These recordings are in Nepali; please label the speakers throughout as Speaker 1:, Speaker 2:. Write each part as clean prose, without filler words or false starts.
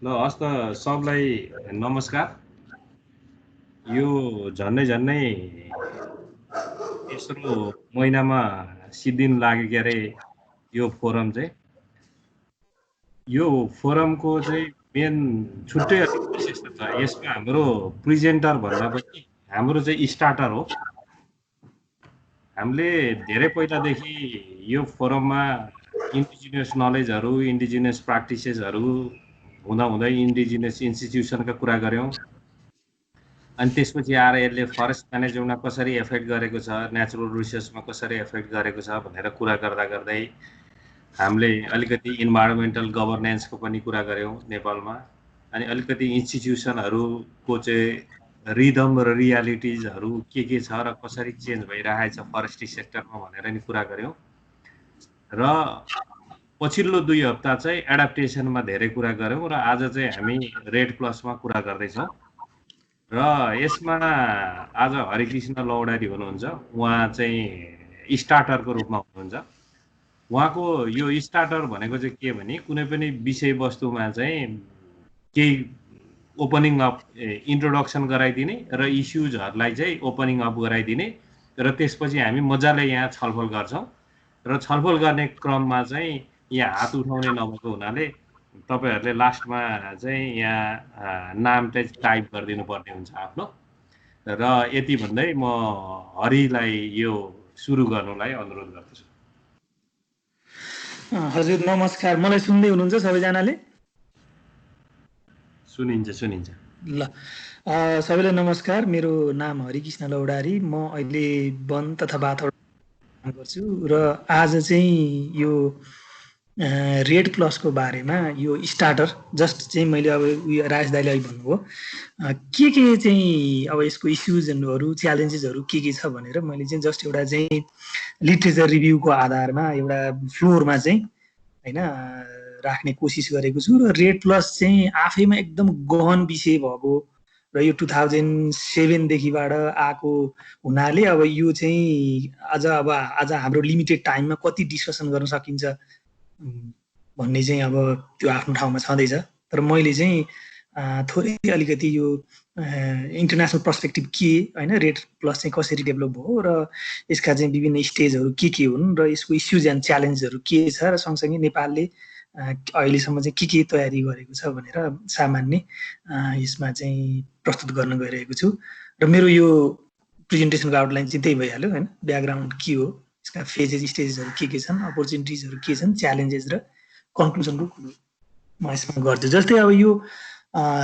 Speaker 1: ल हस्त सबलाई नमस्कार। यो झन्नै तेस्रो महिनामा सिद्धिन लाग्यो के अरे यो फोरम चाहिँ। यो फोरमको चाहिँ मेन छुट्टै विशेषता छ। यसमा हाम्रो प्रेजेन्टर भन्दा पनि हाम्रो चाहिँ स्टार्टर हो। हामीले धेरै पहिलादेखि यो फोरममा इन्डिजिनियस नलेजहरू, इन्डिजिनियस प्र्याक्टिसेसहरू हुँदाहुँदै इन्डिजिनियस इन्स्टिट्युसनका कुरा गऱ्यौँ। अनि त्यसपछि आएर यसले फरेस्ट म्यानेजमेन्टमा कसरी एफेक्ट गरेको छ, नेचुरल रिसोर्समा कसरी एफेक्ट गरेको छ भनेर कुरा गर्दा गर्दै हामीले अलिकति इन्भाइरोमेन्टल गभर्नेन्सको पनि कुरा गऱ्यौँ नेपालमा। अनि अलिकति इन्स्टिट्युसनहरूको चाहिँ रिदम र रियालिटिजहरू के छ र कसरी चेन्ज भइरहेछ फरेस्ट्री सेक्टरमा भनेर नि कुरा गऱ्यौँ। र पछिल्लो 2 हप्ता चाहिँ एडाप्टेसनमा धेरै कुरा गऱ्यौँ र आज चाहिँ हामी रेड प्लसमा कुरा गर्दैछौँ। र यसमा आज हरिकृष्ण लौडारी हुनुहुन्छ। उहाँ चाहिँ स्टार्टरको रूपमा हुनुहुन्छ। उहाँको यो स्टार्टर भनेको चाहिँ के भने कुनै पनि विषयवस्तुमा चाहिँ केही ओपनिङ अप इन्ट्रोडक्सन गराइदिने र इस्युजहरूलाई चाहिँ ओपनिङ अप गराइदिने र त्यसपछि हामी मजाले यहाँ छलफल गर्छौँ। र छलफल गर्ने क्रममा चाहिँ यहाँ हात उठाउने नभएको हुनाले तपाईहरूले लास्टमा चाहिँ यहाँ नाम चाहिँ टाइप गरिदिनु पर्ने हुन्छ आफ्नो। र यति भन्दै म हरिलाई यो सुरु गर्नुलाई अनुरोध गर्दछु।
Speaker 2: हजुर नमस्कार। मलाई सुन्दै हुनुहुन्छ सबैजनाले?
Speaker 1: सुनिन्छ।
Speaker 2: ल सबैलाई नमस्कार। मेरो नाम हरिकृष्ण लौडारी। म अहिले वन तथा वातावरण काम गर्छु र आज चाहिँ यो रेड प्लसको बारेमा यो स्टार्टर जस्ट चाहिँ मैले अब राज दाइले अहिले भन्नुभयो के चाहिँ अब यसको इस्युजहरू च्यालेन्जेसहरू के छ भनेर मैले चाहिँ जस्ट एउटा चाहिँ लिटरेचर रिभ्यूको आधारमा एउटा फ्लोरमा चाहिँ हैन राख्ने कोसिस गरेको छु। र रेड प्लस चाहिँ आफैमा एकदम गहन विषय भएको र यो 2007 देखिबाट आएको हुनाले अब यो चाहिँ आज हाम्रो लिमिटेड टाइममा कति डिस्कसन गर्न सकिन्छ भन्ने चाहिँ अब त्यो आफ्नो ठाउँमा छँदैछ। तर मैले चाहिँ थोरै अलिकति यो इन्टरनेसनल पर्सपेक्टिभ के हैन रेड प्लस चाहिँ कसरी डेभलप भयो र यसका चाहिँ विभिन्न स्टेजहरू के हुन् र यसको इस्युज एन्ड च्यालेन्जहरू के छ र सँगसँगै नेपालले अहिलेसम्म चाहिँ के तयारी गरेको छ भनेर सामान्य यसमा चाहिँ प्रस्तुत गर्न गइरहेको छु। र मेरो यो प्रेजेन्टेसनको आउटलाइन चाहिँ त्यही भइहाल्यो हैन। ब्याकग्राउन्ड के हो, यसका फेजेस स्टेजेसहरू के छन्, अपर्च्युनिटिजहरू के छन्, च्यालेन्जेस र कन्क्लुजनको कुरो म यसमा गर्छु। जस्तै अब यो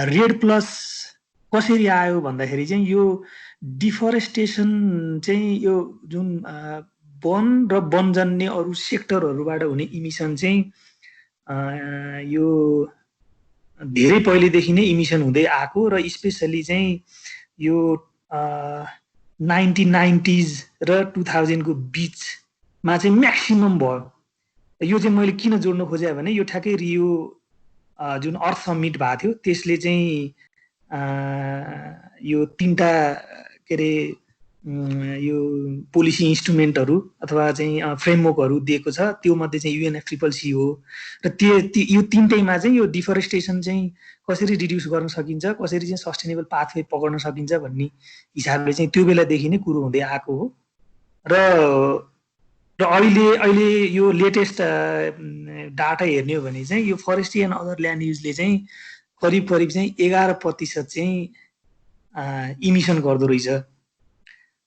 Speaker 2: रेड प्लस कसरी आयो भन्दाखेरि चाहिँ यो डिफरेस्टेसन चाहिँ यो जुन वन र वनजन्य अरू सेक्टरहरूबाट हुने इमिसन चाहिँ यो धेरै पहिलेदेखि नै इमिसन हुँदै आएको र स्पेसली चाहिँ यो 1990s र 2000 को बिचमा चाहिँ म्याक्सिमम भयो। यो चाहिँ मैले किन जोड्न खोजेँ भने यो ठ्याक्कै रियो जुन अर्थ समिट भएको थियो त्यसले चाहिँ यो 3टा के अरे यो पोलिसी इन्स्ट्रुमेन्टहरू अथवा चाहिँ फ्रेमवर्कहरू दिएको छ। त्यो मध्ये चाहिँ UNFCCC हो र यो 3टैमा चाहिँ यो डिफरेस्टेसन चाहिँ कसरी रिड्युस गर्न सकिन्छ, कसरी चाहिँ सस्टेनेबल पाथवे पक्र्न सकिन्छ भन्ने हिसाबले चाहिँ त्यो बेलादेखि नै कुरो हुँदै आएको हो। र अहिले यो लेटेस्ट डाटा हेर्ने हो भने चाहिँ यो फरेस्ट्री एन्ड अदर ल्यान्ड युजले चाहिँ करिब चाहिँ 11% चाहिँ इमिसन गर्दो रहेछ।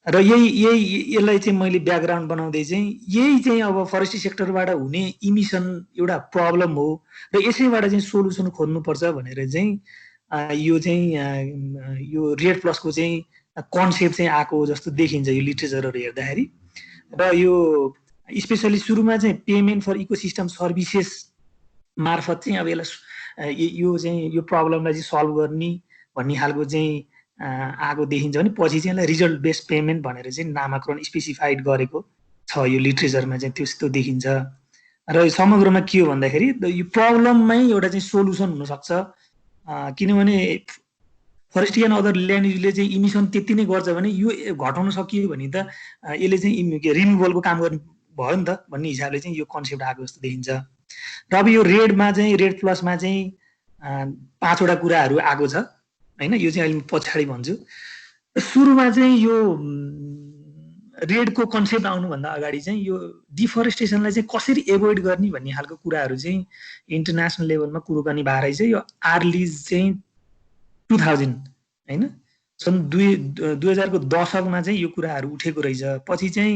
Speaker 2: र यसलाई चाहिँ मैले ब्याकग्राउन्ड बनाउँदै चाहिँ यही चाहिँ अब फरेस्ट्री सेक्टरबाट हुने इमिसन एउटा प्रब्लम हो र यसैबाट चाहिँ सोलुसन खोज्नुपर्छ भनेर चाहिँ यो रेड प्लसको चाहिँ कन्सेप्ट चाहिँ आएको जस्तो देखिन्छ यो लिटरेचरहरू हेर्दाखेरि। र यो स्पेसली सुरुमा चाहिँ पेमेन्ट फर इकोसिस्टम सर्भिसेस मार्फत चाहिँ अब यसलाई यो प्रब्लमलाई चाहिँ सल्भ गर्ने भन्ने खालको चाहिँ आएको देखिन्छ भने पछि चाहिँ यसलाई रिजल्ट बेस्ड पेमेन्ट भनेर चाहिँ नामाकरण स्पेसिफाइड गरेको छ यो लिटरेचरमा चाहिँ त्यस्तो देखिन्छ। र समग्रमा के हो भन्दाखेरि यो प्रब्लममै एउटा चाहिँ सोलुसन हुनसक्छ। किनभने फरेस्ट्री एन्ड अदर ल्यान्ड युजले चाहिँ इमिसन त्यति नै गर्छ भने यो घटाउन सकियो भने त यसले चाहिँ रिमुभलको काम गर्ने भयो नि त भन्ने हिसाबले चाहिँ यो कन्सेप्ट आएको जस्तो देखिन्छ। र अब यो रेड प्लसमा चाहिँ 5वटा कुराहरू आएको छ हैन। यो चाहिँ अहिले पछाडि भन्छु। सुरुमा चाहिँ यो रेडको कन्सेप्ट आउनुभन्दा अगाडि चाहिँ यो डिफरेस्टेसनलाई चाहिँ कसरी एभोइड गर्ने भन्ने खालको कुराहरू चाहिँ इन्टरनेसनल लेभलमा कुराकानी भएर रहेछ। यो आर्लिज चाहिँ 2000 हैन, सन् 2000को दशकमा चाहिँ यो कुराहरू उठेको रहेछ। पछि चाहिँ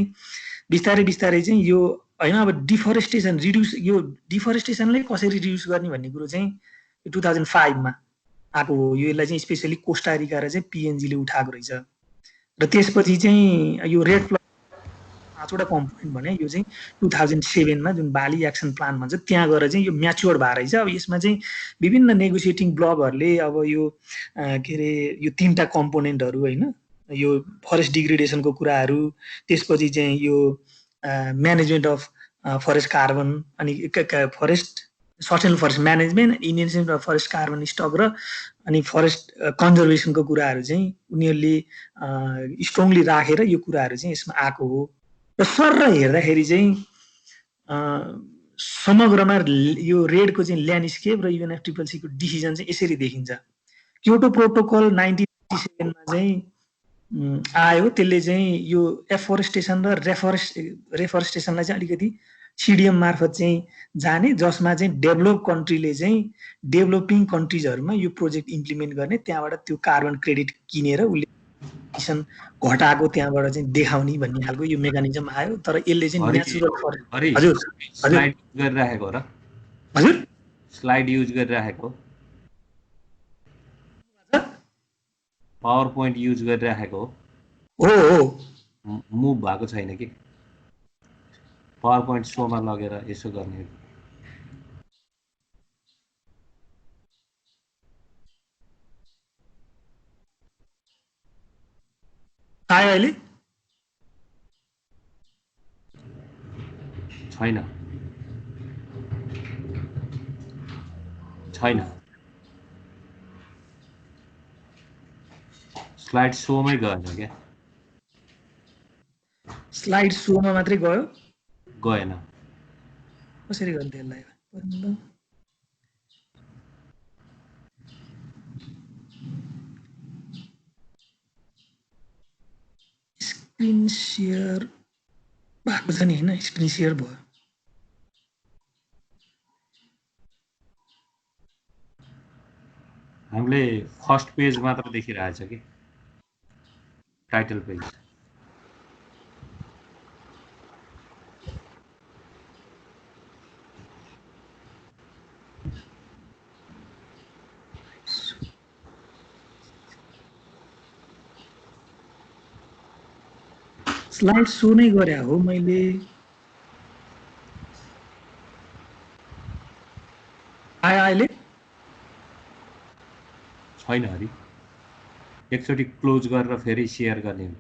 Speaker 2: बिस्तारै बिस्तारै चाहिँ यो हैन, अब डिफरेस्टेसन रिड्युस, यो डिफरेस्टेसनलाई कसरी रिड्युस गर्ने भन्ने कुरो चाहिँ 2005 मा आएको हो। यसलाई चाहिँ स्पेसली कोस्टारिका र चाहिँ पिएनजीले उठाएको रहेछ। र त्यसपछि चाहिँ यो रेड प्लस 5वटा कम्पोनेन्ट भने यो चाहिँ 2007 मा जुन बाली एक्सन प्लान भन्छ त्यहाँ गएर चाहिँ यो म्याच्योर भएर रहेछ। अब यसमा चाहिँ विभिन्न नेगोसिएटिङ ब्लकहरूले अब यो के अरे यो 3टा कम्पोनेन्टहरू हैन, यो फरेस्ट डिग्रेडेसनको कुराहरू, त्यसपछि चाहिँ यो म्यानेजमेन्ट अफ फरेस्ट कार्बन, अनि forest sustainable forest management, enhancement of forest carbon stock र अनि फरेस्ट कन्जर्भेसनको कुराहरू चाहिँ उनीहरूले स्ट्रङली राखेर यो कुराहरू चाहिँ यसमा आएको हो। र सर हेर्दाखेरि चाहिँ समग्रमा यो रेडको चाहिँ ल्यान्डस्केप र युएनएफसीको डिसिजन चाहिँ यसरी देखिन्छ। क्योटो प्रोटोकल 1997 मा चाहिँ आयो। त्यसले चाहिँ यो एफोरेस्टेसन र रेफोरेस्टेसनलाई चाहिँ अलिकति सिडिएम मार्फत चाहिँ जाने, जसमा चाहिँ डेभलप कन्ट्रीले चाहिँ डेभलपिङ कन्ट्रिजहरूमा यो प्रोजेक्ट इम्प्लिमेन्ट गर्ने, त्यहाँबाट त्यो कार्बन क्रेडिट किनेर उसले इमिसन घटाएको त्यहाँबाट चाहिँ देखाउने भन्ने खालको यो मेकानिजम आयो। तर यसले चाहिँ नेचुरल फरेस्ट हजुर
Speaker 1: स्लाइड गरिराखेको हो र
Speaker 2: हजुर
Speaker 1: स्लाइड युज गरिराखेको पावर पोइन्ट युज गरिराखेको
Speaker 2: हो हो
Speaker 1: मुभ भएको छैन कि पावर पोइन्ट सोमा लगेर यसो गर्ने।
Speaker 2: आयो अहिले
Speaker 1: छैन छैन स्लाइड सोमै गएन क्या।
Speaker 2: स्लाइड सोमा मात्रै गयो,
Speaker 1: गएन।
Speaker 2: कसरी गर्ने त्यसलाई? स्क्रिन सेयर भएको छ नि हैन, स्क्रिन सेयर भयो।
Speaker 1: हामीले फर्स्ट पेज मात्र देखिरहेछ कि टाइटल पेज।
Speaker 2: स्लाइड सो नै गरे हो मैले। आयो अहिले?
Speaker 1: छैन हरि, एकचोटि क्लोज गरेर फेरि सेयर गर्ने हो।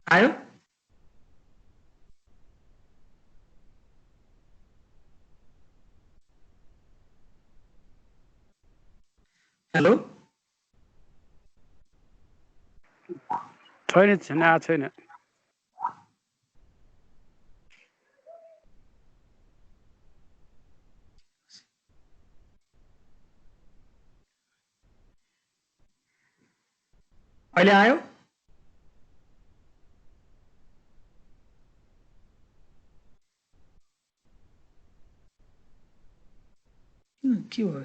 Speaker 2: आयो? हेलो
Speaker 3: छैन छैन आएको छैन।
Speaker 2: अहिले आयो? के भयो?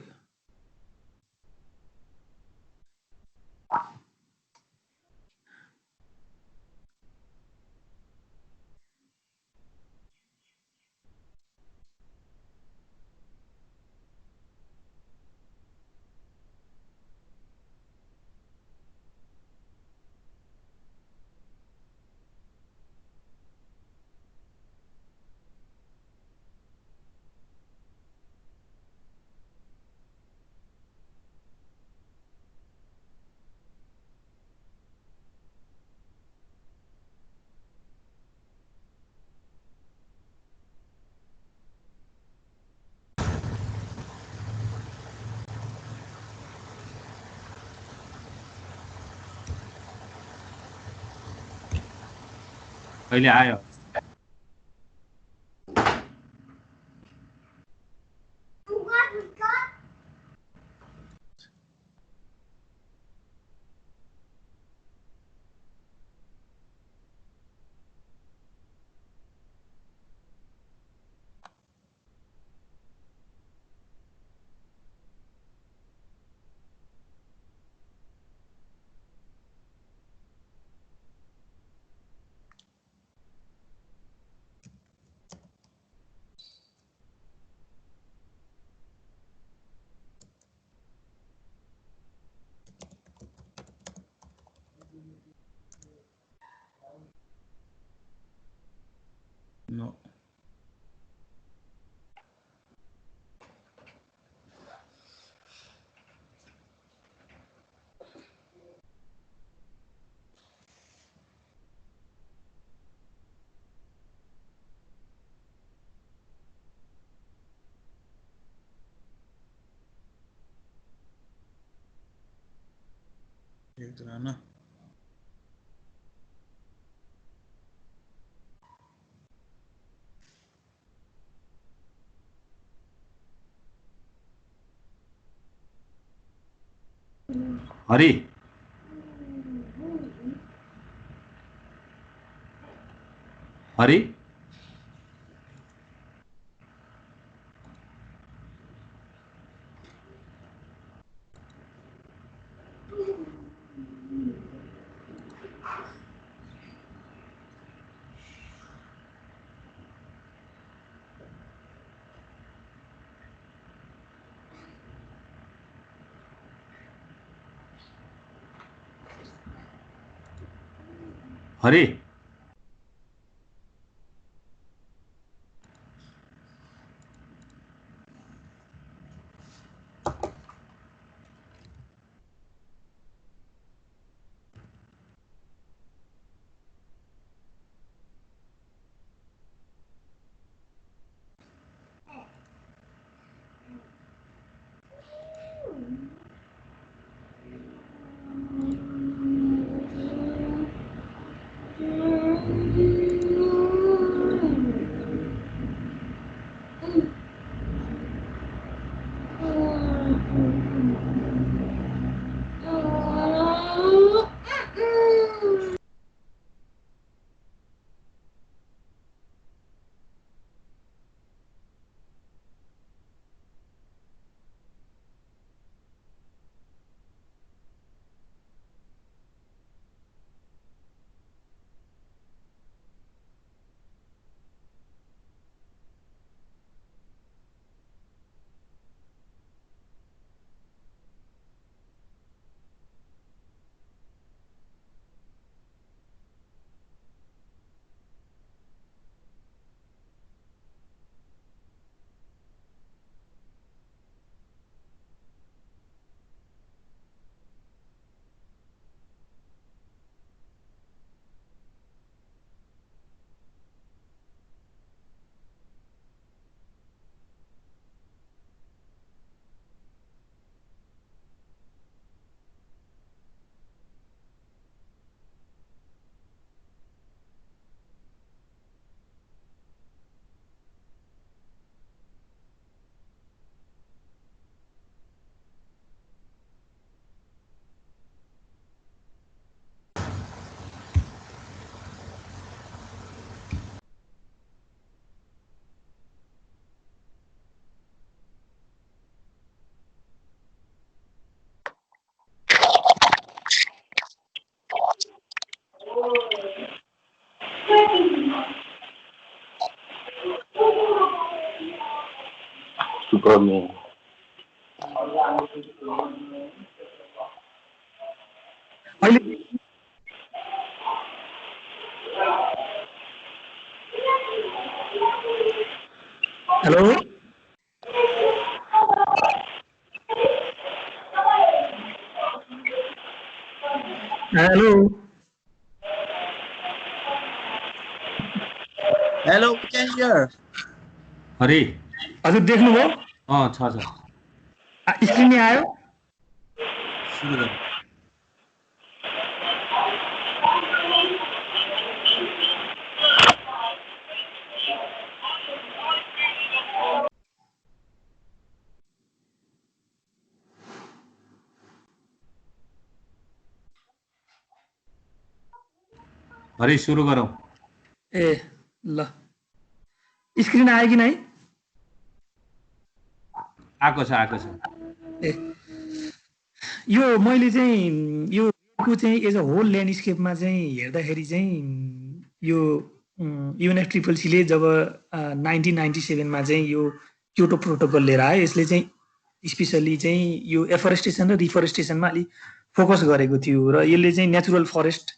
Speaker 1: अहिले आयो।
Speaker 3: No. एकजना ना
Speaker 1: हरि हरि हरि
Speaker 4: Superman.
Speaker 2: अहिले hello hello
Speaker 3: Hello, we can hear.
Speaker 1: Hari
Speaker 2: हजुर देख्नुभयो
Speaker 1: छ
Speaker 2: स्क्रिन आयो
Speaker 1: सुरु गर। हरि सुरु गरौँ।
Speaker 2: ए ल स्क्रिन आयो कि नै?
Speaker 1: आएको छ।
Speaker 2: ए यो मैले चाहिँ यो को चाहिँ एज अ होल ल्यान्डस्केपमा चाहिँ हेर्दाखेरि चाहिँ यो UNFCCC ले जब 1997 मा चाहिँ यो क्योटो प्रोटोकल लिएर आयो, यसले चाहिँ स्पेसली चाहिँ यो एफोरेस्टेसन र रिफोरेस्टेसनमा अलि फोकस गरेको थियो र यसले चाहिँ नेचुरल फरेस्ट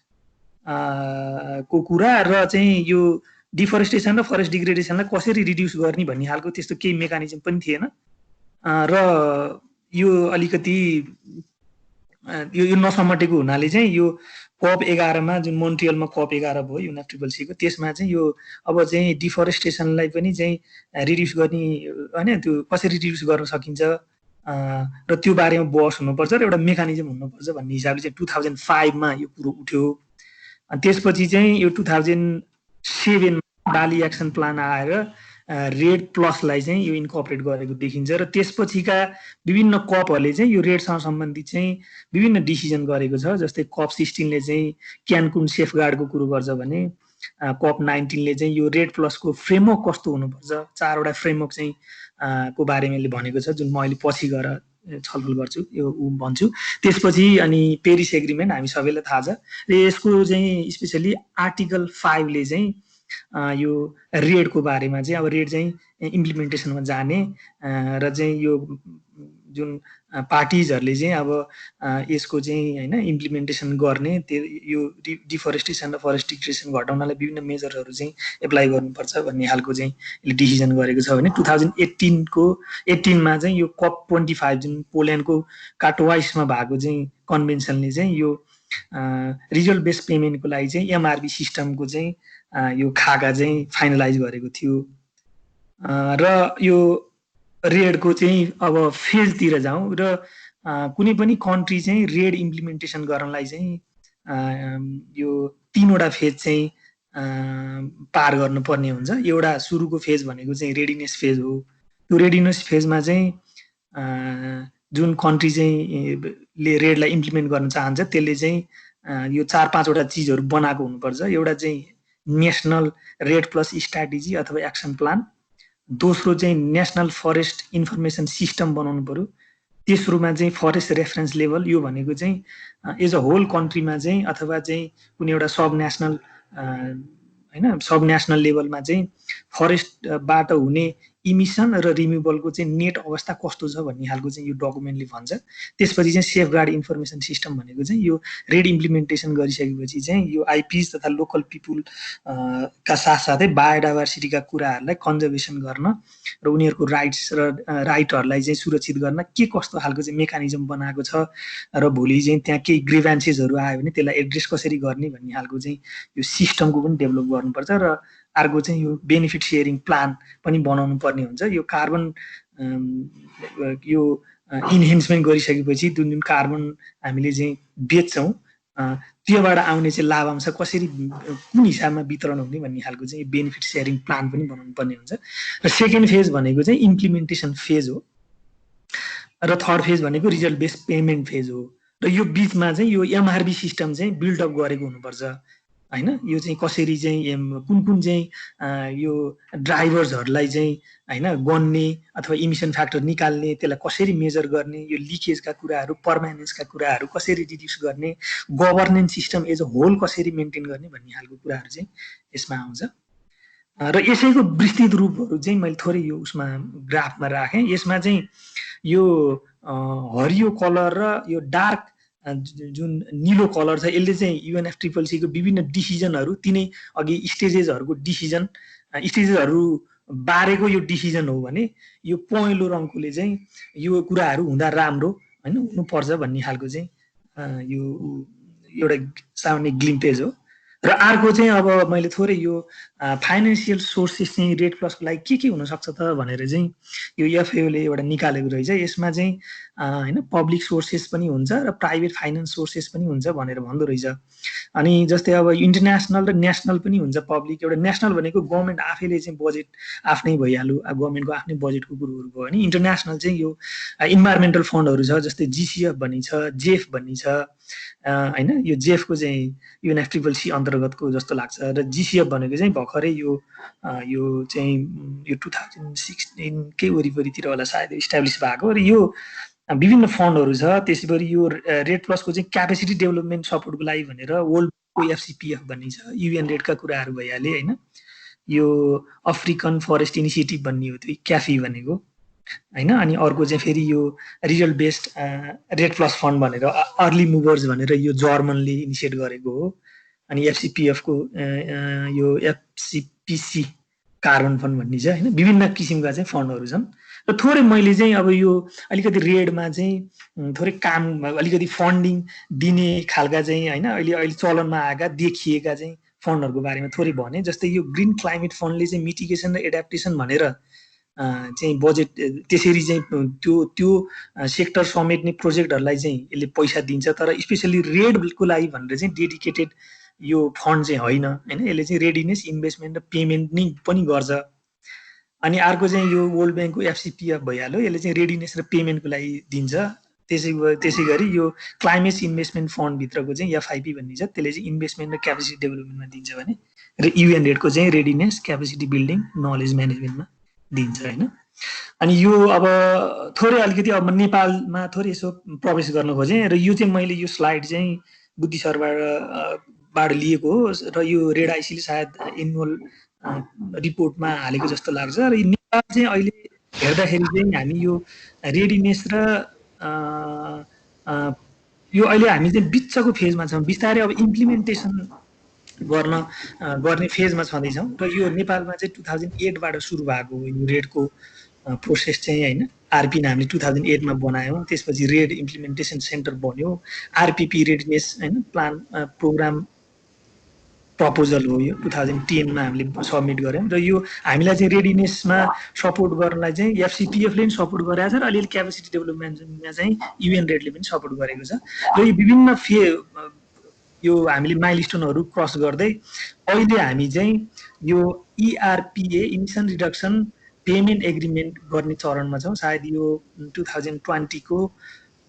Speaker 2: को कुरा र चाहिँ यो डिफोरेस्टेसन र फरेस्ट डिग्रेडेसनलाई कसरी रिड्युस गर्ने भन्ने खालको त्यस्तो केही मेकानिजम पनि थिएन र यो अलिकति यो नसमटेको हुनाले चाहिँ यो COP 11 मा जुन मोन्ट्रियलमा COP 11 भयो UNFCCC को, त्यसमा चाहिँ यो अब चाहिँ डिफोरेस्टेसनलाई पनि चाहिँ रिड्युस गर्ने हैन, त्यो कसरी रिड्युस गर्न सकिन्छ र त्यो बारेमा बहस हुनुपर्छ र एउटा मेकानिजम हुनुपर्छ भन्ने हिसाबले चाहिँ 2005 मा यो कुरो उठ्यो। अनि त्यसपछि चाहिँ यो 2007 मा बाली एक्सन प्लान आएर रेड प्लसलाई चाहिँ यो इन्कर्पोरेट गरेको देखिन्छ र त्यसपछिका विभिन्न कपहरूले चाहिँ यो रेडसँग सम्बन्धित चाहिँ विभिन्न डिसिजन गरेको छ। जस्तै COP 16 ले चाहिँ क्यानकुन सेफगार्डको कुरो गर्छ भने COP 19 ले चाहिँ यो रेड प्लसको फ्रेमवर्क कस्तो हुनुपर्छ, 4वटा फ्रेमवर्क चाहिँ को बारेमा भनेको छ, जुन म अहिले पछि गएर छलफल गर्छु, यो भन्छु। त्यसपछि अनि पेरिस एग्रिमेन्ट हामी सबैलाई थाहा छ र यसको चाहिँ स्पेसली आर्टिकल 5 ले चाहिँ यो रेडको बारेमा चाहिँ अब रेड चाहिँ इम्प्लिमेन्टेसनमा जाने र चाहिँ यो जुन पार्टिजहरूले चाहिँ अब यसको चाहिँ हैन इम्प्लिमेन्टेसन गर्ने, त्यो यो डिफोरेस्टेसन र फरेस्ट डिग्रेडेसन घटाउनलाई विभिन्न मेजरहरू चाहिँ एप्लाई गर्नुपर्छ भन्ने खालको चाहिँ यसले डिसिजन गरेको छ भने 2018 मा चाहिँ यो COP 25 जुन पोल्यान्डको काटोवाइसमा भएको चाहिँ कन्भेन्सनले चाहिँ यो रिजल्ट बेस्ड पेमेन्टको लागि चाहिँ MRB सिस्टमको चाहिँ यो खाका चाहिँ फाइनलाइज गरेको थियो र यो रेडको चाहिँ अब फेजतिर जाउँ र कुनै पनि कन्ट्री चाहिँ रेड इम्प्लिमेन्टेसन गर्नलाई चाहिँ यो 3वटा फेज चाहिँ पार गर्नुपर्ने हुन्छ। एउटा सुरुको फेज भनेको चाहिँ रेडिनेस फेज हो। त्यो रेडिनेस फेजमा चाहिँ जुन कन्ट्री चाहिँ ले रेडलाई इम्प्लिमेन्ट गर्न चाहन्छ त्यसले चाहिँ यो 4-5वटा चिजहरू बनाएको हुनुपर्छ। एउटा चाहिँ नेसनल रेड प्लस स्ट्राटेजी अथवा एक्सन प्लान, दोस्रो चाहिँ नेसनल फरेस्ट इन्फर्मेसन सिस्टम बनाउनु पर्यो, तेस्रोमा चाहिँ फरेस्ट रेफरेन्स लेभल, यो भनेको चाहिँ एज अ होल कन्ट्रीमा चाहिँ अथवा चाहिँ कुनै एउटा सब नेसनल लेभलमा चाहिँ फरेस्टबाट हुने इमिसन र रिमुभलको चाहिँ नेट अवस्था कस्तो छ भन्ने खालको चाहिँ यो डकुमेन्टले भन्छ। त्यसपछि चाहिँ सेफगार्ड इन्फर्मेसन सिस्टम भनेको चाहिँ यो रेड इम्प्लिमेन्टेसन गरिसकेपछि चाहिँ यो आइपिज तथा लोकल पिपुल का साथसाथै बायोडाइभर्सिटीका कुराहरूलाई कन्जर्भेसन गर्न र उनीहरूको राइट्स र राइटहरूलाई चाहिँ सुरक्षित गर्न के कस्तो खालको चाहिँ मेकानिजम बनाएको छ र भोलि चाहिँ त्यहाँ केही ग्रिभेन्सेसहरू आयो भने त्यसलाई एड्रेस कसरी गर्ने भन्ने खालको चाहिँ यो सिस्टमको पनि डेभलप गर्नुपर्छ र अर्को चाहिँ यो बेनिफिट सेयरिङ प्लान पनि बनाउनु पर्ने हुन्छ। यो कार्बन यो इन्हेन्समेन्ट गरिसकेपछि जुन कार्बन हामीले चाहिँ बेच्छौँ त्योबाट आउने चाहिँ लाभांश कसरी कुन हिसाबमा वितरण हुने भन्ने खालको चाहिँ बेनिफिट सेयरिङ प्लान पनि बनाउनु पर्ने हुन्छ। र सेकेन्ड फेज भनेको चाहिँ इम्प्लिमेन्टेसन फेज हो र थर्ड फेज भनेको रिजल्ट बेस्ड पेमेन्ट फेज हो। र यो बिचमा चाहिँ यो MRB सिस्टम चाहिँ बिल्डअप गरेको हुनुपर्छ हैन। यो चाहिँ कसरी चाहिँ कुन चाहिँ यो ड्राइभर्सहरूलाई चाहिँ हैन गन्ने अथवा इमिसन फ्याक्टर निकाल्ने, त्यसलाई कसरी मेजर गर्ने, यो लिकेजका कुराहरू, पर्मानेन्सका कुराहरू कसरी रिड्युस गर्ने, governance system as a whole कसरी मेन्टेन गर्ने भन्ने खालको कुराहरू चाहिँ यसमा आउँछ। र यसैको विस्तृत रूपहरू चाहिँ मैले थोरै यो उसमा ग्राफमा राखेँ। यसमा चाहिँ यो हरियो कलर र यो डार्क जुन नीलो कलर छ यसले चाहिँ UNFCCC को विभिन्न डिसिजनहरू, तिनै अघि स्टेजेसहरूको स्टेजेसहरू बारेको यो डिसिजन हो भने यो पहेँलो रङकोले चाहिँ यो कुराहरू हुँदा राम्रो हैन हुनुपर्छ भन्ने खालको चाहिँ यो एउटा सामान्य ग्लिम्पेज हो। र अर्को चाहिँ अब मैले थोरै यो फाइनेन्सियल सोर्सेस चाहिँ रेड प्लसको लागि के हुन सक्छ त भनेर चाहिँ यो FAO ले एउटा निकालेको रहेछ। यसमा चाहिँ हैन पब्लिक सोर्सेस पनि हुन्छ र प्राइभेट फाइनेन्स सोर्सेस पनि हुन्छ भनेर भन्दो रहेछ। अनि जस्तै अब इन्टरनेसनल र नेसनल पनि हुन्छ पब्लिक। एउटा नेसनल भनेको गभर्मेन्ट आफैले चाहिँ बजेट आफ्नै भइहाल्यो, गभर्मेन्टको आफ्नै बजेटको कुरोहरू भयो भने इन्टरनेसनल चाहिँ यो इन्भाइरोमेन्टल फन्डहरू छ, जस्तै GCF भन्ने छ, जेफ भन्ने छ होइन। यो जेफको चाहिँ UNFCCC अन्तर्गतको जस्तो लाग्छ र GCF भनेको चाहिँ भर्खरै यो चाहिँ यो 2016 कै वरिपरितिर होला सायद इस्टाब्लिस भएको। र यो विभिन्न फन्डहरू छ। त्यसैगरी यो रेड प्लसको चाहिँ क्यापेसिटी डेभलपमेन्ट सपोर्टको लागि भनेर वर्ल्डको FCPF भन्ने छ, UN रेडका कुराहरू भइहाले होइन। यो अफ्रिकन फरेस्ट इनिसिएटिभ भन्ने हो त्यो क्याफी भनेको होइन। अनि अर्को चाहिँ फेरि यो result based red plus fund भनेर अर्ली मुभर्स भनेर यो जर्मनले इनिसिएट गरेको हो। अनि FCPF को यो FCPC कार्बन फन्ड भन्ने छ होइन। विभिन्न किसिमका चाहिँ फन्डहरू छन् र थोरै मैले चाहिँ अब यो अलिकति रेडमा चाहिँ थोरै काम अलिकति फन्डिङ दिने खालका चाहिँ होइन अहिले चलनमा आएका देखिएका चाहिँ फन्डहरूको बारेमा थोरै भने। जस्तै यो ग्रिन क्लाइमेट फन्डले चाहिँ मिटिगेसन र एडाप्टेसन भनेर चाहिँ बजेट त्यसरी चाहिँ त्यो सेक्टर समेट्ने प्रोजेक्टहरूलाई चाहिँ यसले पैसा दिन्छ। तर स्पेसली रेडको लागि भनेर चाहिँ डेडिकेटेड यो फन्ड चाहिँ होइन होइन। यसले चाहिँ रेडिनेस, इन्भेस्टमेन्ट र पेमेन्ट नै पनि गर्छ। अनि अर्को चाहिँ यो वर्ल्ड ब्याङ्कको FCPF भइहाल्यो, यसले चाहिँ रेडिनेस र पेमेन्टको लागि दिन्छ। त्यसै गरी यो क्लाइमेट इन्भेस्टमेन्ट फन्डभित्रको चाहिँ FIP भन्ने छ, त्यसले चाहिँ इन्भेस्टमेन्ट र क्यापेसिटी डेभलपमेन्टमा दिन्छ भने, र UN रेडको चाहिँ रेडिनेस, क्यापेसिटी बिल्डिङ, नलेज म्यानेजमेन्टमा दिन्छ होइन। अनि यो अब थोरै अलिकति अब नेपालमा थोरै यसो प्रवेश गर्न खोजेँ र यो चाहिँ मैले यो स्लाइड चाहिँ बुद्धि सरबाट लिएको हो र यो रेड आइसीले सायद एनुअल रिपोर्टमा हालेको जस्तो लाग्छ। र नेपाल चाहिँ अहिले हेर्दाखेरि चाहिँ हामी यो रेडिनेस र यो अहिले हामी चाहिँ बिचको फेजमा छौँ। बिस्तारै अब इम्प्लिमेन्टेसन गर्ने फेजमा छँदैछौँ। र यो नेपालमा चाहिँ 2008बाट सुरु भएको हो यो रेडको प्रोसेस चाहिँ होइन। RP हामीले 2008मा बनायौँ, त्यसपछि रेड इम्प्लिमेन्टेसन सेन्टर बन्यो। RPP रेडिनेस होइन प्लान प्रोग्राम प्रपोजल हो यो 2010मा हामीले सबमिट गऱ्यौँ। र यो हामीलाई चाहिँ रेडिनेसमा सपोर्ट गर्नलाई चाहिँ FCPF ले पनि सपोर्ट गरेको छ र अलिअलि क्यापेसिटी डेभलपमेन्टमा चाहिँ UN रेडले पनि सपोर्ट गरेको छ। र यो विभिन्न यो हामीले माइलस्टोनहरू क्रस गर्दै अहिले हामी चाहिँ यो ERPA emission reduction payment agreement गर्ने चरणमा छौँ। सायद यो 2020 को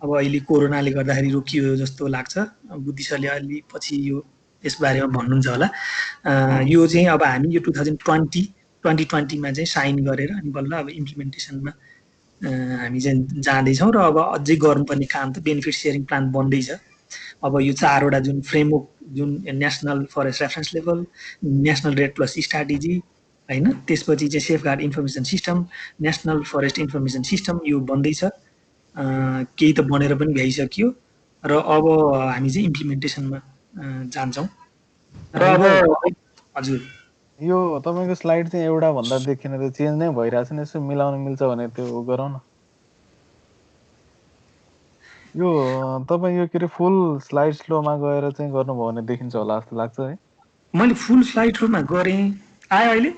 Speaker 2: अब अहिले कोरोनाले गर्दाखेरि रोकियो जस्तो लाग्छ। बुद्धि सरले अलि पछि यो यसबारेमा भन्नुहुन्छ होला। यो चाहिँ अब हामी यो 2020मा चाहिँ साइन गरेर अनि बल्ल अब इम्प्लिमेन्टेसनमा हामी चाहिँ जाँदैछौँ। र अब अझै गर्नुपर्ने काम त बेनिफिट सेयरिङ प्लान बन्दैछ। अब यो 4वटा जुन फ्रेमवर्क, जुन national forest reference level, national red plus strategy होइन, त्यसपछि चाहिँ safeguard information system, national forest information system यो बन्दैछ। केही त बनेर पनि भ्याइसक्यो र अब हामी चाहिँ इम्प्लिमेन्टेसनमा जान्छौँ। र अब हजुर
Speaker 5: यो तपाईँको स्लाइड चाहिँ एउटा भन्दा देखिन त चेन्ज नै भइरहेछ नि, यसो मिलाउन मिल्छ भने त्यो गरौँ न। यो तपाईँ यो के अरे फुल स्लाइड स्लोमा गएर चाहिँ गर्नुभयो भने देखिन्छ होला जस्तो लाग्छ है।
Speaker 2: मैले फुल स्लाइड स्लोमा गरेँ, आयो अहिले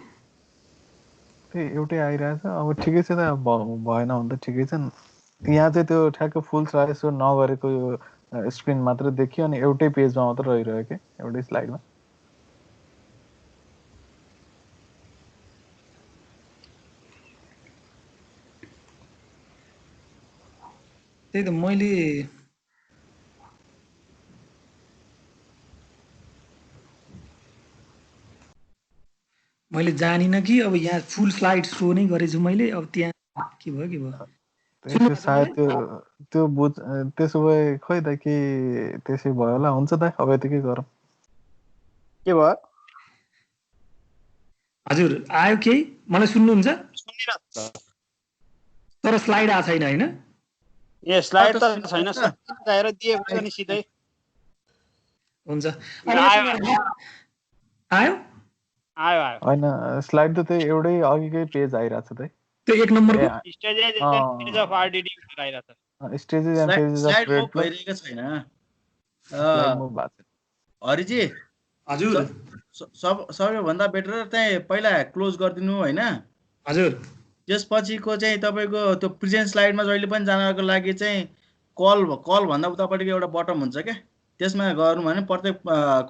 Speaker 5: त्यही एउटै आइरहेछ। अब ठिकै छ त, भएन भने त ठिकै छ। यहाँ चाहिँ त्यो ठ्याक्क फुल स्लाइड स्लो नगरेको यो स्क्रिन मात्र देखियो अनि एउटै पेजमा मात्र रहिरह्यो कि एउटै स्लाइडमा।
Speaker 2: त्यही त मैले जानिनँ कि अब यहाँ फुल स्लाइड सो नै गरेछु मैले। अब त्यहाँ के भयो
Speaker 5: त्यो सायद त्यो त्यसो भए खोइ त के त्यसै भयो होला। हुन्छ त अब यतिकै गरौँ।
Speaker 3: के भयो?
Speaker 2: हजुर आयो केही? मलाई सुन्नुहुन्छ? तर स्लाइड आएको छैन होइन?
Speaker 6: ए स्लाइड त छैन, गएर दिएको नि सिधै
Speaker 2: हुन्छ।
Speaker 6: आयो
Speaker 2: आयो
Speaker 5: होइन स्लाइड त त्यही एउटै अघिकै पेज आइरहेछ त।
Speaker 2: त्यो 1 नम्बरको
Speaker 6: स्टेजेस एन्ड अफ RDD आइरहेछ।
Speaker 5: Stages and pages of red
Speaker 3: भइरहेको छैन। हरिजी
Speaker 2: हजुर
Speaker 3: सबैभन्दा बेटर चाहिँ पहिला क्लोज गरिदिनु होइन।
Speaker 2: हजुर
Speaker 3: त्यसपछिको चाहिँ तपाईँको त्यो प्रेजेन्ट स्लाइडमा जहिले पनि जानको लागि चाहिँ कल भन्दा उतापट्टिको एउटा बटन हुन्छ क्या, त्यसमा गर्नु भने प्रत्येक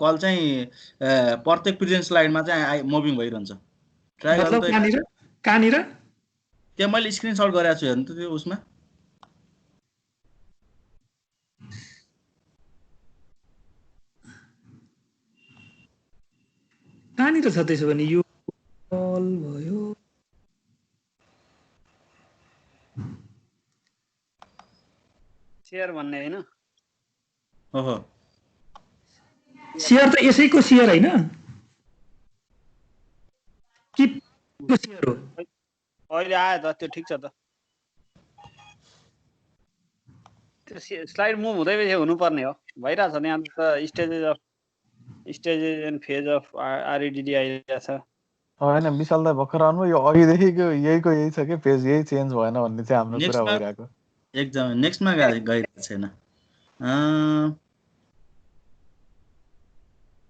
Speaker 3: कल चाहिँ प्रत्येक प्रेजेन्ट स्लाइडमा चाहिँ मुभिङ भइरहन्छ। ट्राई गर्नु
Speaker 2: मतलब
Speaker 3: त
Speaker 2: कहाँनिर
Speaker 3: त्यहाँ मैले स्क्रिनसट गरेको छु हेर्नु त त्यो उसमा।
Speaker 2: कहाँनिर छ त्यसो भने यो कल भयो
Speaker 6: शेयर भन्ने हैन?
Speaker 3: ओहो
Speaker 2: शेयर त यसैको शेयर हैन कि को शेयर हो?
Speaker 6: अहिले आयो त त्यो ठिक छ त। त्यो स्लाइड मुभ हुँदै हुनुपर्ने हो, भइरहेछ नि। यहाँ त स्टेजेस एन्ड फेज अफ आरइडिडी आइरहेछ।
Speaker 5: होइन विशाल दाइ भर्खर आउनु, यो अघिदेखिको यही छ कि पेज यही चेन्ज भएन भन्ने चाहिँ हाम्रो कुरा भइरहेको।
Speaker 3: एकदम नेक्स्टमा गइरहेको छैन।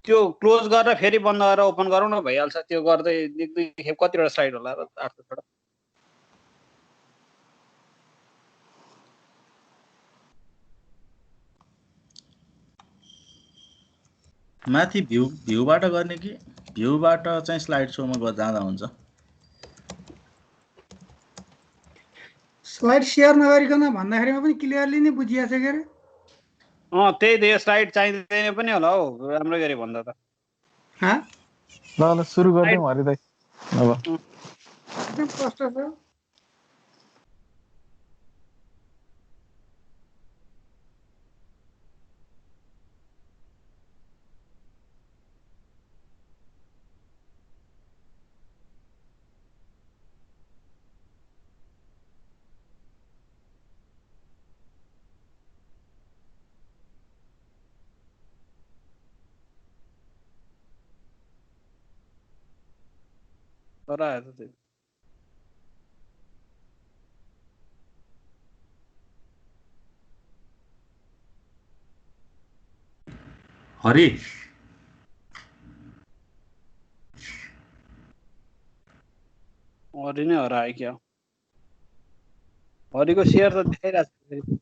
Speaker 6: त्यो क्लोज गरेर फेरि बन्द गरेर ओपन गरौँ न, भइहाल्छ। त्यो गर्दै एक दुई खेप कतिवटा स्लाइड होला र 8-10
Speaker 3: माथि भ्यूबाट गर्ने कि भ्यूबाट चाहिँ स्लाइड सोमा जाँदा हुन्छ?
Speaker 7: स्लाइड शेयर नगरिकन भन्दाखेरिमा पनि क्लियरली नै बुझिया छ के रे?
Speaker 6: त्यही त, यो स्लाइड चाहिँदैन पनि होला हौ राम्रो गरी भन्दा त।
Speaker 5: ल सुरु गर्दियौँ हरि दाइ। अब
Speaker 7: एकदम कष्ट छ।
Speaker 6: तर आयो त त्यो।
Speaker 1: हरि
Speaker 6: हरि नै हरायो क्या? हरिको शेयर त देखाइरहेको छ।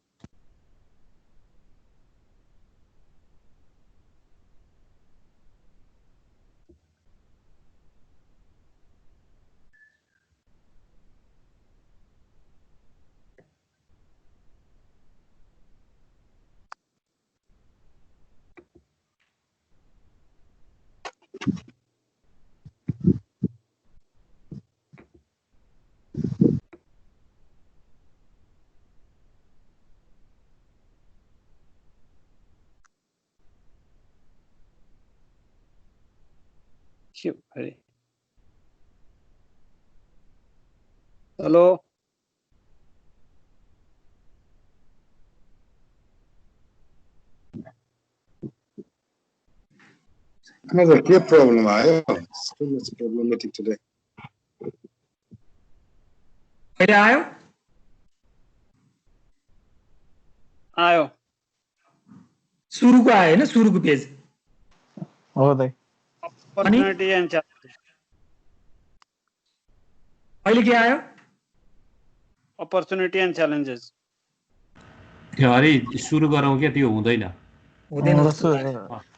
Speaker 6: हेलो
Speaker 4: Another clear problem आयो. Still it's problematic today.
Speaker 2: अहिले आयो सुरुको आयो हैन? सुरुको पेज
Speaker 5: हो दाइ।
Speaker 6: Opportunity and challenges.
Speaker 2: अहिले के आयो?
Speaker 6: Opportunity and challenges.
Speaker 1: हरि सुरु गरौँ क्या? त्यो हुँदैन।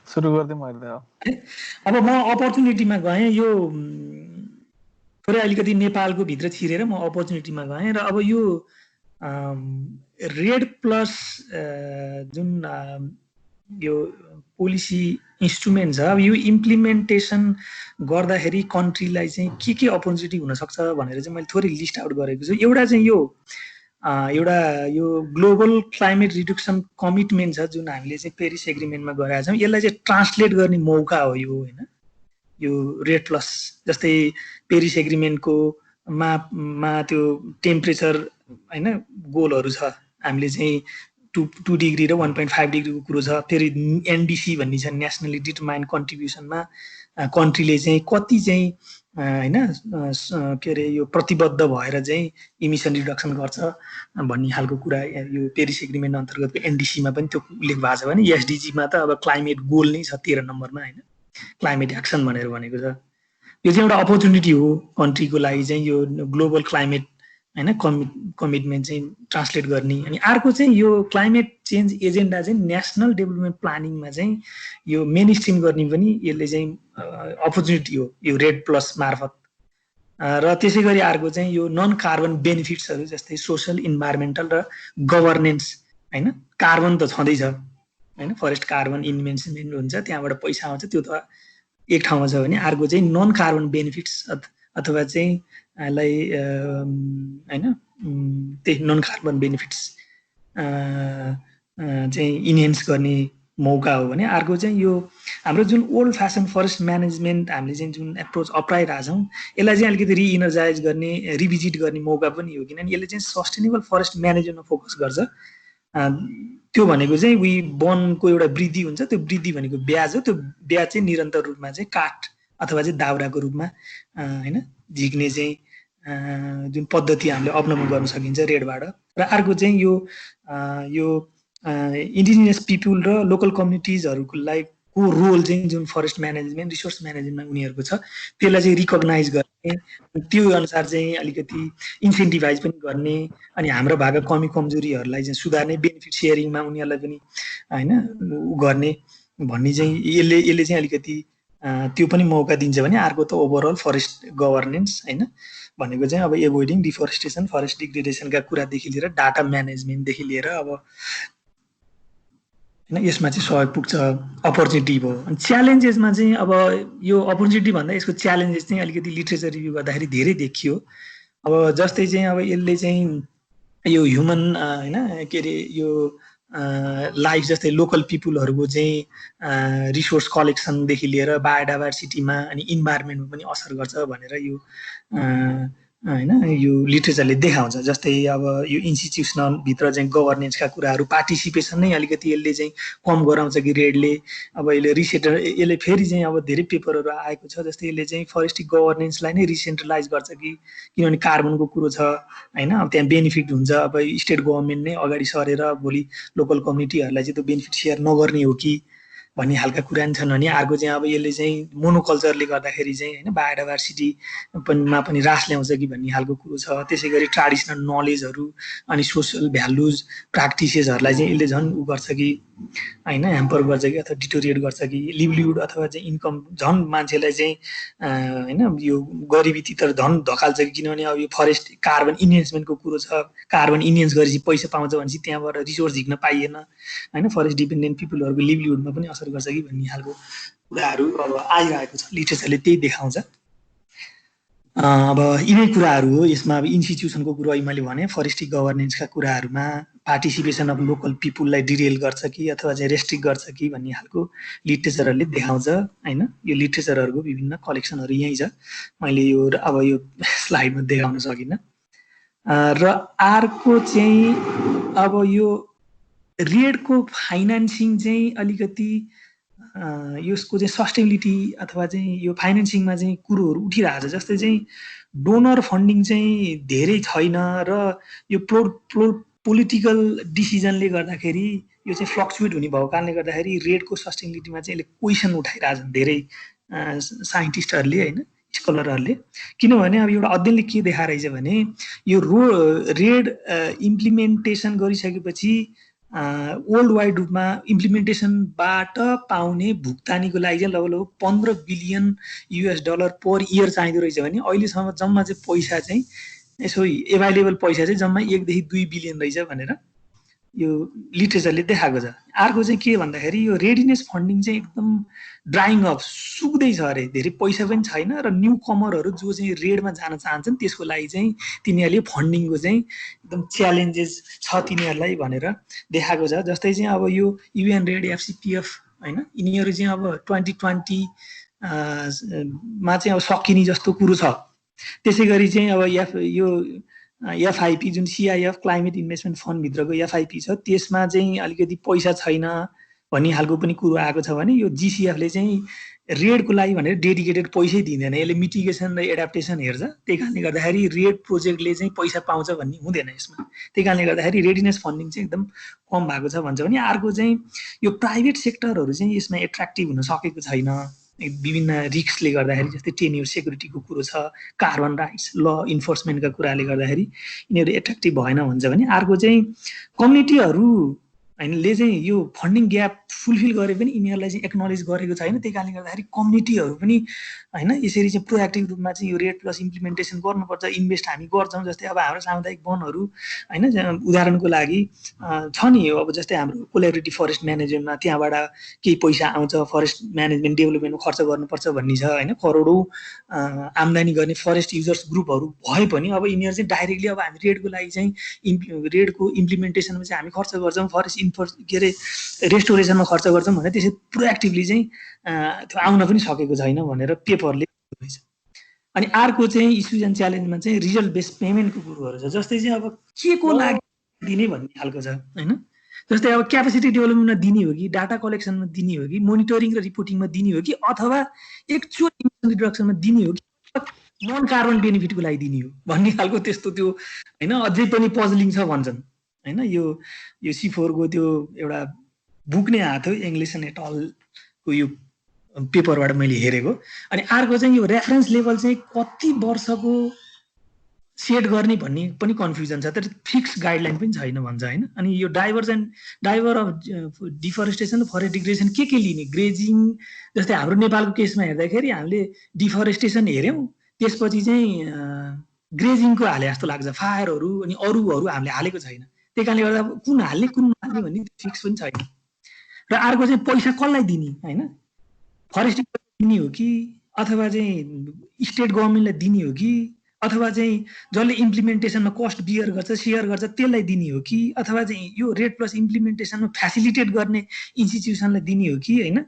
Speaker 5: सुरु गर्दियौँ हरि दाइ।
Speaker 2: अब म अपर्चुनिटीमा गएँ। यो थोरै अलिकति नेपालको भित्र छिरेर म अपर्चुनिटीमा गएँ र अब यो रेड प्लस जुन यो पोलिसी इन्स्ट्रुमेन्ट छ, अब यो इम्प्लिमेन्टेसन गर्दाखेरि कन्ट्रीलाई चाहिँ के अपर्चुनिटी हुनसक्छ भनेर चाहिँ मैले थोरै लिस्ट आउट गरेको छु। एउटा चाहिँ यो ग्लोबल क्लाइमेट रिडक्सन कमिटमेन्ट छ जुन हामीले चाहिँ पेरिस एग्रिमेन्टमा गरेका छौँ। यसलाई चाहिँ ट्रान्सलेट गर्ने मौका हो यो हैन? यो रेड प्लस जस्तै पेरिस एग्रिमेन्टको मा त्यो टेम्परेचर हैन गोलहरू छ। हामीले चाहिँ 2 डिग्री र 1.5 डिग्रीको कुरो छ। फेरि एनडिसी भन्ने छ, नेसनली डिटरमाइन्ड कन्ट्रिब्युसनमा कन्ट्रीले चाहिँ कति चाहिँ हैन के अरे यो प्रतिबद्ध भएर चाहिँ इमिसन रिडक्सन गर्छ भन्ने खालको कुरा यो पेरिस एग्रिमेन्ट अन्तर्गतको एनडिसीमा पनि त्यो उल्लेख भएको छ भने एसडिजीमा त अब क्लाइमेट गोल नै छ 13 नम्बरमा हैन? क्लाइमेट एक्सन भनेर भनेको छ। यो चाहिँ एउटा अपर्चुनिटी हो कन्ट्रीको लागि चाहिँ। यो ग्लोबल क्लाइमेट होइन कमिटमेन्ट चाहिँ ट्रान्सलेट गर्ने। अनि अर्को चाहिँ यो क्लाइमेट चेन्ज एजेन्डा चाहिँ नेसनल डेभलपमेन्ट प्लानिङमा चाहिँ यो मेन स्ट्रिम गर्ने पनि यसले चाहिँ अपर्च्युनिटी हो यो रेड प्लस मार्फत। र त्यसै गरी अर्को चाहिँ यो नन कार्बन बेनिफिट्सहरू जस्तै सोसल इन्भाइरोमेन्टल र गभर्नेन्स होइन। कार्बन त छँदैछ होइन, फरेस्ट कार्बन इन्भेस्टमेन्ट हुन्छ, त्यहाँबाट पैसा आउँछ, त्यो त एक ठाउँमा छ भने अर्को चाहिँ नन कार्बन बेनिफिट्स अथवा चाहिँ यसलाई होइन त्यही नन कार्बन बेनिफिट्स चाहिँ इन्हेन्स गर्ने मौका हो भने अर्को चाहिँ यो हाम्रो जुन ओल्ड फ्यासन फरेस्ट म्यानेजमेन्ट हामीले चाहिँ जुन एप्रोच अप्नाइरहेको छौँ यसलाई चाहिँ अलिकति रिइनर्जाइज गर्ने रिभिजिट गर्ने मौका पनि हो। किनभने यसले चाहिँ सस्टेनेबल फरेस्ट म्यानेजमेन्टमा फोकस गर्छ। त्यो भनेको चाहिँ वनको एउटा वृद्धि हुन्छ, त्यो वृद्धि भनेको ब्याज हो, त्यो ब्याज चाहिँ निरन्तर रूपमा चाहिँ काठ अथवा चाहिँ दाउराको रूपमा होइन झिक्ने चाहिँ जुन पद्धति हामीले अवलम्बन गर्न सकिन्छ रेडबाट। र अर्को चाहिँ यो इन्डिजिनियस पिपुल र लोकल कम्युनिटिजहरूको लागि को रोल चाहिँ जुन फरेस्ट म्यानेजमेन्ट रिसोर्स म्यानेजमेन्टमा उनीहरूको छ त्यसलाई चाहिँ रिकग्नाइज गर्ने, त्यो अनुसार चाहिँ अलिकति इन्सेन्टिभाइज पनि गर्ने, अनि हाम्रो भएको कमी कमजोरीहरूलाई चाहिँ सुधार्ने, बेनिफिट सेयरिङमा उनीहरूलाई पनि होइन गर्ने भन्ने चाहिँ यसले चाहिँ अलिकति त्यो पनि मौका दिन्छ भने अर्को त ओभरअल फरेस्ट गभर्नेन्स होइन भनेको चाहिँ अब एभोइडिङ डिफोरेस्टेसन फरेस्ट डिग्रेडेसनका कुरादेखि लिएर डाटा म्यानेजमेन्टदेखि लिएर अब होइन यसमा चाहिँ सहयोग पुग्छ। अपर्च्युनिटी भयो। अनि च्यालेन्जेसमा चाहिँ अब यो अपर्च्युनिटी भन्दा यसको च्यालेन्जेस चाहिँ अलिकति लिट्रेचर रिभ्यू गर्दाखेरि धेरै देखियो। अब जस्तै चाहिँ अब यसले चाहिँ यो ह्युमन होइन के अरे यो लाइफ जस्तै लोकल पिपुलहरूको चाहिँ रिसोर्स कलेक्सनदेखि लिएर बायोडाइभर्सिटीमा अनि इन्भाइरोमेन्टमा पनि असर गर्छ भनेर यो होइन यो लिट्रेचरले देखाउँछ। जस्तै अब यो इन्स्टिट्युसनल भित्र चाहिँ गभर्नेन्सका कुराहरू पार्टिसिपेसन नै अलिकति यसले चाहिँ कम गराउँछ कि रेडले। अब यसले फेरि चाहिँ अब धेरै पेपरहरू आएको छ जस्तै यसले चाहिँ फरेस्ट्री गभर्नेन्सलाई नै रिसेन्ट्रलाइज गर्छ कि किनभने कार्बनको कुरो छ होइन, अब त्यहाँ बेनिफिट हुन्छ, अब स्टेट गभर्मेन्ट नै अगाडि सरेर भोलि लोकल कम्युनिटीहरूलाई चाहिँ त्यो बेनिफिट सेयर नगर्ने हो कि भन्ने खालका कुरा नि छन्। भने अर्को चाहिँ अब यसले चाहिँ मोनोकल्चरले गर्दाखेरि चाहिँ होइन बायोडाइभर्सिटी मा पनि ह्रास ल्याउँछ कि भन्ने खालको कुरो छ। त्यसै गरी ट्रेडिसनल नलेजहरू अनि सोसल भ्यालुज प्र्याक्टिसेसहरूलाई चाहिँ यसले झन् उ गर्छ कि होइन ह्याम्पर गर्छ कि अथवा डिटोरिएट गर्छ कि लिभलिहुड अथवा चाहिँ इन्कम झन् मान्छेलाई चाहिँ होइन यो गरिबीतिर झन् धकाल्छ कि किनभने अब यो फरेस्ट कार्बन इन्हेन्समेन्टको कुरो छ, कार्बन इन्हेन्स गरेपछि पैसा पाउँछ भनेपछि त्यहाँबाट रिसोर्स झिक्न पाइएन होइन, फरेस्ट डिपेन्डेन्ट पिपुलहरूको लिभलिहुडमा पनि असर गर्छ कि भन्ने खालको कुराहरू अब आइरहेको छ। लिट्रेचरले त्यही देखाउँछ। अब यिनै कुराहरू हो यसमा। अब इन्स्टिट्युसनको कुरो मैले भने फरेस्ट्री गभर्नेन्सका कुराहरूमा पार्टिसिपेसन अफ लोकल पिपुललाई डिरेल गर्छ कि अथवा चाहिँ रेस्ट्रिक्ट गर्छ कि भन्ने खालको लिट्रेचरहरूले देखाउँछ होइन। यो लिट्रेचरहरूको विभिन्न कलेक्सनहरू यहीँ छ, मैले यो अब यो स्लाइडमा देखाउन सकिनँ। र अर्को चाहिँ अब यो रेडको फाइनेन्सिङ चाहिँ अलिकति यसको चाहिँ सस्टेबिलिटी अथवा चाहिँ यो फाइनेन्सिङमा चाहिँ कुरोहरू उठिरहेको छ। जस्तै चाहिँ डोनर फन्डिङ चाहिँ धेरै छैन र यो पोलिटिकल डिसिजनले गर्दाखेरि यो चाहिँ फ्लक्चुएट हुने भएको कारणले गर्दाखेरि रेडको सस्टेबिलिटीमा चाहिँ यसले क्वेसन उठाइरहेछन् धेरै साइन्टिस्टहरूले होइन स्कलरहरूले। किनभने अब एउटा अध्ययनले के देखाइरहेछ भने यो रेड इम्प्लिमेन्टेसन गरिसकेपछि वर्ल्ड वाइड रूपमा इम्प्लिमेन्टेसनबाट पाउने भुक्तानीको लागि चाहिँ लगभग $15 बिलियन पर इयर चाहिँदो रहेछ भने अहिलेसम्म जम्मा चाहिँ पैसा चाहिँ यसो एभाइलेबल पैसा चाहिँ जम्मा 1 देखि 2 बिलियन रहेछ भनेर यो लिट्रेचरले देखाएको छ। अर्को चाहिँ के भन्दाखेरि यो रेडिनेस फन्डिङ चाहिँ एकदम ड्राइङ अफ सुक्दैछ अरे, धेरै पैसा पनि छैन र न्यू कमरहरू जो चाहिँ रेडमा जान चाहन्छन् त्यसको लागि चाहिँ तिनीहरूले फन्डिङको चाहिँ एकदम च्यालेन्जेस छ तिनीहरूलाई भनेर देखाएको छ। जस्तै चाहिँ अब यो युएन रेड एफसिपिएफ होइन यिनीहरू चाहिँ अब 2020 मा चाहिँ अब सकिने जस्तो कुरो छ। त्यसै गरी चाहिँ अब यो एफआइपी जुन सिआइएफ क्लाइमेट इन्भेस्टमेन्ट फन्डभित्रको एफआइपी छ त्यसमा चाहिँ अलिकति पैसा छैन भन्ने खालको पनि कुरो आएको छ भने यो जिसिएफले चाहिँ रेडको लागि भनेर डेडिकेटेड पैसै दिँदैन, यसले मिटिगेसन र एडाप्टेसन हेर्छ। त्यही कारणले गर्दाखेरि रेड प्रोजेक्टले चाहिँ पैसा पाउँछ भन्ने हुँदैन यसमा। त्यही कारणले गर्दाखेरि रेडिनेस फन्डिङ चाहिँ एकदम कम भएको छ भन्छ भने अर्को चाहिँ यो प्राइभेट सेक्टरहरू चाहिँ यसमा एट्र्याक्टिभ हुन सकेको छैन विभिन्न रिस्कले गर्दाखेरि जस्तै टेन्युर सेक्युरिटीको कुरो छ, कार्बन राइट्स, ल इन्फोर्समेन्टका कुराले गर्दाखेरि यिनीहरू एट्र्याक्टिभ भएन भन्छ भने अर्को चाहिँ कम्युनिटीहरू हैनले चाहिँ यो फन्डिङ ग्याप फुलफिल गरे पनि यिनीहरूलाई चाहिँ एक्नोलेज गरेको छैन। त्यही कारणले गर्दाखेरि कम्युनिटीहरू पनि हैन यसरी चाहिँ प्रोएक्टिभ रूपमा चाहिँ यो रेड प्लस इम्प्लिमेन्टेसन गर्नुपर्छ, इन्भेस्ट हामी गर्छौँ। जस्तै अब हाम्रो सामुदायिक वनहरू हैन उदाहरणको लागि छ नि, अब जस्तै हाम्रो कोलेबरेटिभ फरेस्ट म्यानेजमेन्टमा त्यहाँबाट केही पैसा आउँछ, फरेस्ट म्यानेजमेन्ट डेभलपमेन्टमा खर्च गर्नुपर्छ भन्ने छ हैन। करोडौँ आम्दानी गर्ने फरेस्ट युजर्स ग्रुपहरू भए पनि अब यिनीहरू चाहिँ डाइरेक्टली अब हामी रेडको लागि चाहिँ रेडको इम्प्लिमेन्टेसनमा चाहिँ हामी खर्च गर्छौँ, फरेस्ट के अरे रेस्टोरेसनमा खर्च गर्छौँ भने त्यसरी प्रोएक्टिभली चाहिँ त्यो आउन पनि सकेको छैन भनेर पेपरले रहेछ। अनि अर्को चाहिँ इस्युज एन्ड च्यालेन्जमा चाहिँ रिजल्ट बेस्ड पेमेन्टको कुरोहरू छ। जस्तै चाहिँ अब के को लागि दिने भन्ने खालको छ हैन। जस्तै अब क्यापेसिटी डेभलपमेन्टमा दिने हो कि, डाटा कलेक्सनमा दिने हो कि, मोनिटरिङ र रिपोर्टिङमा दिने हो कि, अथवा एक्चुअल इमिसन रिडक्सनमा दिने हो कि नन कार्बन बेनिफिटको लागि दिने हो भन्ने खालको त्यस्तो त्यो हैन अझै पनि पजलिङ छ भन्छन् हैन। यो C4 को त्यो एउटा बुक नै आएको थियो, इङ्ग्लिस एन्ड एट अलको यो पेपरबाट मैले हेरेको। अनि अर्को चाहिँ यो रेफरेन्स लेभल चाहिँ कति वर्षको सेट गर्ने भन्ने पनि कन्फ्युजन छ, तर फिक्स गाइडलाइन पनि छैन भन्छ हैन। अनि यो driver of deforestation, forest degradation के लिने, ग्रेजिङ जस्तै हाम्रो नेपालको केसमा हेर्दाखेरि हामीले डिफरेस्टेसन हेऱ्यौँ, त्यसपछि चाहिँ ग्रेजिङको हाले जस्तो लाग्छ, फायरहरू अनि अरूहरू हामीले हालेको छैन। त्यही कारणले गर्दा कुन हाल्ने कुन नहाल्ने भन्ने फिक्स पनि छैन। र अर्को चाहिँ पैसा कसलाई दिने हैन, फरेस्ट दिने हो कि, अथवा चाहिँ स्टेट गभर्मेन्टलाई दिने हो कि, अथवा चाहिँ जसले इम्प्लिमेन्टेसनमा कस्ट बियर गर्छ सेयर गर्छ त्यसलाई दिने हो कि, अथवा चाहिँ यो रेड प्लस इम्प्लिमेन्टेसनमा फेसिलिटेट गर्ने इन्स्टिट्युसनलाई दिने हो कि हैन।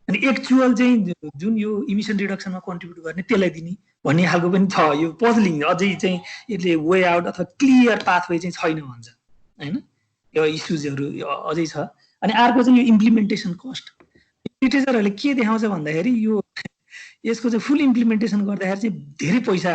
Speaker 2: अनि एक्चुअल चाहिँ जुन यो इमिसन रिडक्सनमा कन्ट्रिब्युट गर्ने त्यसलाई दिने भन्ने खालको पनि छ। यो पजलिङ अझै चाहिँ यसले वे आउट अथवा क्लियर पाथवे चाहिँ छैन भन्छ हैन। यो इस्युजहरू अझै छ। अनि अर्को चाहिँ यो इम्प्लिमेन्टेसन कस्ट, लिटरेचरहरूले के देखाउँछ भन्दाखेरि यो यसको चाहिँ फुल इम्प्लिमेन्टेसन गर्दाखेरि चाहिँ धेरै पैसा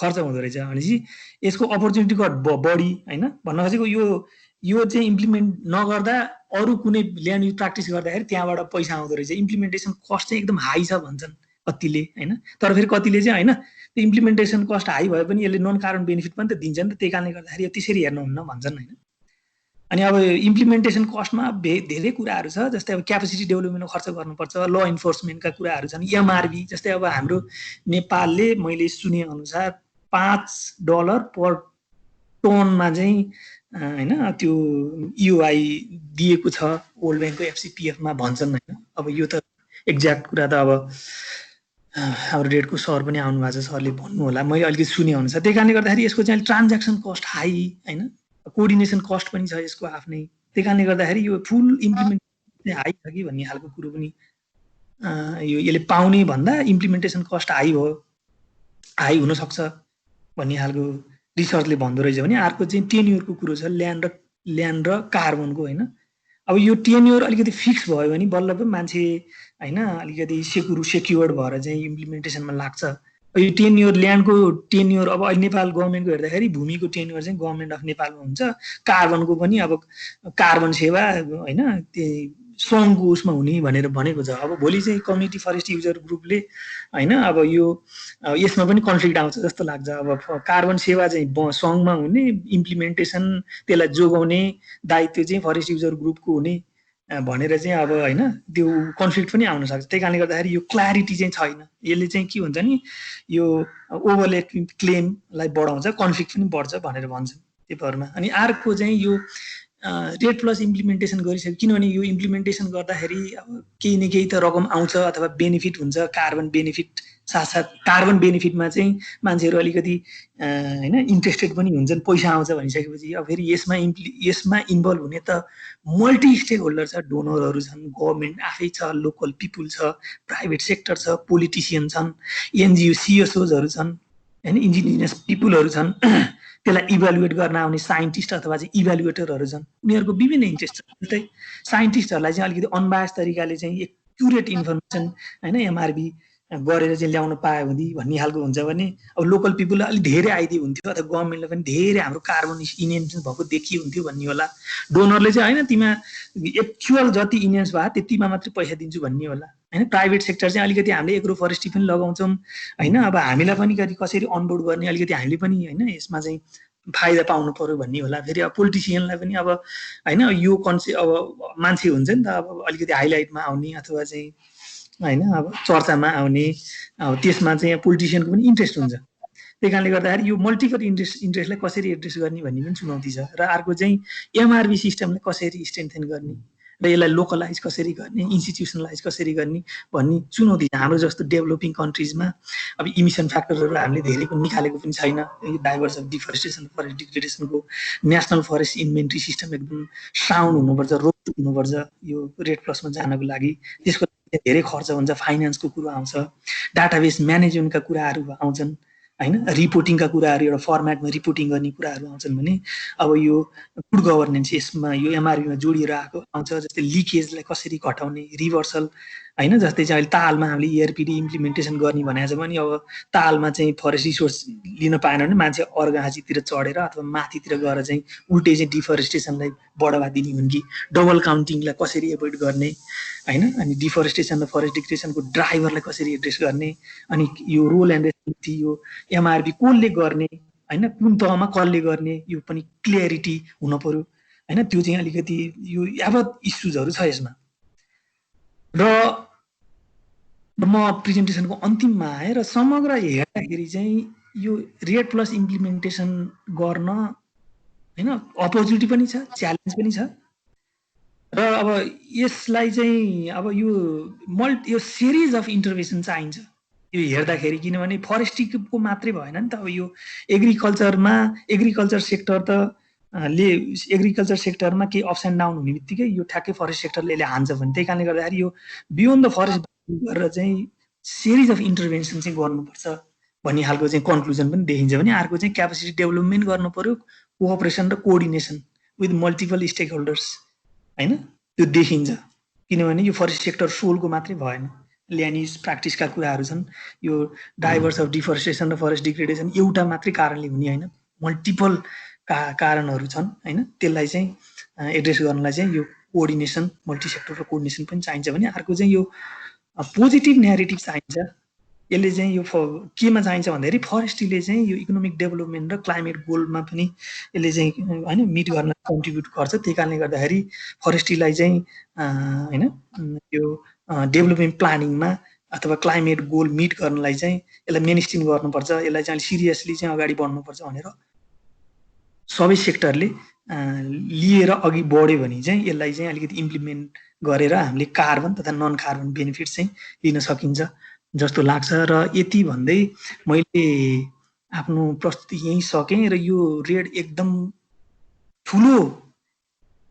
Speaker 2: खर्च हुँदो रहेछ भनेपछि यसको अपर्च्युनिटी कट बढी हैन। भन्न खोजेको यो चाहिँ इम्प्लिमेन्ट नगर्दा अरू कुनै ल्यान्ड युज प्र्याक्टिस गर्दाखेरि त्यहाँबाट पैसा आउँदो रहेछ। इम्प्लिमेन्टेसन कस्ट चाहिँ एकदम हाई छ भन्छन् कतिले हैन। तर फेरि कतिले चाहिँ हैन त्यो इम्प्लिमेन्टेसन कस्ट हाई भए पनि यसले नन कार्बन बेनिफिट पनि त दिन्छ नि त, त्यही कारणले गर्दाखेरि यो त्यसरी हेर्नुहुन्न भन्छन् हैन। अनि अब इम्प्लिमेन्टेसन कस्टमा धेरै कुराहरू छ। जस्तै अब क्यापेसिटी डेभलपमेन्टमा खर्च गर्नुपर्छ, ल इन्फोर्समेन्टका कुराहरू छन्, एमआरबी जस्तै अब हाम्रो नेपालले मैले सुने अनुसार $5 पर टनमा चाहिँ हैन त्यो EOI दिएको छ वर्ल्ड ब्याङ्कको FCPF-मा भन्छन् हैन। अब यो त एक्ज्याक्ट कुरा त अब हाम्रो रेडको सर पनि आउनु भएको छ, सरले भन्नु होला, मैले अलिकति सुने अनुसार। त्यही कारणले गर्दाखेरि यसको चाहिँ ट्रान्ज्याक्सन कस्ट हाई हैन, कोअर्डिनेसन कस्ट पनि छ यसको आफ्नै। त्यही कारणले गर्दाखेरि यो फुल इम्प्लिमेन्टेसन हाई छ कि भन्ने खालको कुरो पनि यो यसले पाउने भन्दा इम्प्लिमेन्टेसन कस्ट हाई हुनसक्छ भन्ने खालको रिसर्चले भन्दो रहेछ भने। अर्को चाहिँ टेन्युरको कुरो छ, ल्यान्ड र कार्बनको हैन। अब यो टेन्युर अलिकति फिक्स भयो भने बल्ल पनि मान्छे हैन अलिकति सेक्युर्ड भएर चाहिँ इम्प्लिमेन्टेसनमा लाग्छ। यो टेन्युर ल्यान्डको टेन्युर अब अहिले नेपाल गभर्मेन्टको हेर्दाखेरि भूमिको टेन्युर चाहिँ गभर्मेन्ट अफ नेपालमा हुन्छ, कार्बनको पनि अब कार्बन सेवा हैन त्यही सङ्घको उसमा हुने भनेर भनेको छ। अब भोलि चाहिँ कम्युनिटी फरेस्ट युजर ग्रुपले हैन अब यो यसमा पनि कन्फ्लिक्ट आउँछ जस्तो लाग्छ। अब कार्बन सेवा चाहिँ सङ्घमा हुने, इम्प्लिमेन्टेसन त्यसलाई जोगाउने दायित्व चाहिँ फरेस्ट युजर ग्रुपको हुने भनेर चाहिँ अब हैन त्यो कन्फ्लिक्ट पनि आउन सक्छ। त्यही कारणले गर्दाखेरि यो क्ल्यारिटी चाहिँ छैन। यसले चाहिँ के हुन्छ नि यो ओभरलेट क्लेमलाई बढाउँछ, कन्फ्लिक्ट पनि बढ्छ भनेर भन्छन् पेपरमा। अनि अर्को चाहिँ यो रेड प्लस इम्प्लिमेन्टेसन गरिसक्यो, किनभने यो इम्प्लिमेन्टेसन गर्दाखेरि अब केही न केही त रकम आउँछ अथवा बेनिफिट हुन्छ, कार्बन बेनिफिट साथसाथ कार्बन बेनिफिटमा चाहिँ मान्छेहरू अलिकति हैन इन्ट्रेस्टेड पनि हुन्छन्, पैसा आउँछ भनिसकेपछि। अब फेरि यसमा इन्भल्भ हुने त मल्टी स्टेक होल्डर छ, डोनरहरू छन्, गभर्मेन्ट आफै छ, लोकल पिपुल छ, प्राइभेट सेक्टर छ, पोलिटिसियन छन्, एनजिओ CSOजहरू छन् हैन, इन्डिजिनियस पिपुलहरू छन्, त्यसलाई इभ्यालुएट गर्न आउने साइन्टिस्ट अथवा चाहिँ इभ्यालुएटरहरू छन्। उनीहरूको विभिन्न इन्ट्रेस्ट छ। जस्तै साइन्टिस्टहरूलाई चाहिँ अलिकति अनबायस तरिकाले चाहिँ एक्युरेट इन्फर्मेसन हैन एमआरबी गरेर चाहिँ ल्याउन पायो भने भन्ने खालको हुन्छ भने अब लोकल पिपुललाई अलिक धेरै आइदियो हुन्थ्यो, अथवा गभर्मेन्टले पनि धेरै हाम्रो कार्बन इन्हेन्स भएको देखियो हुन्थ्यो भन्ने होला। डोनरले चाहिँ हैन तिमा एक्चुअल जति इन्हेन्स भयो त्यतिमा मात्रै पैसा दिन्छु भन्ने होला हैन। प्राइभेट सेक्टर चाहिँ अलिकति हामीले एग्रो फरेस्ट्री पनि लगाउँछौँ हैन। अब हामीलाई पनि कसरी अनबोर्ड गर्ने अलिकति हामीले पनि हैन यसमा चाहिँ फाइदा पाउनु पर्यो भन्ने होला। फेरि अब पोलिटिसियनलाई पनि अब हैन यो कन्सेप्ट अब मान्छे हुन्छ नि त अब अलिकति हाइलाइटमा आउने अथवा चाहिँ हैन अब चर्चामा आउने अब त्यसमा चाहिँ पोलिटिसियनको पनि इन्ट्रेस्ट हुन्छ। त्यही कारणले गर्दाखेरि यो मल्टिपल इन्ट्रेस्टलाई कसरी एड्रेस गर्ने भन्ने पनि चुनौती छ। र अर्को चाहिँ एमआरबी सिस्टमलाई कसरी स्ट्रेन्थेन गर्ने र यसलाई लोकलाइज कसरी गर्ने इन्स्टिट्युसनलाइज कसरी गर्ने भन्ने चुनौती छ। हाम्रो जस्तो डेभलपिङ कन्ट्रिजमा अब इमिसन फ्याक्टरहरू हामीले धेरै पनि निकालेको पनि छैन। डाइभर्स अफ डिफरेस्टेसन फरेस्ट डिग्रेडेसनको नेसनल फरेस्ट इन्भेन्ट्री सिस्टम एकदम साउन्ड हुनुपर्छ, रोबस्ट हुनुपर्छ यो रेड प्लसमा जानको लागि। त्यसको धेरै खर्च हुन्छ, फाइनेन्सको कुरो आउँछ, डाटाबेस म्यानेजमेन्टका कुराहरू आउँछन् हैन, रिपोर्टिङका कुराहरू एउटा फर्मेटमा रिपोर्टिङ गर्ने कुराहरू आउँछन् भने अब यो गुड गभर्नेन्स यसमा यो एमआरबीमा जोडिएर आएको आउँछ। जस्तै लिकेजलाई कसरी घटाउने, रिभर्सल हैन। जस्तै चाहिँ अहिले तालमा हामीले इआरपीडी इम्प्लिमेन्टेसन गर्ने भनेको छ भने अब तालमा चाहिँ फरेस्ट रिसोर्स लिन पाएन भने मान्छे अर्गाँसीतिर चढेर अथवा माथितिर गएर चाहिँ उल्टै चाहिँ डिफरेस्टेसनलाई बढावा दिने हुन् कि डबल काउन्टिङलाई कसरी एभोइड गर्ने हैन। अनि डिफरेस्टेसन र फरेस्ट डिग्रेडेसनको ड्राइभरलाई कसरी एड्रेस गर्ने, अनि यो रोल एन्ड रेस्पोन्सिबिलिटी यो एमआरबी कसले गर्ने हैन, कुन तहमा कसले गर्ने यो पनि क्लियरिटी हुन पर्यो हैन। त्यो चाहिँ अलिकति यो यावत इस्युजहरू छ यसमा। र म प्रेजेन्टेसनको अन्तिममा आएँ र समग्र हेर्दाखेरि चाहिँ यो रेड प्लस इम्प्लिमेन्टेसन गर्न हैन अपर्च्युनिटी पनि छ, च्यालेन्ज पनि छ। र अब यसलाई चाहिँ अब यो सिरिज अफ इन्टरभेन्सन चाहिन्छ यो हेर्दाखेरि, किनभने फरेस्ट्रीको मात्रै भएन नि त। अब यो एग्रिकल्चर सेक्टर त एग्रिकल्चर सेक्टरमा केही अप्स एन्ड डाउन हुने बित्तिकै यो ठ्याक्कै फरेस्ट सेक्टरले यसले हान्छ भने त्यही कारणले गर्दाखेरि यो बियोन्ड द फरेस्ट गरेर चाहिँ सिरिज अफ इन्टरभेन्सन चाहिँ गर्नुपर्छ भन्ने खालको चाहिँ कन्क्लुजन पनि देखिन्छ। भने अर्को चाहिँ क्यापेसिटी डेभलपमेन्ट गर्नु पर्यो, कोअपरेसन र coordination with multiple stakeholders हैन, त्यो देखिन्छ। किनभने यो फरेस्ट सेक्टर सोलको मात्रै भएन, ल्यान्ड युज प्र्याक्टिसका कुराहरू छन्। यो डाइभर्स अफ डिफरेस्टेसन र फरेस्ट डिग्रेडेसन एउटा मात्रै कारणले हुने होइन, मल्टिपल कारणहरू छन् हैन। त्यसलाई चाहिँ एड्रेस गर्नलाई चाहिँ यो कोअर्डिनेसन, मल्टी सेक्टर र कोअर्डिनेसन पनि चाहिन्छ। भने अर्को चाहिँ यो पोजिटिभ न्यारेटिभ चाहिन्छ। यसले चाहिँ यो केमा चाहिन्छ भन्दाखेरि फरेस्ट्रीले चाहिँ यो इकोनोमिक डेभलपमेन्ट र क्लाइमेट गोलमा पनि यसले चाहिँ हैन मिट गर्न कन्ट्रिब्युट गर्छ। त्यही कारणले गर्दाखेरि फरेस्ट्रीलाई चाहिँ हैन यो डेभलपमेन्ट प्लानिङमा अथवा क्लाइमेट गोल मिट गर्नलाई चाहिँ यसलाई मेनस्ट्रिम गर्नुपर्छ, यसलाई चाहिँ सिरियसली चाहिँ अगाडि बढ्नुपर्छ भनेर सबै सेक्टरले लिएर अघि बढ्यो भने चाहिँ यसलाई चाहिँ अलिकति इम्प्लिमेन्ट गरेर हामीले कार्बन तथा नन कार्बन बेनिफिट चाहिँ लिन सकिन्छ जस्तो लाग्छ। र यति भन्दै मैले आफ्नो प्रस्तुति यहीँ सकेँ। र यो रेड एकदम ठुलो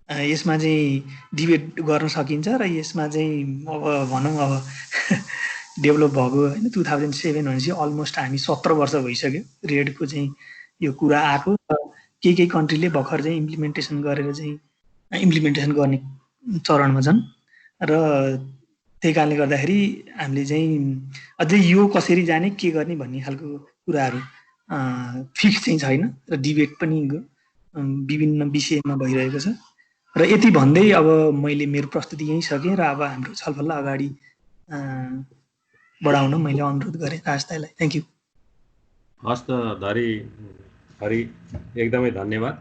Speaker 2: यसमा चाहिँ डिबेट गर्न सकिन्छ र यसमा चाहिँ अब भनौँ अब डेभलप भएको होइन 2007 भनेपछि अलमोस्ट हामी 17 वर्ष भइसक्यो रेडको चाहिँ यो कुरा आएको। केही कन्ट्रीले भर्खर चाहिँ इम्प्लिमेन्टेसन गरेर चाहिँ इम्प्लिमेन्टेसन गर्ने चरणमा छन्। र त्यही कारणले गर्दाखेरि हामीले चाहिँ अझै यो कसरी जाने के गर्ने भन्ने खालको कुराहरू फिक्स चाहिँ छैन र डिबेट पनि विभिन्न विषयमा भइरहेको छ। र यति भन्दै अब मैले मेरो प्रस्तुति यहीँ सकेँ र अब हाम्रो छलफललाई अगाडि बढाउन मैले अनुरोध गरेँ राजदाईलाई। Thank you.
Speaker 1: हस् त हरि एकदमै धन्यवाद।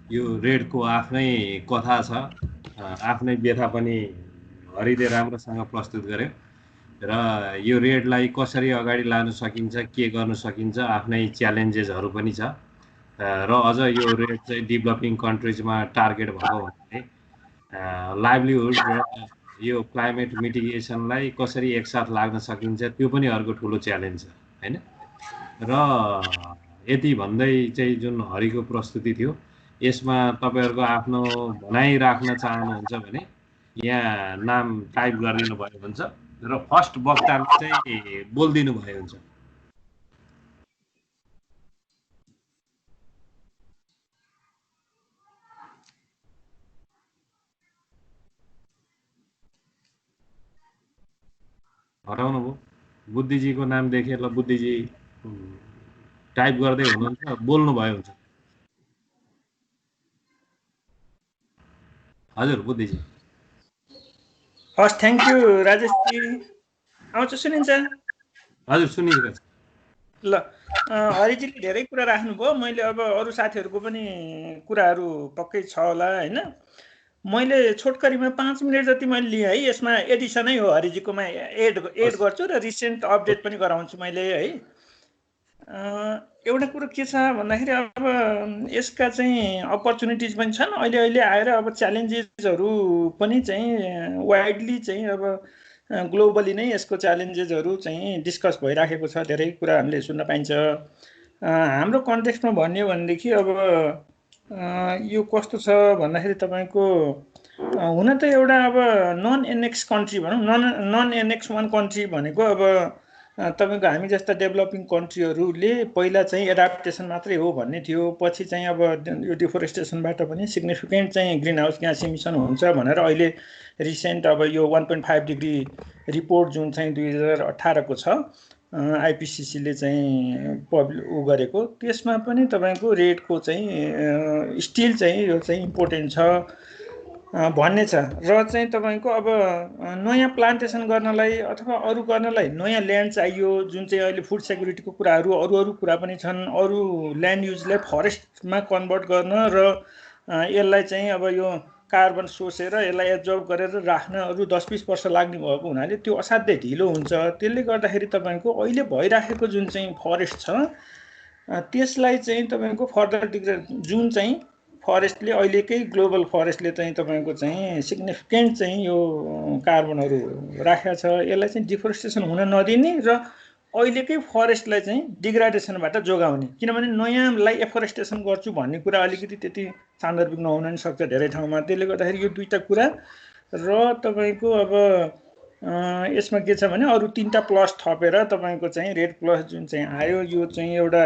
Speaker 1: यो रेडको आफ्नै कथा छ, आफ्नै व्यथा पनि हरिले राम्रोसँग प्रस्तुत गर्यो। र यो रेडलाई कसरी अगाडि लान सकिन्छ, के गर्न सकिन्छ, आफ्नै च्यालेन्जेसहरू पनि छ। र अझ यो रेड चाहिँ डेभलपिङ कन्ट्रिजमा टार्गेट भएको भने लाइभलीहुड र यो क्लाइमेट मिटिगेसनलाई कसरी एकसाथ लाग्न सकिन्छ त्यो पनि अर्को ठुलो च्यालेन्ज छ हैन। र यति भन्दै चाहिँ जुन हरिको प्रस्तुति थियो यसमा तपाईहरुको आफ्नो भनाइ राख्न चाहनुहुन्छ भने यहाँ नाम टाइप गरिदिनु भयो हुन्छ र फर्स्ट वक्ताले चाहिँ बोल्दिनु भयो हुन्छ। हराउनु भयो बुद्धिजीको नाम देखेँ। ल बुद्धिजी टाइप गर्दै हुनुहुन्छ, बोल्नु भयो हुन्छ। हजुर बुद्धिजी।
Speaker 8: हस् थ्याङ्क यू राजेशजी। आउँछ सुनिन्छ?
Speaker 1: हजुर सुनिन्छ।
Speaker 8: ल हरिजीले धेरै कुरा राख्नुभयो। मैले अब अरू साथीहरूको पनि कुराहरू पक्कै छ होला होइन। मैले छोटकरीमा 5 मिनट जति मैले लिएँ है। यसमा एडिसनै हो, हरिजीकोमा एड गर्छु र रिसेन्ट अपडेट पनि गराउँछु मैले है। एउटा कुरो के छ भन्दाखेरि अब यसका चाहिँ अपर्च्युनिटिज पनि छन्। अहिले आएर अब च्यालेन्जेसहरू पनि चाहिँ वाइडली चाहिँ अब ग्लोबली नै यसको च्यालेन्जेसहरू चाहिँ डिस्कस भइराखेको छ। धेरै कुरा हामीले सुन्न पाइन्छ। हाम्रो कन्टेक्स्टमा भन्यो भनेदेखि अब यो कस्तो छ भन्दाखेरि तपाईँको हुन त एउटा अब नन एनेक्स कन्ट्री भनौँ, नन एनेक्स 1 कन्ट्री भनेको अब तपाईँको हामी जस्ता डेभलपिङ कन्ट्रीहरूले पहिला चाहिँ एडाप्टेसन मात्रै हो भन्ने थियो। पछि चाहिँ अब यो डिफोरेस्टेसनबाट पनि सिग्निफिकेन्ट चाहिँ ग्रिन हाउस ग्यास इमिसन हुन्छ भनेर अहिले रिसेन्ट अब यो 1.5 डिग्री रिपोर्ट जुन चाहिँ 2018 को छ आइपिसिसीले चाहिँ उ गरेको, त्यसमा पनि तपाईँको रेटको चाहिँ स्टिल चाहिँ यो चाहिँ इम्पोर्टेन्ट छ भन्ने छ। र चाहिँ तपाईँको अब नयाँ प्लान्टेसन गर्नलाई अथवा अरू गर्नलाई नयाँ ल्यान्ड चाहियो, जुन चाहिँ अहिले फुड सेक्युरिटीको कुराहरू अरू कुरा पनि छन्। अरू ल्यान्ड युजलाई फरेस्टमा कन्भर्ट गर्न र यसलाई चाहिँ अब यो कार्बन सोसेर यसलाई एब्जर्ब गरेर राख्न अरू 10-20 वर्ष लाग्ने भएको हुनाले त्यो असाध्यै ढिलो हुन्छ। त्यसले गर्दाखेरि तपाईँको अहिले भइराखेको जुन चाहिँ फरेस्ट छ त्यसलाई चाहिँ तपाईँको फर्दर डिग्रेड जुन चाहिँ फरेस्टले अहिलेकै ग्लोबल फरेस्टले चाहिँ तपाईँको चाहिँ सिग्निफिकेन्ट चाहिँ यो कार्बनहरू राखेको छ, यसलाई चाहिँ डिफोरेस्टेसन हुन नदिने र अहिलेकै फरेस्टलाई चाहिँ डिग्रेडेसनबाट जोगाउने। किनभने नयाँलाई एफोरेस्टेसन गर्छु भन्ने कुरा अलिकति त्यति सान्दर्भिक नहुन नि सक्छ धेरै ठाउँमा। त्यसले गर्दाखेरि यो दुईटा कुरा र तपाईँको अब यसमा के छ भने अरू 3टा प्लस थपेर तपाईँको चाहिँ रेड प्लस जुन चाहिँ आयो, यो चाहिँ एउटा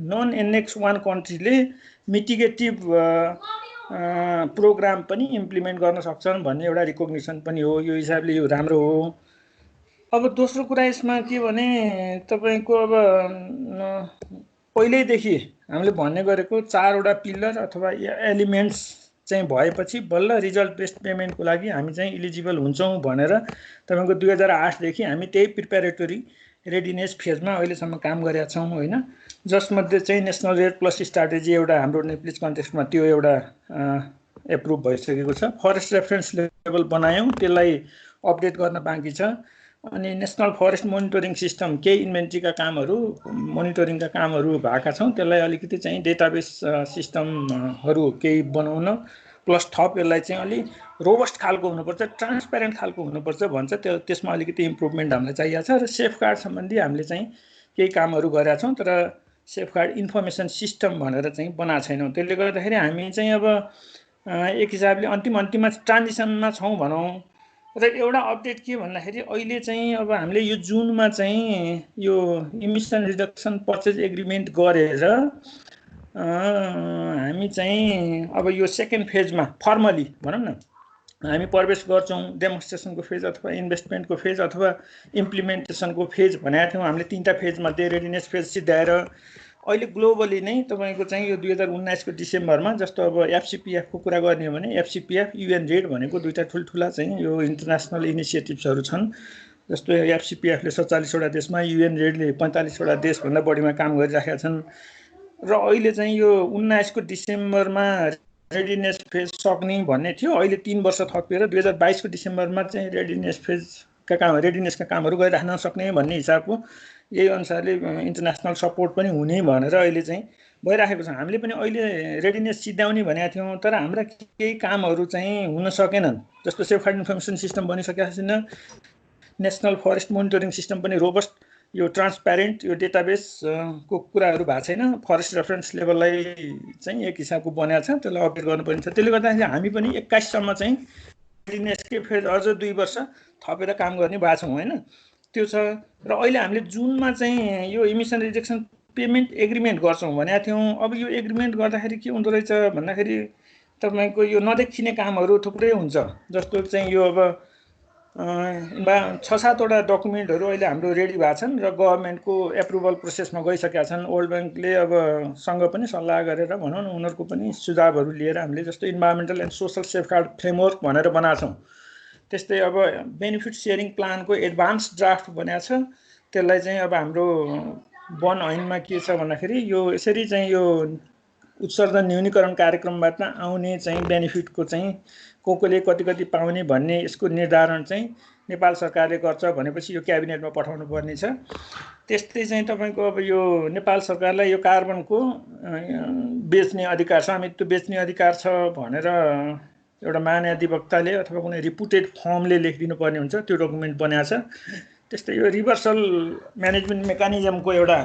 Speaker 8: नन एनेक्स 1 कन्ट्रीले मिटिगेटिभ प्रोग्राम पनि इम्प्लिमेन्ट गर्न सक्छन् भन्ने एउटा रिकग्निसन पनि हो। यो हिसाबले यो राम्रो हो। अब दोस्रो कुरा यसमा के भने तपाईँको अब पहिल्यैदेखि हामीले भन्ने गरेको 4वटा पिलर अथवा एलिमेन्ट्स चाहिँ भएपछि बल्ल रिजल्ट बेस्ड पेमेन्टको लागि हामी चाहिँ इलिजिबल हुन्छौँ भनेर तपाईँको 2008 देखि हामी त्यही प्रिपेरेटरी रेडिनेस फेजमा अहिलेसम्म काम गरेका छौँ होइन। जसमध्ये चाहिँ नेसनल रेड प्लस स्ट्राटेजी एउटा हाम्रो नेप्लिज कन्टेक्स्टमा त्यो एउटा एप्रुभ भइसकेको छ। फरेस्ट रेफरेन्स लेभल बनायौँ, त्यसलाई अपडेट गर्न बाँकी छ। अनि नेसनल फरेस्ट मोनिटरिङ सिस्टम केही इन्भेन्ट्रीका कामहरू मोनिटरिङका कामहरू भएका छौँ, त्यसलाई अलिकति चाहिँ डेटाबेस सिस्टमहरू केही बनाउन प्लस थप यसलाई चाहिँ अलि रोबस्ट खालको हुनुपर्छ, ट्रान्सप्यारेन्ट खालको हुनुपर्छ भन्छ। त्यसमा अलिकति इम्प्रुभमेन्ट हामीलाई चाहिएको छ। र सेफगार्ड सम्बन्धी हामीले चाहिँ केही कामहरू गरेका छौँ, तर सेफगार्ड इन्फर्मेसन सिस्टम भनेर चाहिँ बनाएको छैनौँ। त्यसले गर्दाखेरि हामी चाहिँ अब एक हिसाबले अन्तिममा ट्रान्जिसनमा छौँ भनौँ। र एउटा अपडेट के भन्दाखेरि अहिले चाहिँ अब हामीले यो जुनमा चाहिँ यो इमिसन रिडक्सन पर्चेज एग्रिमेन्ट गरेर हामी चाहिँ अब यो सेकेन्ड फेजमा फर्मली भनौँ न हामी प्रवेश गर्छौँ। डेमोन्स्ट्रेसनको फेज अथवा इन्भेस्टमेन्टको फेज अथवा इम्प्लिमेन्टेसनको फेज भनेका थियौँ हामीले। 3टा फेजमध्ये रेडिनेस फेज सिद्ध्याएर अहिले ग्लोबली नै तपाईँको चाहिँ यो 2019 को डिसेम्बरमा जस्तो अब एफसिपिएफको कुरा गर्ने हो भने एफसिपिएफ युएन रेड भनेको 2टा ठुल्ठुला चाहिँ यो इन्टरनेसनल इनिसिएटिभ्सहरू छन्। जस्तो एफसिपिएफले 47वटा देशमा, युएन रेडले 45वटा देशभन्दा बढीमा काम गरिराखेका छन्। र अहिले चाहिँ यो 19 को डिसेम्बरमा रेडिनेस फेज सक्ने भन्ने थियो। अहिले 3 वर्ष थपिएर 2022 को डिसेम्बरमा चाहिँ रेडिनेसका कामहरू गरिराख्न सक्ने भन्ने हिसाबको यही अनुसारले इन्टरनेसनल सपोर्ट पनि हुने भनेर अहिले चाहिँ भइराखेको छ। हामीले पनि अहिले रेडिनेस सिद्ध्याउने भनेका थियौँ, तर हाम्रा केही कामहरू चाहिँ हुन सकेनन्। जस्तो सेफगार्ड इन्फर्मेसन सिस्टम बनिसकेको छैन, नेसनल फरेस्ट मोनिटरिङ सिस्टम पनि रोबस्ट यो ट्रान्सप्यारेन्ट यो डेटाबेस को कुराहरू भएको छैन। फरेस्ट रेफरेन्स लेभललाई चाहिँ एक हिसाबको बनाएको छ, त्यसलाई अपडेट गर्नुपर्ने छ। त्यसले गर्दाखेरि हामी पनि 21 सम्म चाहिँ रेडिनेसकै फेज अझ 2 वर्ष थपेर काम गर्ने भएको छौँ होइन। त्यो छ। र अहिले हामीले जुनमा चाहिँ यो इमिसन रिडक्सन पेमेन्ट एग्रिमेन्ट गर्छौँ भनेका थियौँ। अब यो एग्रिमेन्ट गर्दाखेरि के हुँदो रहेछ भन्दाखेरि तपाईँको यो नदेखिने कामहरू थुप्रै हुन्छ। जस्तो चाहिँ यो अब 6-7वटा डकुमेन्टहरू अहिले हाम्रो रेडी भएको छन् र गभर्मेन्टको एप्रुभल प्रोसेसमा गइसकेका छन्। वर्ल्ड ब्याङ्कले अब सँग पनि सल्लाह गरेर भनौँ न उनीहरूको पनि सुझावहरू लिएर हामीले जस्तो environmental and social safeguard framework भनेर बनाएको छौँ। त्यस्तै अब बेनिफिट सेयरिङ प्लानको एडभान्स ड्राफ्ट बनाएको छ। त्यसलाई चाहिँ अब हाम्रो वन ऐनमा के छ भन्दाखेरि यो यसरी चाहिँ यो उत्सर्जन न्यूनीकरण कार्यक्रमबाट आउने चाहिँ बेनिफिटको चाहिँ कोले कति कति पाउने भन्ने यसको निर्धारण चाहिँ नेपाल सरकारले गर्छ भनेपछि यो क्याबिनेटमा पठाउनु पर्ने छ। त्यस्तै चाहिँ तपाईँको अब यो नेपाल सरकारलाई यो कार्बनको बेच्ने अधिकार, स्वामित्व बेच्ने अधिकार छ भनेर एउटा महाधिवक्ताले अथवा कुनै रिपुटेड फर्मले लेखिदिनु पर्ने हुन्छ, त्यो डकुमेन्ट बनाएको छ। त्यस्तै यो रिभर्सल म्यानेजमेन्ट मेकानिजमको एउटा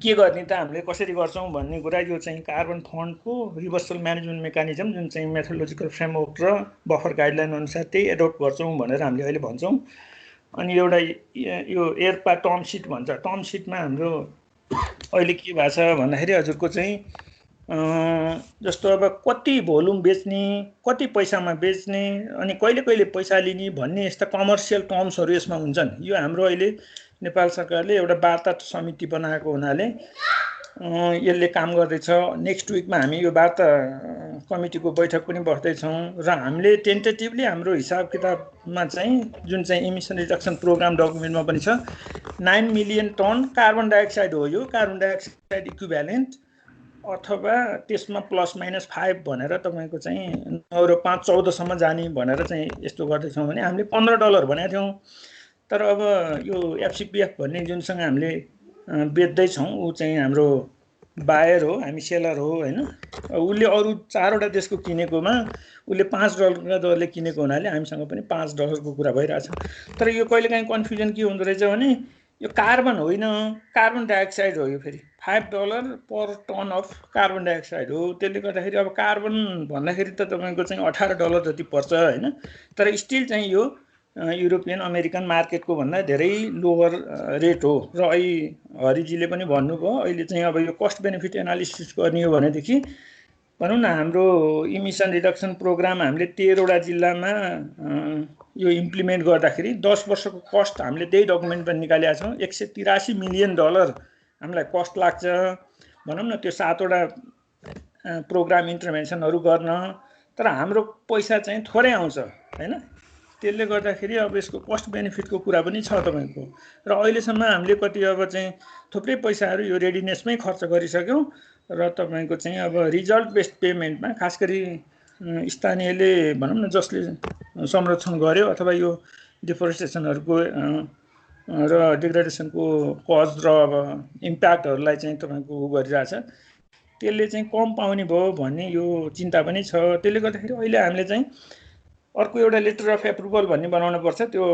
Speaker 8: के गर्ने त हामीले कसरी गर्छौँ भन्ने कुरा, यो चाहिँ कार्बन फन्डको रिभर्सल म्यानेजमेन्ट मेकानिजम जुन चाहिँ मेथोडोलोजिकल फ्रेमवर्क र बफर गाइडलाइन अनुसार त्यही एडोप्ट गर्छौँ भनेर हामीले अहिले भन्छौँ। अनि एउटा यो एयरपा टर्म सिट भन्छ, टर्म सिटमा हाम्रो अहिले के भएको छ भन्दाखेरि हजुरको चाहिँ जस्तो अब कति भोल्युम बेच्ने, कति पैसामा बेच्ने, अनि कहिले कहिले पैसा लिने भन्ने यस्ता कमर्सियल टर्म्सहरू यसमा हुन्छन्। यो हाम्रो अहिले नेपाल सरकारले एउटा वार्ता समिति बनाएको हुनाले यसले काम गर्दैछ। नेक्स्ट विकमा हामी यो वार्ता कमिटीको बैठक पनि बस्दैछौँ र हामीले टेन्टेटिभली हाम्रो हिसाब किताबमा चाहिँ जुन चाहिँ इमिसन रिडक्सन प्रोग्राम डकुमेन्टमा पनि छ 9 मिलियन टन कार्बन डाइअक्साइड हो। यो कार्बन डाइअक्साइड इक्विभ्यालेन्ट अथवा त्यसमा ±5 भनेर तपाईँको चाहिँ 9 र 5 14सम्म जाने भनेर चाहिँ यस्तो गर्दैछौँ भने हामीले $15 भनेको थियौँ। तर अब यो एफसिपिएफ भन्ने जुनसँग हामीले बेच्दैछौँ ऊ चाहिँ हाम्रो बायर हो, हामी सेलर हो होइन। उसले अरू 4वटा देशको किनेकोमा उसले $5 दरले किनेको हुनाले हामीसँग पनि $5 को कुरा भइरहेछ। तर यो कहिलेकाहीँ कन्फ्युजन के हुँदो रहेछ भने यो कार्बन होइन, कार्बन डाइअक्साइड हो। यो फेरि $5 पर टन अफ कार्बन डाइअक्साइड हो। त्यसले गर्दाखेरि अब कार्बन भन्दाखेरि त तपाईँको चाहिँ $18 जति पर्छ होइन। तर स्टिल चाहिँ यो युरोपियन अमेरिकन मार्केटको भन्दा धेरै लोवर रेट हो। र अहिले हरिजीले पनि भन्नुभयो अहिले चाहिँ अब यो कस्ट बेनिफिट एनालिसिस गर्ने हो भनेदेखि भनौँ न हाम्रो इमिसन रिडक्सन प्रोग्राम हामीले 13वटा जिल्लामा यो इम्प्लिमेन्ट गर्दाखेरि 10 वर्षको कस्ट हामीले त्यही डकुमेन्टमा निकालेका छौँ। $183 मिलियन हामीलाई कस्ट लाग्छ भनौँ न त्यो 7वटा प्रोग्राम इन्टरभेन्सनहरू गर्न। तर हाम्रो पैसा चाहिँ थोरै आउँछ होइन। त्यसले गर्दाखेरि अब यसको कस्ट बेनिफिटको कुरा पनि छ तपाईँको। र अहिलेसम्म हामीले कति अब चाहिँ थुप्रै पैसाहरू यो रेडिनेसमै खर्च गरिसक्यौँ। र तपाईँको चाहिँ अब रिजल्ट बेस्ड पेमेन्टमा खास गरी स्थानीयले भनौँ न जसले संरक्षण गर्यो अथवा यो डिफोरेस्टेसनहरूको र डिग्रेडेसनको कज र अब इम्प्याक्टहरूलाई चाहिँ तपाईँको गरिरहेछ, त्यसले चाहिँ कम पाउने भयो भन्ने यो चिन्ता पनि छ। त्यसले गर्दाखेरि अहिले हामीले चाहिँ अर्को एउटा लेटर अफ एप्रुभल भन्ने बनाउनु पर्छ। त्यो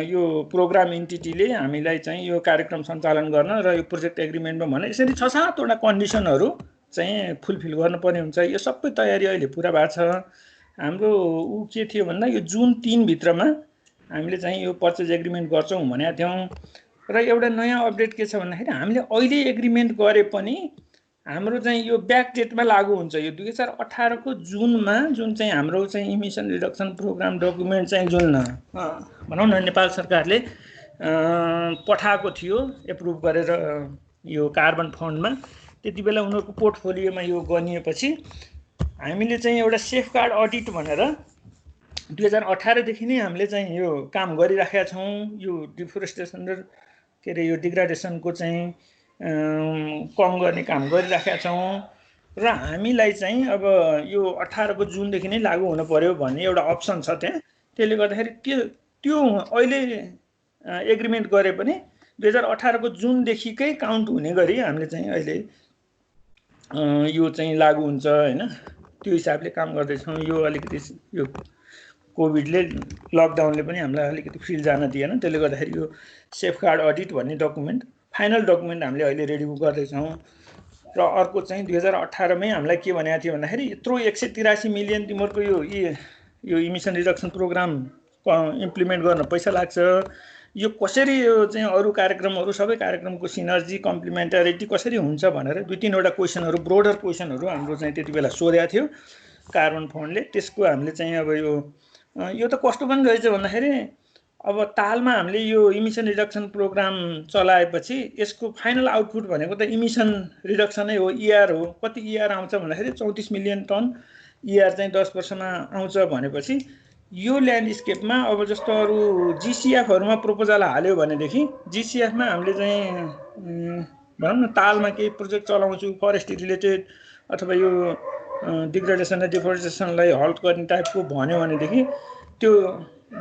Speaker 8: यो प्रोग्राम इन्टिटीले हामीलाई चाहिँ यो कार्यक्रम सञ्चालन गर्न र यो प्रोजेक्ट एग्रिमेन्टमा भने यसरी 6-7वटा कन्डिसनहरू चाहिँ फुलफिल गर्नुपर्ने हुन्छ। यो सबै तयारी अहिले पुरा भएको छ। हाम्रो ऊ के थियो भन्दा यो जुन 3 भित्रमा हामीले चाहिँ यो पर्चेज एग्रिमेन्ट गर्छौँ भनेका थियौँ। र एउटा नयाँ अपडेट के छ भन्दाखेरि हामीले अहिले एग्रिमेन्ट गरे पनि हाम्रो चाहिँ यो ब्याक डेटमा लागू हुन्छ। यो 2018 को जुनमा जुन चाहिँ हाम्रो चाहिँ इमिसन रिडक्सन प्रोग्राम डकुमेन्ट चाहिँ जुन भनौँ न नेपाल सरकारले पठाएको थियो एप्रुभ गरेर यो कार्बन फन्डमा, त्यति बेला उनीहरूको पोर्टफोलियोमा यो गनिएपछि हामीले चाहिँ एउटा सेफगार्ड अडिट भनेर 2018 देखि नै हामीले चाहिँ यो काम गरिराखेका छौँ। यो डिफोरेस्टेसन र के अरे यो डिग्रेडेसनको चाहिँ कम गर्ने काम गरिराखेका छौँ। र हामीलाई चाहिँ अब यो 18 को जुनदेखि नै लागू हुनु पर्यो भन्ने एउटा अप्सन छ त्यहाँ। त्यसले गर्दाखेरि त्यो अहिले एग्रिमेन्ट गरे पनि 2018 को जुनदेखिकै काउन्ट हुने गरी हामीले चाहिँ अहिले यो चाहिँ लागू हुन्छ होइन। त्यो हिसाबले काम गर्दैछौँ। यो अलिकति यो कोभिडले लकडाउनले पनि हामीलाई अलिकति फिल जान दिएन। त्यसले गर्दाखेरि यो सेफगार्ड अडिट भन्ने डकुमेन्ट फाइनल डकुमेन्ट हामीले अहिले रेडी गर्दैछौँ। र अर्को चाहिँ 2018 मै हामीलाई के भनेको थियो भन्दाखेरि यत्रो 183 मिलियन तिमीहरूको यो इमिसन रिडक्सन प्रोग्राम इम्प्लिमेन्ट गर्न पैसा लाग्छ। यो कसरी यो चाहिँ अरू कार्यक्रमहरू सबै कार्यक्रमको सिनर्जी कम्प्लिमेन्टारिटी कसरी हुन्छ भनेर 2-3वटा क्वेसनहरू ब्रोडर क्वेसनहरू हाम्रो चाहिँ त्यति बेला सोधेको थियो कार्बन फन्डले। त्यसको हामीले चाहिँ अब यो त कस्तो पनि रहेछ भन्दाखेरि अब तालमा हामीले यो इमिसन रिडक्सन प्रोग्राम चलाएपछि यसको फाइनल आउटपुट भनेको त इमिसन रिडक्सनै हो, ER हो। कति ER आउँछ भन्दाखेरि 34 मिलियन टन ER चाहिँ 10 वर्षमा आउँछ भनेपछि यो ल्यान्डस्केपमा अब जस्तो अरू जिसिएफहरूमा प्रपोजल हाल्यो भनेदेखि जिसिएफमा हामीले चाहिँ भनौँ न तालमा केही प्रोजेक्ट चलाउँछु फरेस्ट्री रिलेटेड अथवा यो डिग्रेडेसन र डिफोरेस्टेसनलाई हल्ट गर्ने टाइपको भन्यो भनेदेखि त्यो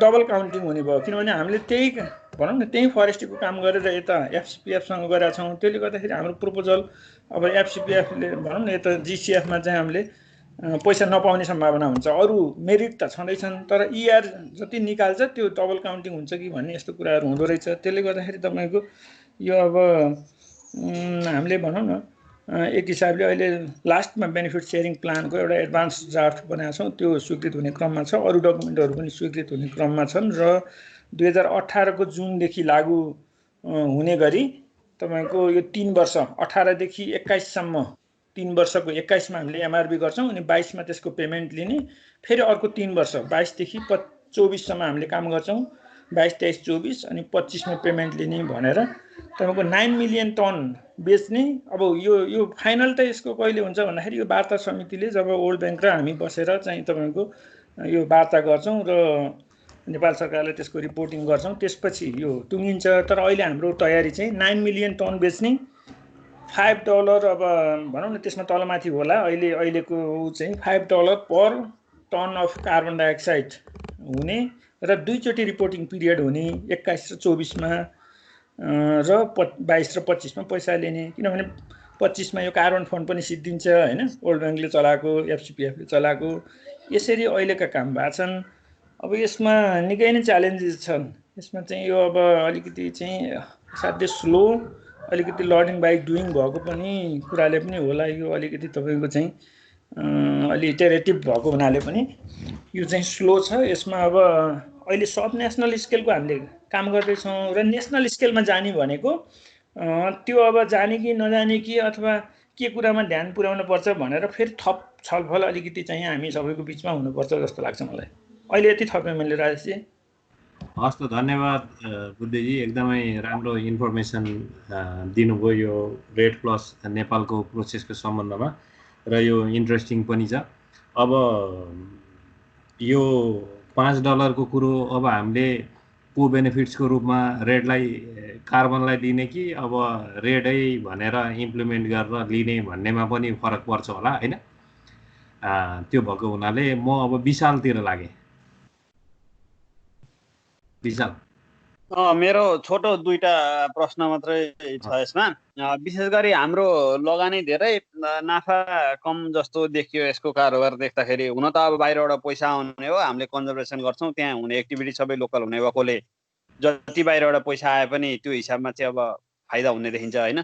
Speaker 8: डबल काउन्टिङ हुने भयो किनभने हामीले त्यही भनौँ न त्यही फरेस्ट्रीको काम गरेर यता एफसिपिएफसँग गरेका छौँ त्यसले गर्दाखेरि हाम्रो प्रपोजल अब एफसिपिएफले भनौँ न यता जिसिएफमा चाहिँ हामीले पैसा नपाउने सम्भावना हुन्छ अरू मेरिट त छँदैछन् तर इआर जति निकाल्छ त्यो डबल काउन्टिङ हुन्छ कि भन्ने यस्तो कुराहरू हुँदो रहेछ त्यसले गर्दाखेरि तपाईँको यो अब हामीले भनौँ न एक हिसाबले अहिले लास्टमा बेनिफिट सेयरिङ प्लानको एउटा एडभान्स ड्राफ्ट बनाएको छौँ त्यो स्वीकृत हुने क्रममा छ अरू डकुमेन्टहरू पनि स्वीकृत हुने क्रममा छन् र 2018 जुनदेखि लागू हुने गरी तपाईँको यो 3 वर्ष 18 देखि 21 सम्म 3 वर्षको 21 मा हामीले एमआरबी गर्छौँ अनि 22 मा त्यसको पेमेन्ट लिने फेरि अर्को 3 वर्ष 22 देखि 24 सम्म हामीले काम गर्छौँ 22, 23, 24 अनि 25 मा पेमेन्ट लिने भनेर तपाईँको 9 मिलियन टन बेच्ने अब यो फाइनल त यसको कहिले हुन्छ भन्दाखेरि यो वार्ता समितिले जब वर्ल्ड ब्याङ्क र हामी बसेर चाहिँ तपाईँको यो वार्ता गर्छौँ र नेपाल सरकारले त्यसको रिपोर्टिङ गर्छौँ त्यसपछि यो टुङ्गिन्छ तर अहिले हाम्रो तयारी चाहिँ 9 मिलियन टन बेच्ने $5 अब भनौँ न त्यसमा तलमाथि होला अहिलेको चाहिँ $5 पर टन अफ कार्बन डाइअक्साइड हुने र दुईचोटि रिपोर्टिङ पिरियड हुने 21 र 24 मा र 22 र 25 मा पैसा लिने किनभने 25 मा यो कार्बन फन्ड पनि सिद्धिन्छ हैन वर्ल्ड ब्याङ्कले चलाएको एफसिपिएफले चलाएको यसरी अहिलेका काम भएको छन् अब यसमा निकै नै च्यालेन्जेस छन् यसमा चाहिँ यो अब अलिकति चाहिँ साध्यै स्लो अलिकति लर्निङ बाइ डुइङ भएको पनि कुराले पनि होला यो अलिकति तपाईँको चाहिँ अलि इटरेटिभ भएको हुनाले पनि यो चाहिँ स्लो छ यसमा अब अहिले सब नेसनल स्केलको हामीले काम गर्दैछौँ र नेसनल स्केलमा जाने भनेको त्यो अब जाने कि नजाने कि अथवा के कुरामा ध्यान पुर्याउनु पर्छ भनेर फेरि थप छलफल अलिकति चाहिँ हामी सबैको बिचमा हुनुपर्छ जस्तो लाग्छ मलाई अहिले यति थपेँ मैले राजेशजी
Speaker 1: हस् त धन्यवाद बुद्धिजी एकदमै राम्रो इन्फर्मेसन दिनुभयो यो रेड प्लस नेपालको प्रोसेसको सम्बन्धमा र यो इन्ट्रेस्टिङ पनि छ अब यो $5 को कुरो अब हामीले को बेनिफिट्सको रूपमा रेडलाई कार्बनलाई दिने कि अब रेडै भनेर इम्प्लिमेन्ट गरेर लिने भन्नेमा पनि फरक पर्छ होला हैन त्यो भएको हुनाले म अब विशालतिर लागे विशाल
Speaker 6: मेरो छोटो दुईटा प्रश्न मात्रै छ यसमा विशेष गरी हाम्रो लगानी धेरै नाफा कम जस्तो देखियो यसको कारोबार देख्दाखेरि हुन त अब बाहिरबाट पैसा आउने हो हामीले कन्जर्भेसन गर्छौँ त्यहाँ हुने एक्टिभिटी सबै लोकल हुने भएकोले जति बाहिरबाट पैसा आए पनि त्यो हिसाबमा चाहिँ अब फाइदा हुने देखिन्छ हैन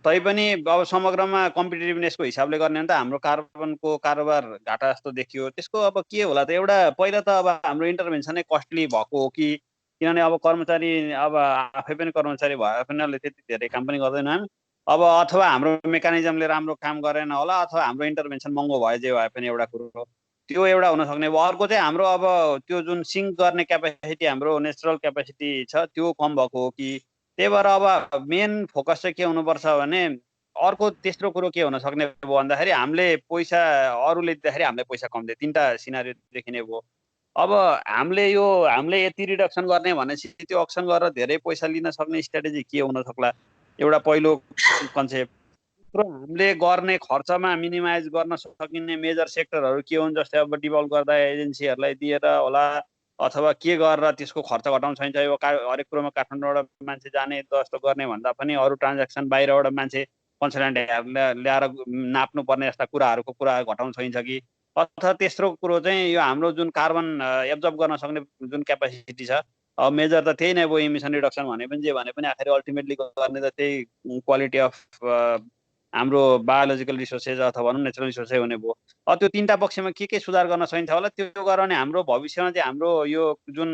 Speaker 6: तैपनि अब समग्रमा कम्पिटिटिभनेसको हिसाबले गर्ने हो भने त हाम्रो कार्बनको कारोबार घाटा जस्तो देखियो त्यसको अब के होला त एउटा पहिला त अब हाम्रो इन्टरभेन्सनै कस्टली भएको हो कि किनभने अब कर्मचारी अब आफै पनि कर्मचारी भए पनि त्यति धेरै काम पनि गर्दैनन् अब अथवा हाम्रो मेकानिजमले राम्रो काम गरेन होला अथवा हाम्रो इन्टरभेन्सन महँगो भयो जे भए पनि एउटा कुरो हो त्यो एउटा हुन सक्ने भयो अर्को चाहिँ हाम्रो अब त्यो जुन सिङ्क गर्ने क्यापेसिटी हाम्रो नेचुरल क्यापेसिटी छ त्यो कम भएको हो कि त्यही भएर अब मेन फोकस चाहिँ के हुनुपर्छ भने अर्को तेस्रो कुरो के हुन सक्ने भयो भन्दाखेरि हामीले पैसा अरूले दिँदाखेरि हामीले पैसा कम दिए तीनटा सिनारियो देखिने भयो अब हामीले यति रिडक्सन गर्ने भनेपछि त्यो अक्सन गरेर धेरै पैसा लिन सक्ने स्ट्राटेजी के हुन सक्ला एउटा पहिलो कन्सेप्ट र हामीले गर्ने खर्चमा मिनिमाइज गर्न सकिने मेजर सेक्टरहरू के हुन् जस्तै अब डिभल्भ गर्दा एजेन्सीहरूलाई दिएर होला अथवा के गरेर त्यसको खर्च घटाउन सकिन्छ यो हरेक कुरोमा काठमाडौँबाट मान्छे जाने जस्तो गर्ने भन्दा पनि अरू ट्रान्ज्याक्सन बाहिरबाट मान्छे कन्सल्टेन्ट ल्याएर नाप्नु पर्ने जस्ता कुराहरूको कुरा घटाउन सकिन्छ कि अथवा तेस्रो कुरो चाहिँ यो हाम्रो जुन कार्बन एब्जर्ब गर्न सक्ने जुन क्यापेसिटी छ अब मेजर त त्यही नै भयो इमिसन रिडक्सन भने पनि जे भने पनि आखिर अल्टिमेटली गर्ने त त्यही क्वालिटी अफ हाम्रो बायोलोजिकल रिसोर्सेस अथवा भनौँ नेचुरल रिसोर्सै हुने भयो त्यो तीनटा पक्षमा के सुधार गर्न सकिन्छ होला त्यो गरेर भने हाम्रो भविष्यमा चाहिँ हाम्रो यो जुन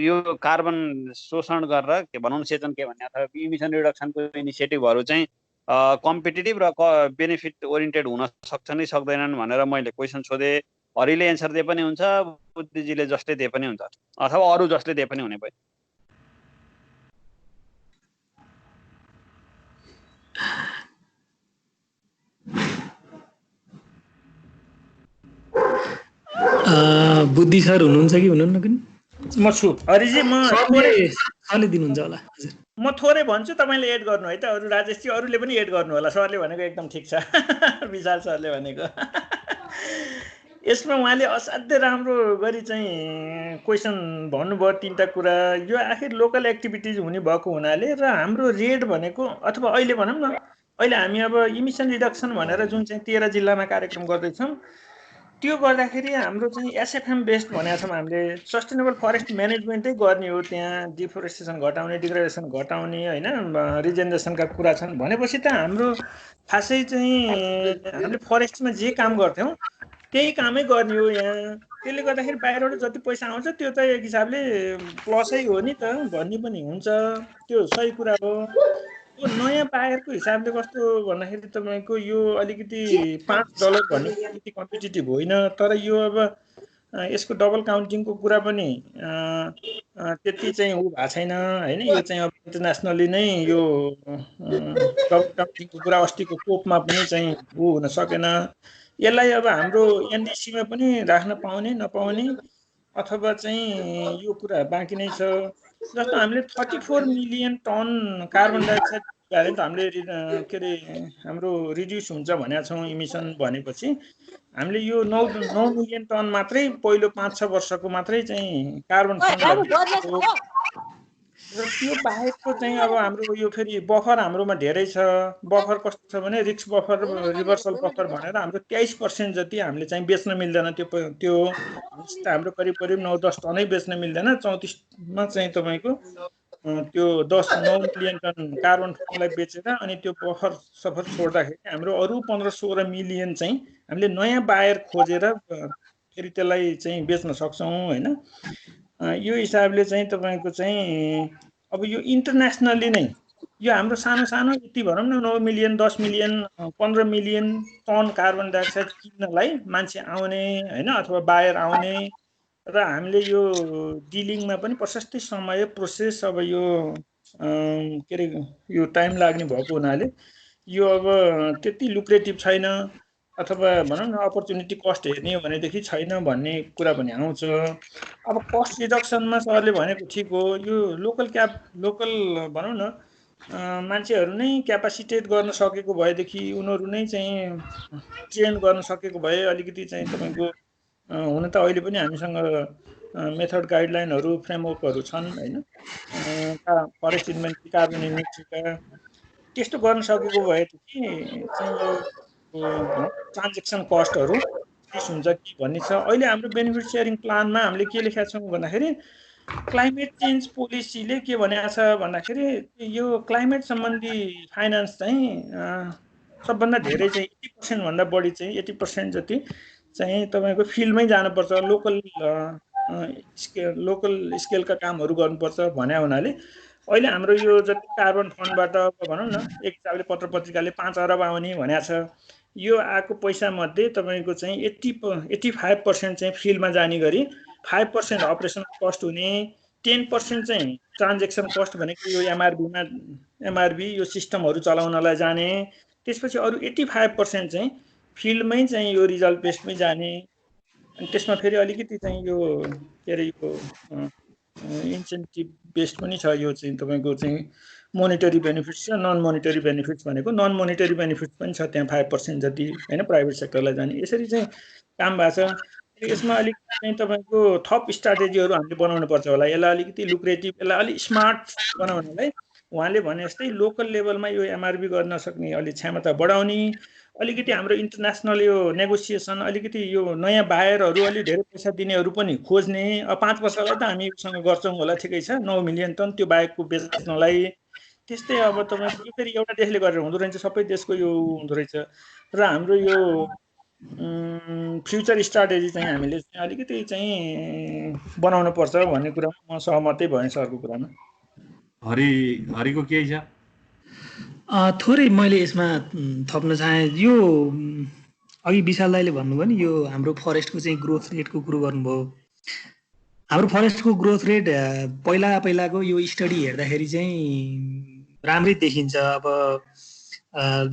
Speaker 6: यो कार्बन शोषण गरेर के भनौँ सेचन के भन्ने अथवा इमिसन रिडक्सनको इनिसिएटिभहरू चाहिँ कम्पिटिटिभ र बेनिफिट ओरिएन्टेड हुन सक्छन् कि सक्दैनन् भनेर मैले क्वेसन सोधेँ हरिले एन्सर दिए पनि हुन्छ बुद्धिजीले जस्तै दिए पनि हुन्छ अथवा अरू जसले दिए पनि हुने भयो
Speaker 2: बुद्धि सर हुनुहुन्छ कि हुनुहुन्न कुन
Speaker 8: म छु हरिजी म
Speaker 2: सरले दिनुहुन्छ होला हजुर
Speaker 8: म थोरै भन्छु तपाईले एड गर्नु है त अरु राजेशजी अरूले पनि एड गर्नु होला सरले भनेको एकदम ठिक छ विशाल सरले भनेको यसमा उहाँले असाध्यै राम्रो गरी चाहिँ क्वेसन भन्नुभयो तीनटा कुरा यो आखिर लोकल एक्टिभिटिज हुने भएको हुनाले र हाम्रो रेड भनेको अथवा अहिले भनौँ न अहिले हामी अब इमिसन रिडक्सन भनेर जुन चाहिँ 13 जिल्लामा कार्यक्रम गर्दैछौँ त्यो गर्दाखेरि हाम्रो चाहिँ एसएफएम बेस्ड भनेको छौँ हामीले सस्टेनेबल फरेस्ट म्यानेजमेन्टै गर्ने हो त्यहाँ डिफोरेस्टेसन घटाउने डिग्रेडेसन घटाउने हैन रिजेनरेसनका कुरा छन् भनेपछि त हाम्रो खासै चाहिँ हामीले फरेस्टमा जे काम गर्थ्यौँ त्यही कामै गर्ने हो यहाँ त्यसले गर्दाखेरि बाहिरबाट जति पैसा आउँछ त्यो त एक हिसाबले प्लसै हो नि त भन्ने पनि हुन्छ त्यो सही कुरा हो यो नयाँ बायरको हिसाबले कस्तो भन्दाखेरि तपाईँको यो अलिकति $5 भन्ने अलिकति कम्पिटिटिभ होइन तर यो अब यसको डबल काउन्टिङको कुरा पनि त्यति चाहिँ उ भएको छैन हैन यो चाहिँ अब इन्टरनेसनली नै यो डबल काउन्टिङको कुरा अस्तिको कोपमा पनि चाहिँ उ हुन सकेन यसलाई अब हाम्रो एनडीसीमा पनि राख्न पाउने नपाउने अथवा चाहिँ यो कुरा बाँकी नै छ जस्तो हामीले 34 मिलियन टन कार्बन डाइअक्साइड भ्यालेन्ट हामीले के अरे हाम्रो रिड्युस हुन्छ भनेका छौँ इमिसन भनेपछि हामीले यो 9 मिलियन टन मात्रै पहिलो 5-6 वर्षको मात्रै चाहिँ कार्बन र त्यो बाहेकको चाहिँ अब हाम्रो यो फेरि बफर हाम्रोमा धेरै छ बफर कस्तो छ भने रिस्क बफर रिभर्सल बफर भनेर हाम्रो 23% जति हामीले चाहिँ बेच्न मिल्दैन त्यो हाम्रो करिब 9-10 टनै बेच्न मिल्दैन 34 मा चाहिँ तपाईको त्यो 9 मिलियन टन कार्बन फर्मलाई बेचेर अनि त्यो बफर सफर छोड्दाखेरि हाम्रो अरु 15-16 मिलियन चाहिँ हामीले नयाँ बायर खोजेर फेरि त्यसलाई चाहिँ बेच्न सक्छौं हैन यो हिसाबले चाहिँ तपाईको चाहिँ अब यो इन्टरनेसनली नै यो हाम्रो सानो सानो यति भनौं न 9 million 10 million 15 million ton carbon dioxide किन्नलाई मान्छे आउने हैन अथवा बायर आउने र हामीले यो डिलिङमा पनि प्रशस्तै समय प्रोसेस अब यो के रे यो टाइम लाग्ने भएको हुनाले यो अब त्यति लुक्रेटिभ छैन अथवा भनौं न अपर्चुनिटी कस्ट हेर्ने हो भनेदेखि छैन भन्ने कुरा पनि आउँछ अब कस्ट रिडक्सनमा सरले भनेको ठिक हो यो लोकल भनौं न मान्छेहरु नै क्यापासिटेट गर्न सकेको भएदेखि उनीहरु नै चाहिँ ट्रेन गर्न सकेको भए अलिकति चाहिँ तपाईको हुन त अहिले पनि हामीसँग मेथड गाइडलाइनहरु फ्रेमवर्कहरु छन् हैन फरेस्ट इन्भेन्टरी कार्बन इन्भेन्टरीका त्यस्तो गर्न सकेको भएदेखि चाहिँ ट्रान्जेक्सन कस्टहरु रिड्युस हुन्छ कि भन्ने छ अहिले हाम्रो बेनिफिट शेयरिङ प्लानमा हामीले के लेखेका छौं भन्दाखेरि क्लाइमेट चेन्ज पोलिसीले के भनेको छ भन्दाखेरि यो क्लाइमेट सम्बन्धी फाइनान्स चाहिँ सबभन्दा धेरै चाहिँ 80% भन्दा बढी चाहिँ 80% जति चाहिँ तपाईको फिल्डमै जानुपर्छ लोकल स्केलका कामहरु गर्नुपर्छ भन्ने हुनाले अहिले हाम्रो यो जति कार्बन फन्डबाट भनौं न एक हिसाबले पत्रपत्रिकाले 5 अरब आउने भनेको छ यो आएको पैसा मध्ये तपाईको चाहिँ 85% चाहिँ फिल्डमा जाने गरी 5% अपरेसन कस्ट हुने 10% चाहिँ ट्रान्जेक्सन कस्ट भनेको यो एमआरबी यो सिस्टमहरु चलाउनलाई जाने त्यसपछि अरु 85% चाहिँ फिल्डमै चाहिँ यो रिजल्ट बेस्डमै जाने अनि त्यसमा फेरि अलिकति चाहिँ यो के रे यो इन्सेन्टिभ बेस्ड पनि छ यो चाहिँ तपाईको चाहिँ मोनिटरी बेनिफिट्स र नन मोनिटरी बेनिफिट्स भनेको नन मोनिटरी बेनिफिट्स पनि छ त्यहाँ 5% जति हैन प्राइभेट सेक्टरलाई जाने यसरी चाहिँ काम भएको छ यसमा अलिकति चाहिँ तपाईको थप स्ट्र्याटेजीहरु हामीले बनाउनु पर्छ होला यसलाई अलिकति लुक्रेटिभ यसलाई अलि स्मार्ट बनाउनलाई उहाँले भने जस्तै लोकल लेभलमा यो एमआरबी गर्न सक्ने अलि क्षमता बढाउने अलिकति हाम्रो इन्टरनेसनल यो नेगोसिएसन अलिकति यो नयाँ बायरहरु अलि धेरै पैसा दिनेहरु पनि खोज्ने 5 वर्षलाई त हामीसँग गर्छौं होला ठिकै छ 9 मिलियन टन त्यो बाहेकको बेच्नलाई त्यस्तै अब तपाईको यो फेरि एउटा देशले गरेर हुँदो रहेछ सबै देशको यो हुँदो रहेछ र हाम्रो यो फ्युचर स्ट्र्याटेजी चाहिँ हामीले अलिकति चाहिँ बनाउनु पर्छ भन्ने कुरा म सहमतै भएँ सरको कुरामा
Speaker 1: हरिको के छ
Speaker 2: थोरै मैले यसमा थप्न चाहे यो अघि विशाल दाइले भन्नुभयो नि यो हाम्रो फरेस्टको चाहिँ ग्रोथ रेटको कुरो गर्नुभयो हाम्रो फरेस्टको ग्रोथ रेट पहिलाको यो स्टडी हेर्दाखेरि चाहिँ राम्रै देखिन्छ अब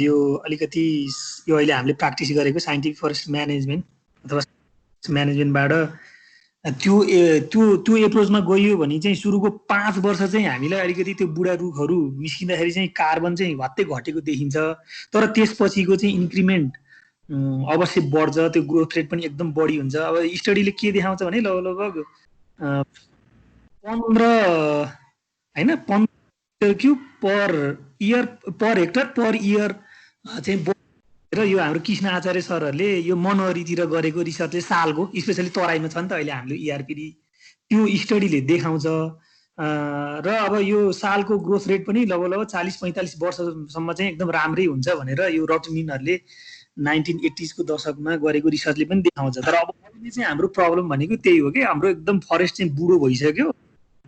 Speaker 2: यो अलिकति यो अहिले हामीले प्र्याक्टिस गरेको साइन्टिफिक फरेस्ट म्यानेजमेन्ट अथवा म्यानेजमेन्टबाट त्यो एप्रोचमा गइयो भने चाहिँ सुरुको 5 वर्ष चाहिँ हामीलाई अलिकति त्यो बुढा रुखहरू निस्किँदाखेरि चाहिँ कार्बन चाहिँ भत्तै घटेको देखिन्छ। तर त्यसपछिको चाहिँ इन्क्रिमेन्ट अवश्य बढ्छ, त्यो ग्रोथ रेट पनि एकदम बढी हुन्छ। अब स्टडीले के देखाउँछ भने लगभग 15 cube per hectare per year चाहिँ र यो हाम्रो कृष्ण आचार्य सरहरूले यो मनोहरीतिर गरेको रिसर्चले सालको स्पेसली तराईमा छ नि त अहिले हाम्रो इआरपी त्यो स्टडीले देखाउँछ। र अब यो सालको ग्रोथ रेट पनि लगभग 40-45 वर्षसम्म चाहिँ एकदम राम्रै हुन्छ भनेर यो रटनिनहरूले 1980s को दशकमा गरेको रिसर्चले पनि देखाउँछ। तर अब अहिले चाहिँ हाम्रो प्रब्लम भनेको त्यही हो कि हाम्रो एकदम फरेस्ट चाहिँ बुढो भइसक्यो।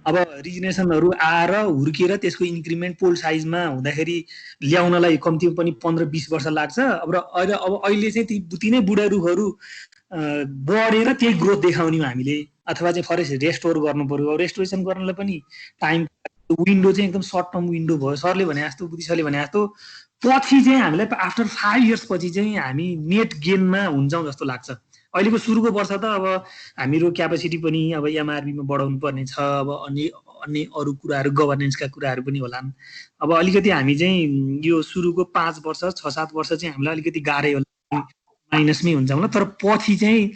Speaker 2: अब रिजनेसनहरू आएर हुर्किएर त्यसको इन्क्रिमेन्ट पोल साइजमा हुँदाखेरि ल्याउनलाई कम्तीमा पनि 15-20 वर्ष लाग्छ। अब अहिले चाहिँ ती नै बुढा रुखहरू बढेर त्यही ग्रोथ देखाउने हो हामीले, अथवा चाहिँ फरेस्ट रेस्टोर गर्नु पर्यो। रेस्टोरेसन गर्नलाई पनि टाइम विन्डो चाहिँ एकदम सर्ट टर्म विन्डो भयो। सरले भने जस्तो, बुद्धि सरले भने जस्तो पछि चाहिँ हामीलाई आफ्टर 5 इयर्स पछि चाहिँ हामी नेट गेनमा हुन्छौँ जस्तो लाग्छ। अहिलेको सुरुको वर्ष त अब हाम्रो क्यापेसिटी पनि अब एमआरबीमा बढाउनु पर्ने छ, अब अन्य अरू कुराहरू गभर्नेन्सका कुराहरू पनि होलान्। अब अलिकति हामी चाहिँ यो सुरुको 5 वर्ष 6-7 वर्ष चाहिँ हामीलाई अलिकति गाह्रै होला, माइनसमै हुन्छ होला। तर पछि चाहिँ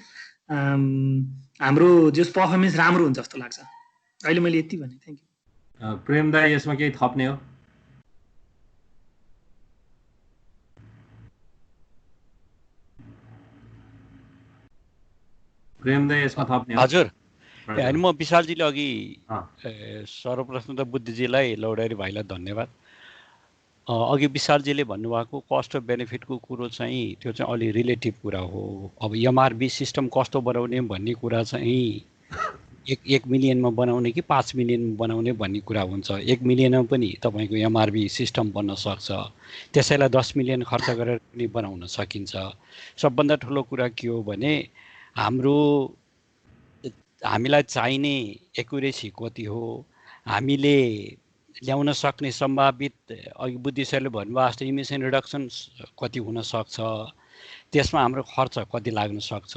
Speaker 2: हाम्रो जस पर्फर्मेन्स राम्रो हुन्छ जस्तो लाग्छ। अहिले मैले यति भने। Thank you.
Speaker 1: प्रेम दाइ यसमा केही थप्ने हो? प्रेम दाइ यसमा थप्ने हो?
Speaker 9: हजुर, अनि म विशालजीले अघि सर्वप्रथम त बुद्धिजीलाई, लौडारी भाइलाई धन्यवाद। अघि विशालजीले भन्नुभएको कस्ट र बेनिफिटको कुरो चाहिँ त्यो चाहिँ अलि रिलेटिभ कुरा हो। अब एमआरबी सिस्टम कस्तो बनाउने भन्ने कुरा चाहिँ 1 मिलियनमा बनाउने कि 5 मिलियनमा बनाउने भन्ने कुरा हुन्छ। 1 मिलियनमा पनि तपाईँको एमआरबी सिस्टम बन्न सक्छ, त्यसैलाई 10 मिलियन खर्च गरेर पनि बनाउन सकिन्छ। सबभन्दा ठुलो कुरा के हो भने हामीलाई चाहिने एक्युरेसी कति हो, हामीले ल्याउन सक्ने सम्भावित, अघि बुद्धि सरले भन्नुभयो जस्तो इमिसन रिडक्सन कति हुन सक्छ, त्यसमा हाम्रो खर्च कति लाग्न सक्छ,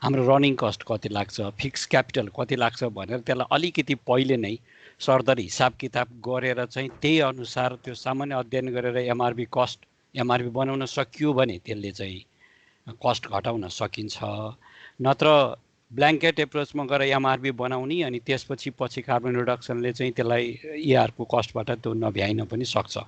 Speaker 9: हाम्रो रनिङ कस्ट कति लाग्छ, फिक्स क्यापिटल कति लाग्छ भनेर त्यसलाई अलिकति पहिले नै सरदर हिसाब किताब गरेर चाहिँ त्यही अनुसार त्यो सामान्य अध्ययन गरेर एमआरबी बनाउन सकियो भने त्यसले चाहिँ कस्ट घटाउन सकिन्छ। नत्र ब्ल्याङ्केट एप्रोचमा गएर एमआरबी बनाउने अनि त्यसपछि कार्बन रिडक्सनले चाहिँ त्यसलाई इआरको कस्टबाट त्यो नभ्याइन पनि सक्छ।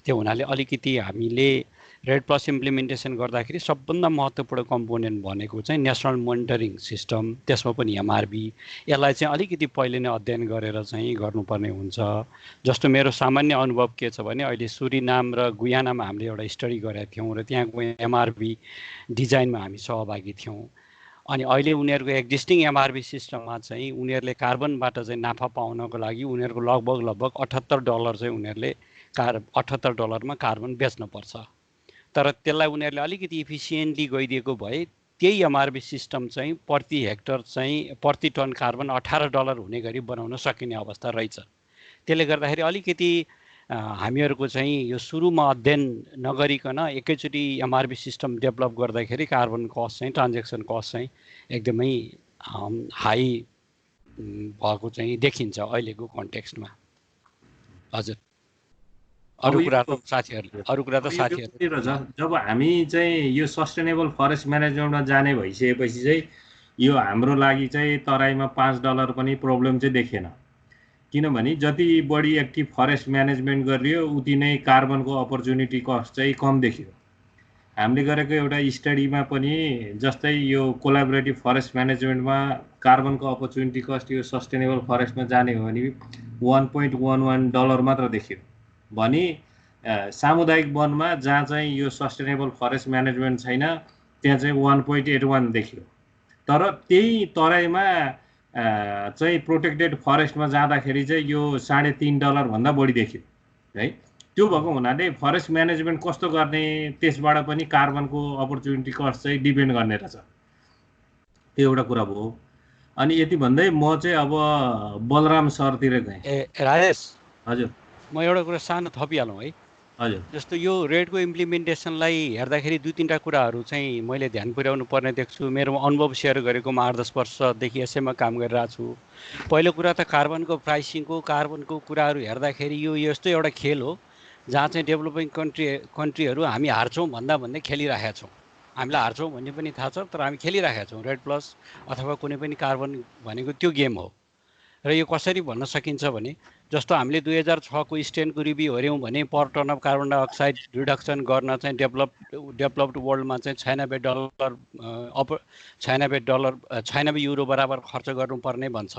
Speaker 9: त्यो हुनाले अलिकति हामीले रेड प्लस इम्प्लिमेन्टेसन गर्दाखेरि सबभन्दा महत्त्वपूर्ण कम्पोनेन्ट भनेको चाहिँ नेसनल मोनिटरिङ सिस्टम, त्यसमा पनि एमआरबी, यसलाई चाहिँ अलिकति पहिले नै अध्ययन गरेर चाहिँ गर्नुपर्ने हुन्छ। जस्तो मेरो सामान्य अनुभव के छ भने अहिले सुरिनाम र गुयानामा हामीले एउटा स्टडी गरेका थियौँ र त्यहाँको एमआरबी डिजाइनमा हामी सहभागी थियौँ। अनि अहिले उनीहरूको एक्जिस्टिङ एमआरबी सिस्टममा चाहिँ उनीहरूले कार्बनबाट चाहिँ नाफा पाउनको लागि उनीहरूको लगभग $78 चाहिँ उनीहरूले $78 कार्बन बेच्नुपर्छ। तर त्यसलाई उनीहरूले अलिकति इफिसियन्टली गइदिएको भए त्यही एमआरबी सिस्टम चाहिँ प्रति हेक्टर चाहिँ प्रति टन कार्बन $18 हुने गरी बनाउन सकिने अवस्था रहेछ। त्यसले गर्दाखेरि अलिकति हामीहरूको चाहिँ यो सुरुमा अध्ययन नगरिकन एकैचोटि एमआरबी सिस्टम डेभलप गर्दाखेरि कार्बन कस्ट चाहिँ ट्रान्जेक्सन कस्ट चाहिँ एकदमै हाई भएको चाहिँ देखिन्छ अहिलेको कन्टेक्स्टमा। हजुर, अरू कुरा त साथीहरू
Speaker 1: जब हामी चाहिँ यो सस्टेनेबल फरेस्ट म्यानेजमेन्टमा जाने भइसकेपछि चाहिँ यो हाम्रो लागि चाहिँ तराईमा $5 पनि प्रब्लम चाहिँ देखिएन। किनभने जति बढी एक्टिभ फरेस्ट म्यानेजमेन्ट गरियो उति नै कार्बनको अपर्च्युनिटी कस्ट चाहिँ कम देखियो। हामीले गरेको एउटा स्टडीमा पनि जस्तै यो कोलाबोरेटिभ फरेस्ट म्यानेजमेन्टमा कार्बनको अपर्च्युनिटी कस्ट यो सस्टेनेबल फरेस्टमा जाने हो भने $1.11 मात्र देखियो भने सामुदायिक वनमा जहाँ चाहिँ यो सस्टेनेबल फरेस्ट म्यानेजमेन्ट छैन त्यहाँ चाहिँ 1.81 देखियो। तर त्यही तराईमा चाहिँ प्रोटेक्टेड फरेस्टमा जाँदाखेरि चाहिँ यो $3.5 भन्दा बढी देखियो है। त्यो भएको हुनाले फरेस्ट म्यानेजमेन्ट कस्तो गर्ने त्यसबाट पनि कार्बनको अपर्च्युनिटी कस्ट चाहिँ डिपेन्ड गर्ने रहेछ। त्यो एउटा कुरा भयो। अनि यति भन्दै म चाहिँ अब बलराम सरतिर गएँ।
Speaker 9: राजेश,
Speaker 1: हजुर,
Speaker 9: म एउटा कुरा सानो थपिहालौँ है।
Speaker 1: हजुर
Speaker 9: जस्तो यो रेडको इम्प्लिमेन्टेसनलाई हेर्दाखेरि 2-3टा कुराहरू चाहिँ मैले ध्यान पुर्याउनु पर्ने देख्छु। मेरो अनुभव सेयर गरेकोमा 8-10 वर्षदेखि यसैमा काम गरिरहेको छु। पहिलो कुरा त कार्बनको प्राइसिङको कार्बनको कुराहरू हेर्दाखेरि यो यस्तो एउटा खेल हो जहाँ चाहिँ डेभलपिङ कन्ट्रीहरू हामी हार्छौँ भन्दै खेलिरहेका छौँ। हामीलाई हार्छौँ भन्ने पनि थाहा छ, तर हामी खेलिरहेका छौँ। रेड प्लस अथवा कुनै पनि कार्बन भनेको त्यो गेम हो। र यो कसरी भन्न सकिन्छ भने जस्तो हामीले 2006को स्टेनको रिभ्यू हेऱ्यौँ भने per ton of carbon dioxide reduction गर्न चाहिँ डेभलप्ड वर्ल्डमा चाहिँ $96 युरो बराबर खर्च गर्नुपर्ने भन्छ।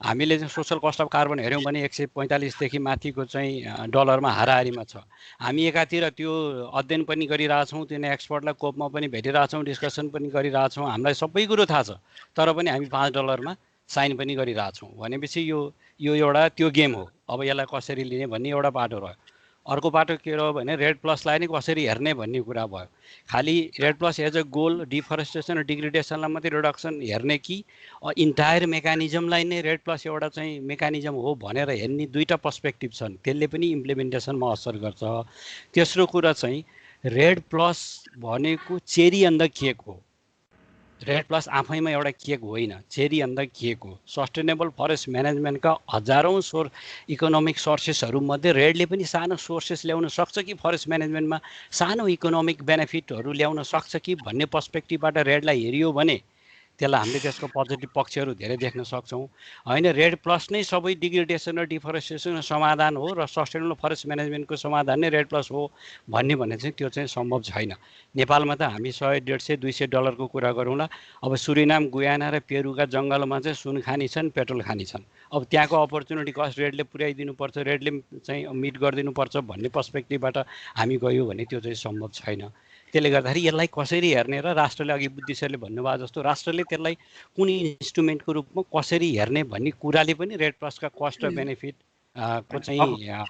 Speaker 9: हामीले चाहिँ सोसल कस्ट अफ कार्बन हेऱ्यौँ भने 145देखि माथिको चाहिँ डलरमा हाराहारीमा छ। हामी एकातिर त्यो अध्ययन पनि गरिरहेछौँ, त्यो एक्सपर्टलाई कोपमा पनि भेटिरहेछौँ, डिस्कसन पनि गरिरहेछौँ, हामीलाई सबै कुरो थाहा छ, तर पनि हामी $5 साइन पनि गरिरहेछौँ। भनेपछि यो एउटा त्यो गेम हो। अब यसलाई कसरी लिने भन्ने एउटा बाटो रह्यो। अर्को बाटो के रह्यो भने रेड प्लसलाई नै कसरी हेर्ने भन्ने कुरा भयो। खालि red plus as a goal deforestation र डिग्रेडेसनलाई मात्रै रिडक्सन हेर्ने कि इन्टायर मेकानिजमलाई नै रेड प्लस एउटा चाहिँ मेकानिजम हो भनेर हेर्ने दुईवटा पर्सपेक्टिभ छन्। त्यसले पनि इम्प्लिमेन्टेसनमा असर गर्छ। तेस्रो कुरा चाहिँ रेड प्लस भनेको चेरी अन द केक हो। रेड प्लस आफैमा एउटा केक होइन, चेरी अन द केक हो। सस्टेनेबल फरेस्ट म्यानेजमेन्टका हजारौँ इकोनोमिक सोर्सेसहरूमध्ये रेडले पनि सानो सोर्सेस ल्याउन सक्छ कि फरेस्ट म्यानेजमेन्टमा सानो इकोनोमिक बेनिफिटहरू ल्याउन सक्छ कि भन्ने पर्सपेक्टिभबाट रेडलाई हेरियो भने त्यसलाई हामीले त्यसको पोजिटिभ पक्षहरू धेरै देख्न सक्छौँ। होइन रेड प्लस नै सबै डिग्रेडेसन र डिफरेस्टेसनको समाधान हो र सस्टेनेबल फरेस्ट म्यानेजमेन्टको समाधान नै रेड प्लस हो भन्ने चाहिँ त्यो चाहिँ सम्भव छैन। नेपालमा त हामी $100, $150, $200 कुरा गरौँला। अब सुरिनाम, गुयाना र पेरुका जङ्गलमा चाहिँ सुन खानी छन्, पेट्रोल खानी छन्। अब त्यहाँको अपर्च्युनिटी कस्ट रेडले पुर्याइदिनुपर्छ, रेडले चाहिँ मिट गरिदिनुपर्छ भन्ने पर्सपेक्टिभबाट हामी गयौँ भने त्यो चाहिँ सम्भव छैन। त्यसले गर्दाखेरि यसलाई कसरी हेर्ने र राष्ट्रले अघि बुद्धि सरले भन्नुभयो जस्तो राष्ट्रले त्यसलाई कुन इन्स्ट्रुमेन्टको रूपमा कसरी हेर्ने भन्ने कुराले पनि रेड प्लसका कस्ट र बेनिफिट को चाहिँ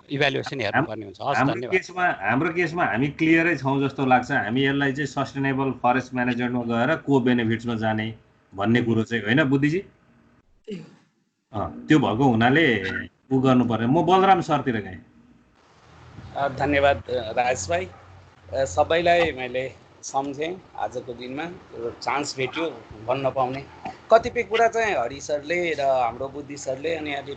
Speaker 9: इभ्यालुएसन हेर्नुपर्ने हुन्छ। हस्, धन्यवाद।
Speaker 1: हाम्रो केसमा हामी क्लियरै छौँ जस्तो लाग्छ। हामी यसलाई चाहिँ सस्टेनेबल फरेस्ट म्यानेजमेन्टमा गएर को बेनिफिट्समा जाने भन्ने कुरो चाहिँ होइन बुद्धिजी, त्यो भएको हुनाले उ गर्नुपर्ने। म बलराम सरतिर गएँ।
Speaker 10: धन्यवाद राजेश भाइ। सबैलाई मैले सम्झेँ आजको दिनमा चान्स भेट्यो भन्न पाउने। कतिपय कुरा चाहिँ हरि सरले र हाम्रो बुद्धि सरले अनि अहिले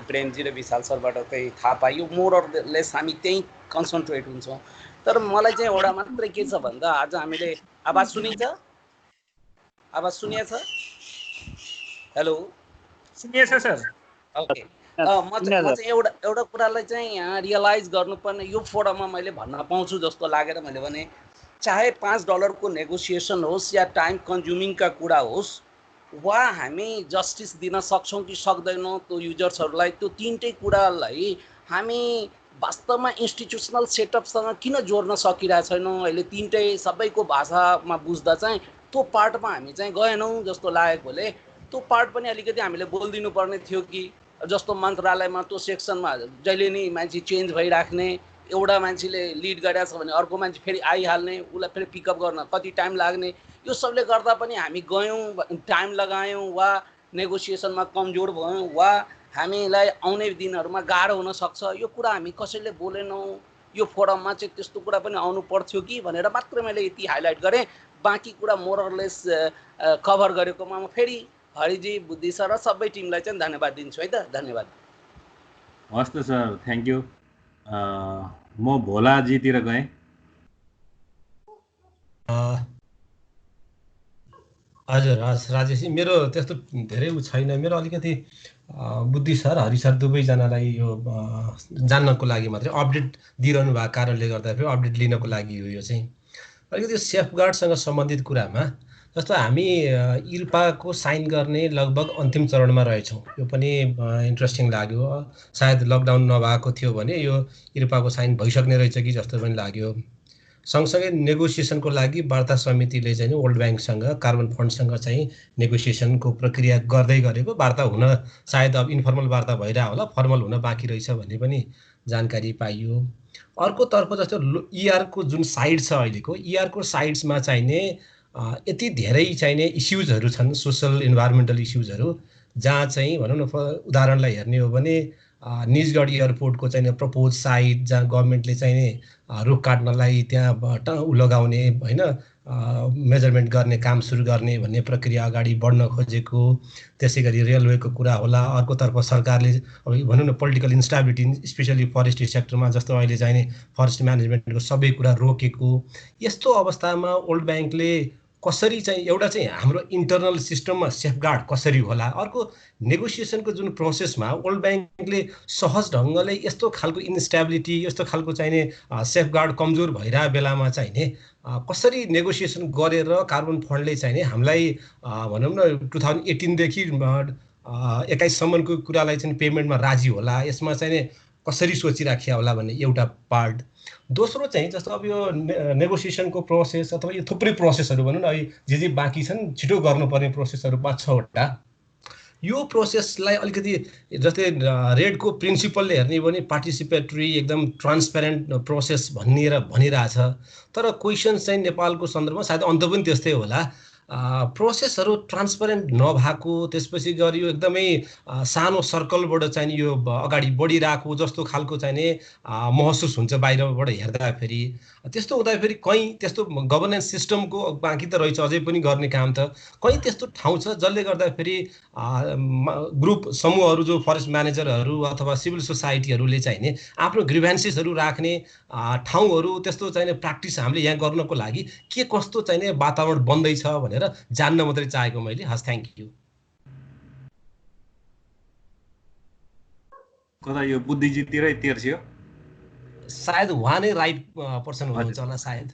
Speaker 10: प्रेमजी र विशाल सरबाट चाहिँ थाहा पाइयो। मोरलेस हामी त्यहीँ कन्सन्ट्रेट हुन्छौँ। तर मलाई चाहिँ एउटा मात्रै के छ भन्दा आज हामीले आवाज सुनिन्छ? आवाज सुनिएछ? हेलो,
Speaker 8: सुनिएछ सर?
Speaker 10: ओके। म चाहिँ एउटा कुरालाई चाहिँ यहाँ रियलाइज गर्नुपर्ने यो फोरममा मैले भन्न पाउँछु जस्तो लागेर मैले भने, चाहे $5 को नेगोसिएसन होस् या टाइम कन्ज्युमिङका कुरा होस् वा हामी जस्टिस दिन सक्छौँ कि सक्दैनौँ त्यो युजर्सहरूलाई, त्यो तिनटै कुरालाई हामी वास्तवमा इन्स्टिट्युसनल सेटअपसँग किन जोड्न सकिरहेको छैनौँ? अहिले तिनटै सबैको भाषामा बुझ्दा चाहिँ त्यो पार्टमा हामी चाहिँ गएनौँ जस्तो लागेकोले त्यो पार्ट पनि अलिकति हामीले बोलिदिनु पर्ने थियो कि जस्तो मन्त्रालयमा त्यो सेक्सनमा जहिले नै मान्छे चेन्ज भइराख्ने, एउटा मान्छेले लिड गरेको छ भने अर्को मान्छे फेरि आइहाल्ने, उसलाई फेरि पिकअप गर्न कति टाइम लाग्ने, यो सबले गर्दा पनि हामी गयौँ, टाइम लगायौँ वा नेगोसिएसनमा कमजोर भयौँ वा हामीलाई आउने दिनहरूमा गाह्रो हुनसक्छ। यो कुरा हामी कसैले बोलेनौँ। यो फोरममा चाहिँ त्यस्तो कुरा पनि आउनु पर्थ्यो कि भनेर मात्र मैले यति हाइलाइट गरेँ। बाँकी कुरा मोरलेस कभर गरेकोमा म फेरि हरिजी, बुद्धि सर र सबै टिमलाई चाहिँ धन्यवाद दिन्छु है त। धन्यवाद।
Speaker 1: हस् त सर, थ्याङ्क यू। म भोलाजीतिर गएँ।
Speaker 11: हजुर हस् राजेश, मेरो त्यस्तो धेरै छैन। मेरो अलिकति बुद्धि सर, हरि सर दुवैजनालाई यो जान्नको लागि मात्रै अपडेट दिइरहनु भएको कारणले गर्दा फेरि अपडेट लिनको लागि हो। यो चाहिँ अलिकति सेफगार्डसँग सम्बन्धित कुरामा जस्तो हामी इर्पाको साइन गर्ने लगभग अन्तिम चरणमा रहेछौँ। यो पनि इन्ट्रेस्टिङ लाग्यो। सायद लकडाउन नभएको थियो भने यो इर्पाको साइन भइसक्ने रहेछ कि जस्तो पनि लाग्यो। सँगसँगै नेगोसिएसनको लागि वार्ता समितिले चाहिँ वर्ल्ड ब्याङ्कसँग, कार्बन फन्डसँग चाहिँ नेगोसिएसनको प्रक्रिया गर्दै गरेको वार्ता हुन सायद अब इन्फर्मल वार्ता भइरहेको होला, फर्मल हुन बाँकी रहेछ भन्ने पनि जानकारी पाइयो। अर्कोतर्फ जस्तो इआरको जुन साइड छ अहिलेको, इआरको साइड्समा चाहिने यति धेरै चाहिने इस्युजहरू छन्, सोसल इन्भाइरोमेन्टल इस्युजहरू, जहाँ चाहिँ भनौँ न उदाहरणलाई हेर्ने हो भने निजगढ एयरपोर्टको चाहिँ प्रपोज साइट जहाँ गभर्मेन्टले चाहिँ नि रुख काट्नलाई त्यहाँ लगाउने होइन मेजरमेन्ट गर्ने काम सुरु गर्ने भन्ने प्रक्रिया अगाडि बढ्न खोजेको। त्यसै गरी रेलवेको कुरा होला। अर्कोतर्फ सरकारले अब भनौँ न पोलिटिकल इन्स्टेबिलिटी स्पेसली फरेस्ट्री सेक्टरमा जस्तो अहिले चाहिँ नि फरेस्ट म्यानेजमेन्टको सबै कुरा रोकेको। यस्तो अवस्थामा वर्ल्ड ब्याङ्कले कसरी चाहिँ एउटा चाहिँ हाम्रो इन्टरनल सिस्टममा सेफगार्ड कसरी होला, अर्को नेगोसिएसनको जुन प्रोसेसमा वर्ल्ड ब्याङ्कले सहज ढङ्गले यस्तो खालको इन्स्टेबिलिटी यस्तो खालको चाहिने सेफगार्ड कमजोर भइरहेको बेलामा चाहिने कसरी नेगोसिएसन गरेर कार्बन फन्डले चाहिने हामीलाई भनौँ न 2018 देखि 21 सम्मको कुरालाई चाहिँ पेमेन्टमा राजी होला, यसमा चाहिँ कसरी सोचिराख्या होला भन्ने एउटा पार्ट। दोस्रो चाहिँ जस्तो अब यो नेगोसिएसनको प्रोसेस अथवा यो थुप्रै प्रोसेसहरू भनौँ न जे बाँकी छन् छिटो गर्नुपर्ने प्रोसेसहरू 5-6वटा, यो प्रोसेसलाई अलिकति जस्तै रेडको प्रिन्सिपलले हेर्ने भने पार्टिसिपेटरी एकदम ट्रान्सपेरेन्ट प्रोसेस भनिरहेछ। तर क्वेसन्स चाहिँ नेपालको सन्दर्भमा सायद अन्त पनि त्यस्तै होला। प्रोसेसहरू ट्रान्सपेरेन्ट नभएको, त्यसपछि गरी यो एकदमै सानो सर्कलबाट चाहिँ यो अगाडि बढिरहेको जस्तो खालको चाहिने महसुस हुन्छ बाहिरबाट हेर्दाखेरि। त्यस्तो हुँदाखेरि कहीँ त्यस्तो गभर्नेन्स सिस्टमको बाँकी त रहेछ अझै पनि गर्ने काम त, कहीँ त्यस्तो ठाउँ छ जसले गर्दाखेरि ग्रुप समूहहरू जो फरेस्ट म्यानेजरहरू अथवा सिभिल सोसाइटीहरूले चाहिने आफ्नो ग्रिभेन्सेसहरू राख्ने ठाउँहरू त्यस्तो चाहिने प्र्याक्टिस हामीले यहाँ गर्नको लागि के कस्तो चाहिने वातावरण बन्दैछ भनेर जान्न मात्रै चाहेको मैले। हस्, थ्याङ्क यू।
Speaker 1: कता यो बुद्धिजीतिरै तेर्स्यो
Speaker 11: सायद उहाँ नै राइट पर्सन हुनुहुन्छ होला सायद।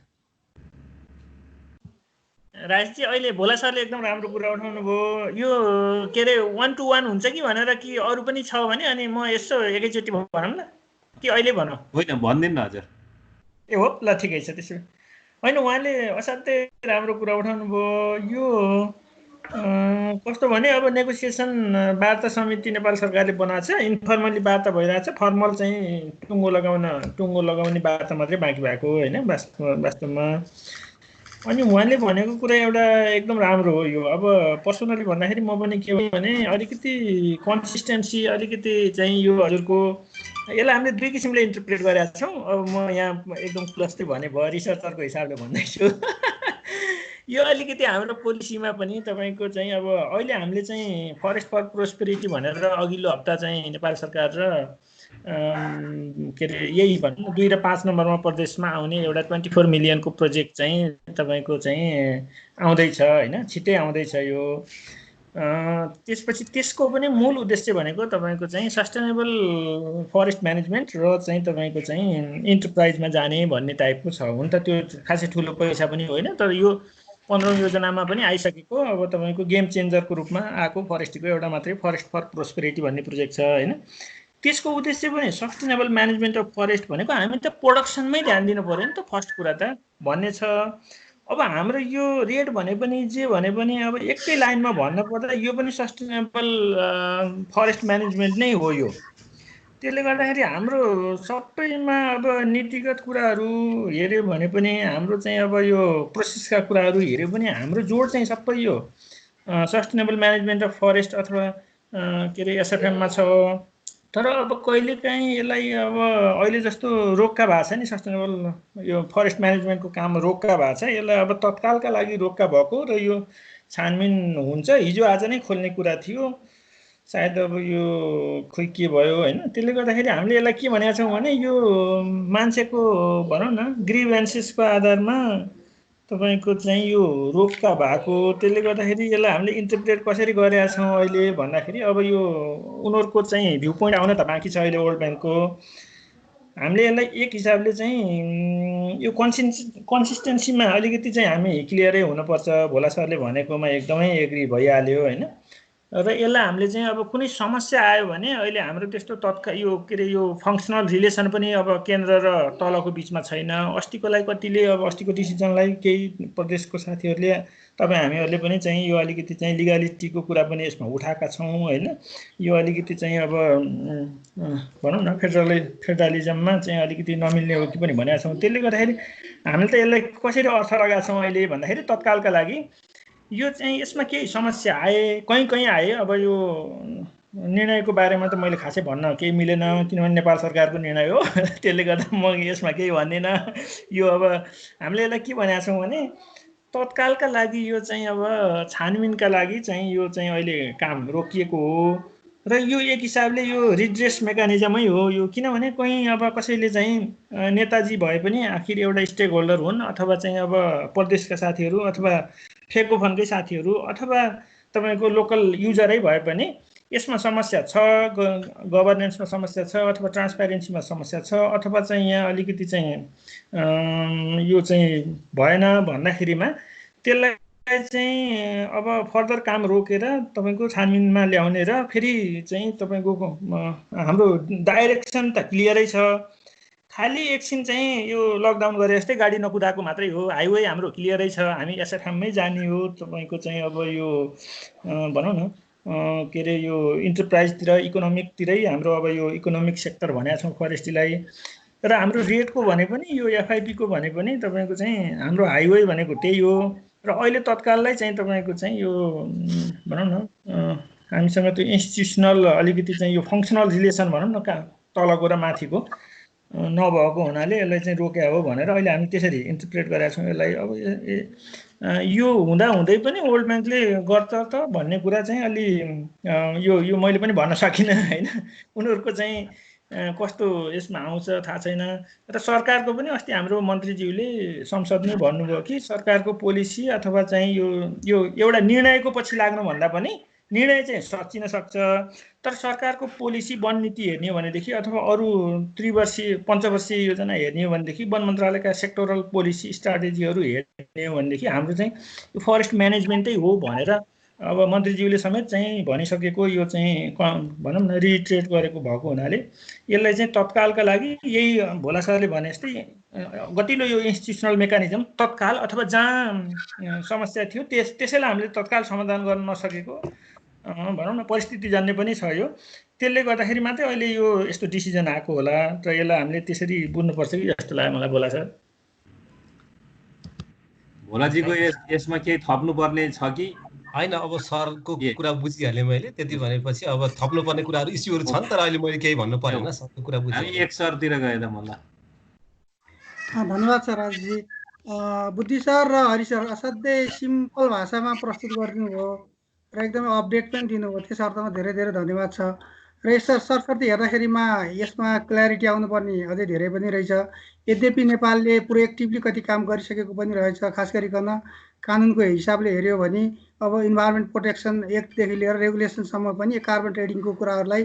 Speaker 8: राजेशजी अहिले भोला सरले एकदम राम्रो कुरा उठाउनु भयो। यो के अरे 1 to 1 हुन्छ कि भनेर कि अरू पनि छ भने अनि म यसो एकैचोटि भनौँ न कि अहिले भनौँ?
Speaker 1: होइन भन्दिन न हजुर।
Speaker 8: ए हो, ल ठिकै छ त्यसो। होइन, उहाँले असाध्यै राम्रो कुरा उठाउनु भयो। यो कस्तो भने अब नेगोसिएसन वार्ता समिति नेपाल सरकारले बनाएको छ, इन्फर्मली वार्ता भइरहेछ, फर्मल चाहिँ टुङ्गो लगाउने वार्ता मात्रै बाँकी भएको होइन वास्तवमा। अनि उहाँले भनेको कुरा एउटा एकदम राम्रो हो। यो अब पर्सनली भन्दाखेरि म पनि के हो भने अलिकति कन्सिस्टेन्सी अलिकति चाहिँ यो हजुरको यसलाई हामीले दुई किसिमले इन्टरप्रेट गरेका छौँ। अब म यहाँ एकदम खुलस्तै भने भयो रिसर्चरको हिसाबले भन्दैछु। यो अलिकति हाम्रो पोलिसीमा पनि तपाईँको चाहिँ अब अहिले हामीले चाहिँ फरेस्ट फर प्रोस्पेरिटी भनेर अघिल्लो हप्ता चाहिँ नेपाल सरकार र के अरे यही भनौँ 2 र 5 नम्बरमा प्रदेशमा आउने एउटा 24 मिलियनको प्रोजेक्ट चाहिँ तपाईँको चाहिँ आउँदैछ होइन, छिट्टै आउँदैछ यो। त्यसपछि त्यसको पनि मूल उद्देश्य भनेको तपाईँको चाहिँ सस्टेनेबल फरेस्ट म्यानेजमेन्ट र चाहिँ तपाईँको चाहिँ इन्टरप्राइजमा जाने भन्ने टाइपको छ। हुन त त्यो खासै ठुलो पैसा पनि होइन, तर यो 15औं योजनामा पनि आइसकेको अब तपाईँको गेम चेन्जरको रूपमा आएको फरेस्टको एउटा मात्रै फरेस्ट फर प्रोस्पेरिटी भन्ने प्रोजेक्ट छ होइन। त्यसको उद्देश्य पनि सस्टेनेबल म्यानेजमेन्ट अफ फरेस्ट भनेको हामी त प्रोडक्सनमै ध्यान दिनु पऱ्यो नि त फर्स्ट कुरा त भन्ने छ। अब हाम्रो यो रेट भने पनि जे भने पनि अब एकै लाइनमा भन्नु पर्दा यो पनि सस्टेनेबल फरेस्ट म्यानेजमेन्ट नै हो यो। त्यसले गर्दाखेरि हाम्रो सबैमा अब नीतिगत कुराहरू हेऱ्यो भने पनि हाम्रो चाहिँ अब यो प्रोसेसका कुराहरू हेऱ्यो भने हाम्रो जोड चाहिँ सबै यो सस्टेनेबल म्यानेजमेन्ट अफ फरेस्ट अथवा के अरे एसएफएममा छ। तर अब कहिलेकाहीँ यसलाई अब अहिले जस्तो रोक्का भएको छ नि, सस्टेनेबल यो फरेस्ट म्यानेजमेन्टको काम रोक्का भएको छ, यसलाई अब तत्कालका लागि रोक्का भएको र यो छानबिन हुन्छ। हिजो आज नै खोल्ने कुरा थियो, सायद अब यो खोइ के भयो होइन। त्यसले गर्दाखेरि हामीले यसलाई के भनेका छौँ भने यो मान्छेको भनौँ न ग्रिभेन्सेसको आधारमा तपाईँको चाहिँ यो रोक्का भएको। त्यसले गर्दाखेरि यसलाई हामीले इन्टरप्रेट कसरी गरेका छौँ अहिले भन्दाखेरि अब यो उनीहरूको चाहिँ भ्यू पोइन्ट आउन त बाँकी छ अहिले वर्ल्ड ब्याङ्कको। हामीले यसलाई एक हिसाबले चाहिँ यो कन्सिस्टेन्सीमा अलिकति चाहिँ हामी क्लियरै हुनुपर्छ। भोला सरले भनेकोमा एकदमै एग्री भइहाल्यो होइन। र यसलाई हामीले चाहिँ अब कुनै समस्या आयो भने अहिले हाम्रो त्यस्तो तत्काल यो के अरे यो फङ्सनल रिलेसन पनि अब केन्द्र र तलको बिचमा छैन। अस्तिकोलाई कतिले अब अस्तिको डिसिजनलाई केही प्रदेशको साथीहरूले तपाईँ हामीहरूले पनि चाहिँ यो अलिकति चाहिँ लिगालिटीको कुरा पनि यसमा उठाएका छौँ होइन। यो अलिकति चाहिँ अब भनौँ न फेडरलिजममा चाहिँ अलिकति नमिल्ने हो कि पनि भनेका छौँ। त्यसले गर्दाखेरि हामीले त यसलाई कसरी अर्थ लगाएका छौँ अहिले भन्दाखेरि तत्कालका लागि यो चाहिँ यसमा केही समस्या आए कहीँ आए अब यो निर्णयको बारेमा त मैले खासै भन्न केही मिलेन, किनभने नेपाल सरकारको निर्णय हो। त्यसले गर्दा म यसमा केही भन्दिनँ। यो अब हामीले यसलाई के भनेका छौँ भने तत्कालका लागि यो चाहिँ अब छानबिनका लागि चाहिँ यो चाहिँ अहिले काम रोकिएको हो र यो एक हिसाबले यो रिड्रेस मेकानिजमै हो यो। किनभने कहीँ अब कसैले चाहिँ नेताजी भए पनि आखिर एउटा स्टेक होल्डर हुन्, अथवा चाहिँ अब प्रदेशका साथीहरू अथवा फेको फन्डकै साथीहरू अथवा तपाईँको लोकल युजरै भए पनि यसमा समस्या छ, गभर्नेन्समा समस्या छ, अथवा ट्रान्सप्यारेन्सीमा समस्या छ, अथवा चाहिँ यहाँ अलिकति चाहिँ यो चाहिँ भएन भन्दाखेरिमा त्यसलाई चाहिँ अब फर्दर काम रोकेर तपाईँको छानबिनमा ल्याउने र फेरि चाहिँ तपाईँको हाम्रो डाइरेक्सन त क्लियरै छ। खालि एकछिन चाहिँ यो लकडाउन गरे जस्तै गाडी नकुदाएको मात्रै हो। हाइवे हाम्रो क्लियरै छ, हामी एसएफएममै जाने हो। तपाईँको चाहिँ अब यो भनौँ न के अरे यो इन्टरप्राइजतिर इकोनोमिकतिरै हाम्रो अब यो इकोनोमिक सेक्टर भनेका छौँ फरेस्ट्रीलाई। र हाम्रो रेटको भने पनि यो एफआइपीको भने पनि तपाईँको चाहिँ हाम्रो हाइवे भनेको त्यही हो। र अहिले तत्काललाई चाहिँ तपाईँको चाहिँ यो भनौँ न हामीसँग त्यो इन्स्टिट्युसनल अलिकति चाहिँ यो फङ्सनल रिलेसन भनौँ न तलको र माथिको नभएको हुनाले यसलाई चाहिँ रोक्या हो भनेर अहिले हामी त्यसरी इन्टरप्रेट गरेका छौँ यसलाई। अब यो हुँदा हुँदै पनि वर्ल्ड ब्याङ्कले गर्छ त भन्ने कुरा चाहिँ अलि यो मैले पनि भन्न सकिनँ होइन। उनीहरूको चाहिँ कस्तो यसमा आउँछ थाहा छैन। र सरकारको पनि अस्ति हाम्रो मन्त्रीज्यूले संसदमै भन्नुभयो कि सरकारको पोलिसी अथवा चाहिँ यो एउटा निर्णयको पछि लाग्नुभन्दा पनि निर्णय चाहिँ सकिन सक्छ, तर सरकारको पोलिसी वन नीति हेर्ने हो भनेदेखि अथवा अरू त्रिवर्षीय पञ्चवर्षीय योजना हेर्ने हो भनेदेखि वन मन्त्रालयका सेक्टोरल पोलिसी स्ट्राटेजीहरू हेर्ने हो भनेदेखि हाम्रो चाहिँ यो फरेस्ट म्यानेजमेन्टै हो भनेर अब मन्त्रीज्यूले समेत चाहिँ भनिसकेको यो चाहिँ भनौँ न रिट्रेट गरेको भएको हुनाले यसलाई चाहिँ तत्कालका लागि यही भोला सरले भने जस्तै गतिलो यो इन्स्टिट्युसनल मेकानिजम तत्काल अथवा जहाँ समस्या थियो त्यसैलाई हामीले तत्काल समाधान गर्न नसकेको भनौँ न परिस्थिति जन्य पनि छ यो। त्यसले गर्दाखेरि मात्रै अहिले यो यस्तो डिसिजन आएको होला र यसलाई हामीले त्यसरी बुझ्नुपर्छ कि जस्तो लाग्यो मलाई भोला सर।
Speaker 1: भोलाजीको यसमा केही थप्नुपर्ने छ कि
Speaker 11: होइन? अब सरको कुरा बुझिहालेँ मैले। त्यति भनेपछि अब थप्नुपर्ने कुराहरू इस्युहरू छन्, तर अहिले मैले केही भन्नु परेन, सरको कुरा बुझेँ।
Speaker 1: हामी एक सरतिर गए त मलाई।
Speaker 7: धन्यवाद सर राजजी। बुद्धि सर र हरि सर असाध्यै सिम्पल भाषामा प्रस्तुत गरिदिनु भयो र एकदमै अपडेट पनि दिनुभयो। त्यस अर्थमा धेरै धेरै धन्यवाद छ। र यसो सरसर्ती हेर्दाखेरिमा यसमा क्ल्यारिटी आउनुपर्ने अझै धेरै पनि रहेछ। यद्यपि नेपालले प्रोएक्टिभली कति काम गरिसकेको पनि रहेछ। खास गरिकन कानुनको हिसाबले हेऱ्यो भने अब इन्भाइरोमेन्ट प्रोटेक्सन एक्टदेखि लिएर रेगुलेसनसम्म पनि कार्बन ट्रेडिङको कुराहरूलाई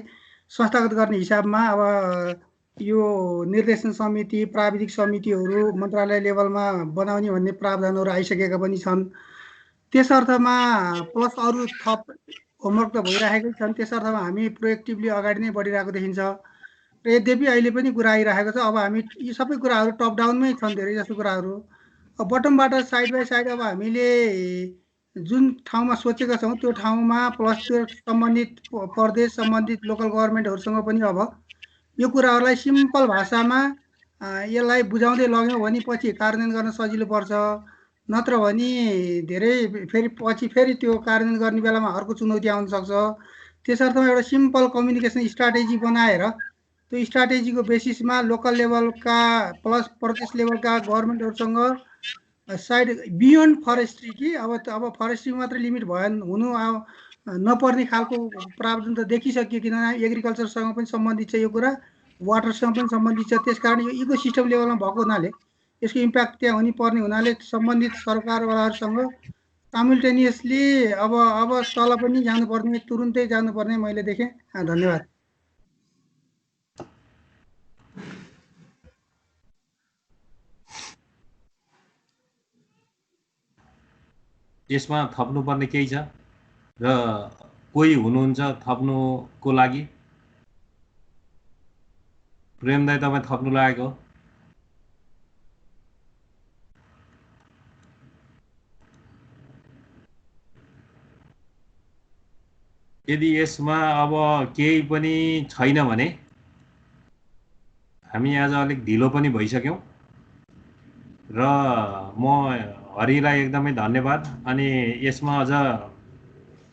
Speaker 7: संस्थागत गर्ने हिसाबमा अब यो निर्देशन समिति प्राविधिक समितिहरू मन्त्रालय लेभलमा बनाउने भन्ने प्रावधानहरू आइसकेका पनि छन्। त्यस अर्थमा प्लस अरू थप होमवर्क त भइरहेकै छन्। त्यस अर्थमा हामी प्रोएक्टिभली अगाडि नै बढिरहेको देखिन्छ। र यद्यपि अहिले पनि कुरा आइरहेको छ। अब हामी यी सबै कुराहरू टप डाउनमै छन् धेरै जस्तो कुराहरू। अब बटमबाट साइड बाई साइड अब हामीले जुन ठाउँमा सोचेका छौँ त्यो ठाउँमा प्लस त्यो सम्बन्धित प्रदेश सम्बन्धित लोकल गभर्मेन्टहरूसँग पनि अब यो कुराहरूलाई सिम्पल भाषामा यसलाई बुझाउँदै लग्यौँ भने पछि कार्यान्वयन गर्न सजिलो पर्छ। नत्र भने धेरै फेरि पछि फेरि त्यो कार्यान्वयन गर्ने बेलामा अर्को चुनौती आउन सक्छ। त्यस अर्थमा एउटा सिम्पल कम्युनिकेसन स्ट्राटेजी बनाएर त्यो स्ट्राटेजीको बेसिसमा लोकल लेभलका प्लस प्रदेश लेभलका गभर्मेन्टहरूसँग साइड बियोन्ड फरेस्ट्री कि अब फरेस्ट्री मात्रै लिमिट हुनु नपर्ने खालको प्रावधान त देखिसकियो। किनभने एग्रिकल्चरसँग पनि सम्बन्धित छ यो कुरा, वाटरसँग पनि सम्बन्धित छ। त्यसकारण यो इकोसिस्टम लेभलमा भएको हुनाले यसको इम्प्याक्ट त्यहाँ हुनुपर्ने हुनाले सम्बन्धित सरकारवालाहरूसँग साइमल्टेनियसली अब तल पनि जानुपर्ने, तुरुन्तै जानुपर्ने मैले देखेँ। धन्यवाद।
Speaker 1: यसमा थप्नुपर्ने केही छ र कोही हुनुहुन्छ थप्नुको लागि? प्रेम दाइ तपाईँ थप्नु लागेको? यदि यसमा अब केही पनि छैन भने हामी आज अलिक ढिलो पनि भइसक्यौँ र म हरिलाई एकदमै धन्यवाद। अनि यसमा अझ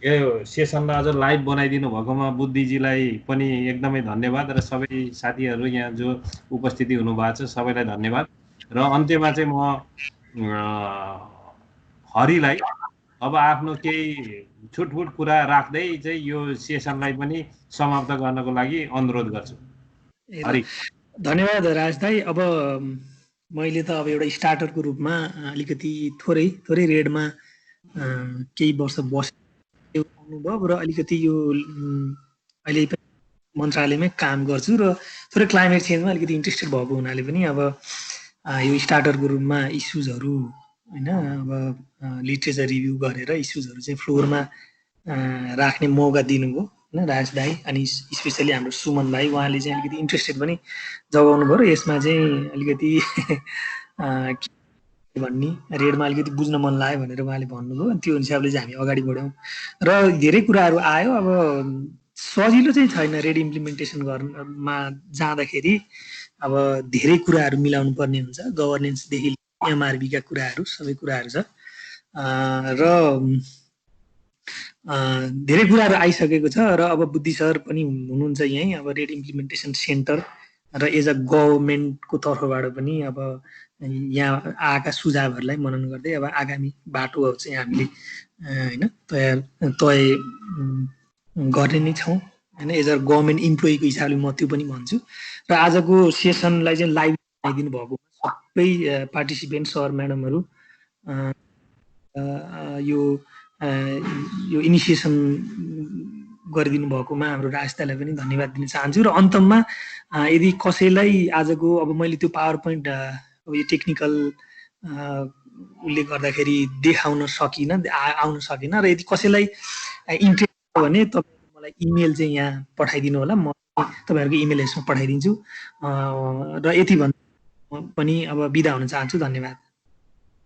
Speaker 1: यो सेसनलाई अझ लाइभ बनाइदिनु भएकोमा बुद्धिजीलाई पनि एकदमै धन्यवाद र सबै साथीहरू यहाँ जो उपस्थिति हुनुभएको छ सबैलाई धन्यवाद। र अन्त्यमा चाहिँ म हरिलाई अब आफ्नो केही छुटफुट कुरा राख्दै चाहिँ यो सेसनलाई पनि समाप्त गर्नको लागि अनुरोध गर्छु। हरि।
Speaker 2: धन्यवाद राज दाई। अब मैले त अब एउटा स्टार्टरको रूपमा अलिकति थोरै रेडमा केही वर्ष बसेको अनुभव र अलिकति यो अहिले मन्त्रालयमै काम गर्छु र थोरै क्लाइमेट चेन्जमा अलिकति इन्ट्रेस्टेड भएको हुनाले पनि अब यो स्टार्टरको रूपमा इस्युजहरू होइन अब लिट्रेचर रिभ्यू गरेर इस्युजहरू चाहिँ फ्लोरमा राख्ने मौका दिनुभयो होइन राज दाई। अनि स्पेसली हाम्रो सुमन भाइ उहाँले चाहिँ अलिकति इन्ट्रेस्टेड पनि जगाउनु भयो र यसमा चाहिँ अलिकति भन्ने रेडमा अलिकति बुझ्न मन लाग्यो भनेर उहाँले भन्नुभयो। त्यो हिसाबले चाहिँ हामी अगाडि बढ्यौँ र धेरै कुराहरू आयो। अब सजिलो चाहिँ छैन रेड इम्प्लिमेन्टेसन गर्नमा जाँदाखेरि। अब धेरै कुराहरू मिलाउनु पर्ने हुन्छ, गभर्नेन्सदेखि एमआरबीका कुराहरू सबै कुराहरू छ र धेरै कुराहरू आइसकेको छ र अब बुद्धि सर पनि हुनुहुन्छ यहीँ। अब रेड इम्प्लिमेन्टेसन सेन्टर र एज अ गभर्मेन्टको तर्फबाट पनि अब यहाँ आएका सुझावहरूलाई मनन गर्दै अब आगामी बाटोहरू चाहिँ हामीले होइन तय गर्ने नै छौँ होइन। एज अ गभर्मेन्ट इम्प्लोइको हिसाबले म त्यो पनि भन्छु। र आजको सेसनलाई चाहिँ लाइभ बनाइदिनु भएको सबै पार्टिसिपेन्ट सर म्याडमहरू यो इनिसिएसन गरिदिनु भएकोमा हाम्रो राजदालाई पनि धन्यवाद दिन चाहन्छु। र अन्तमा यदि कसैलाई आजको अब मैले त्यो पावर पोइन्ट अब यो टेक्निकल उसले गर्दाखेरि देखाउन सकिनँ, आउन सकिनँ र यदि कसैलाई इन्ट्रेस्ट छ भने तपाईँ मलाई इमेल चाहिँ यहाँ पठाइदिनु होला, म तपाईँहरूको इमेल एड्रेसमा पठाइदिन्छु। र यति भन्दा पनि अब बिदा हुन चाहन्छु। धन्यवाद।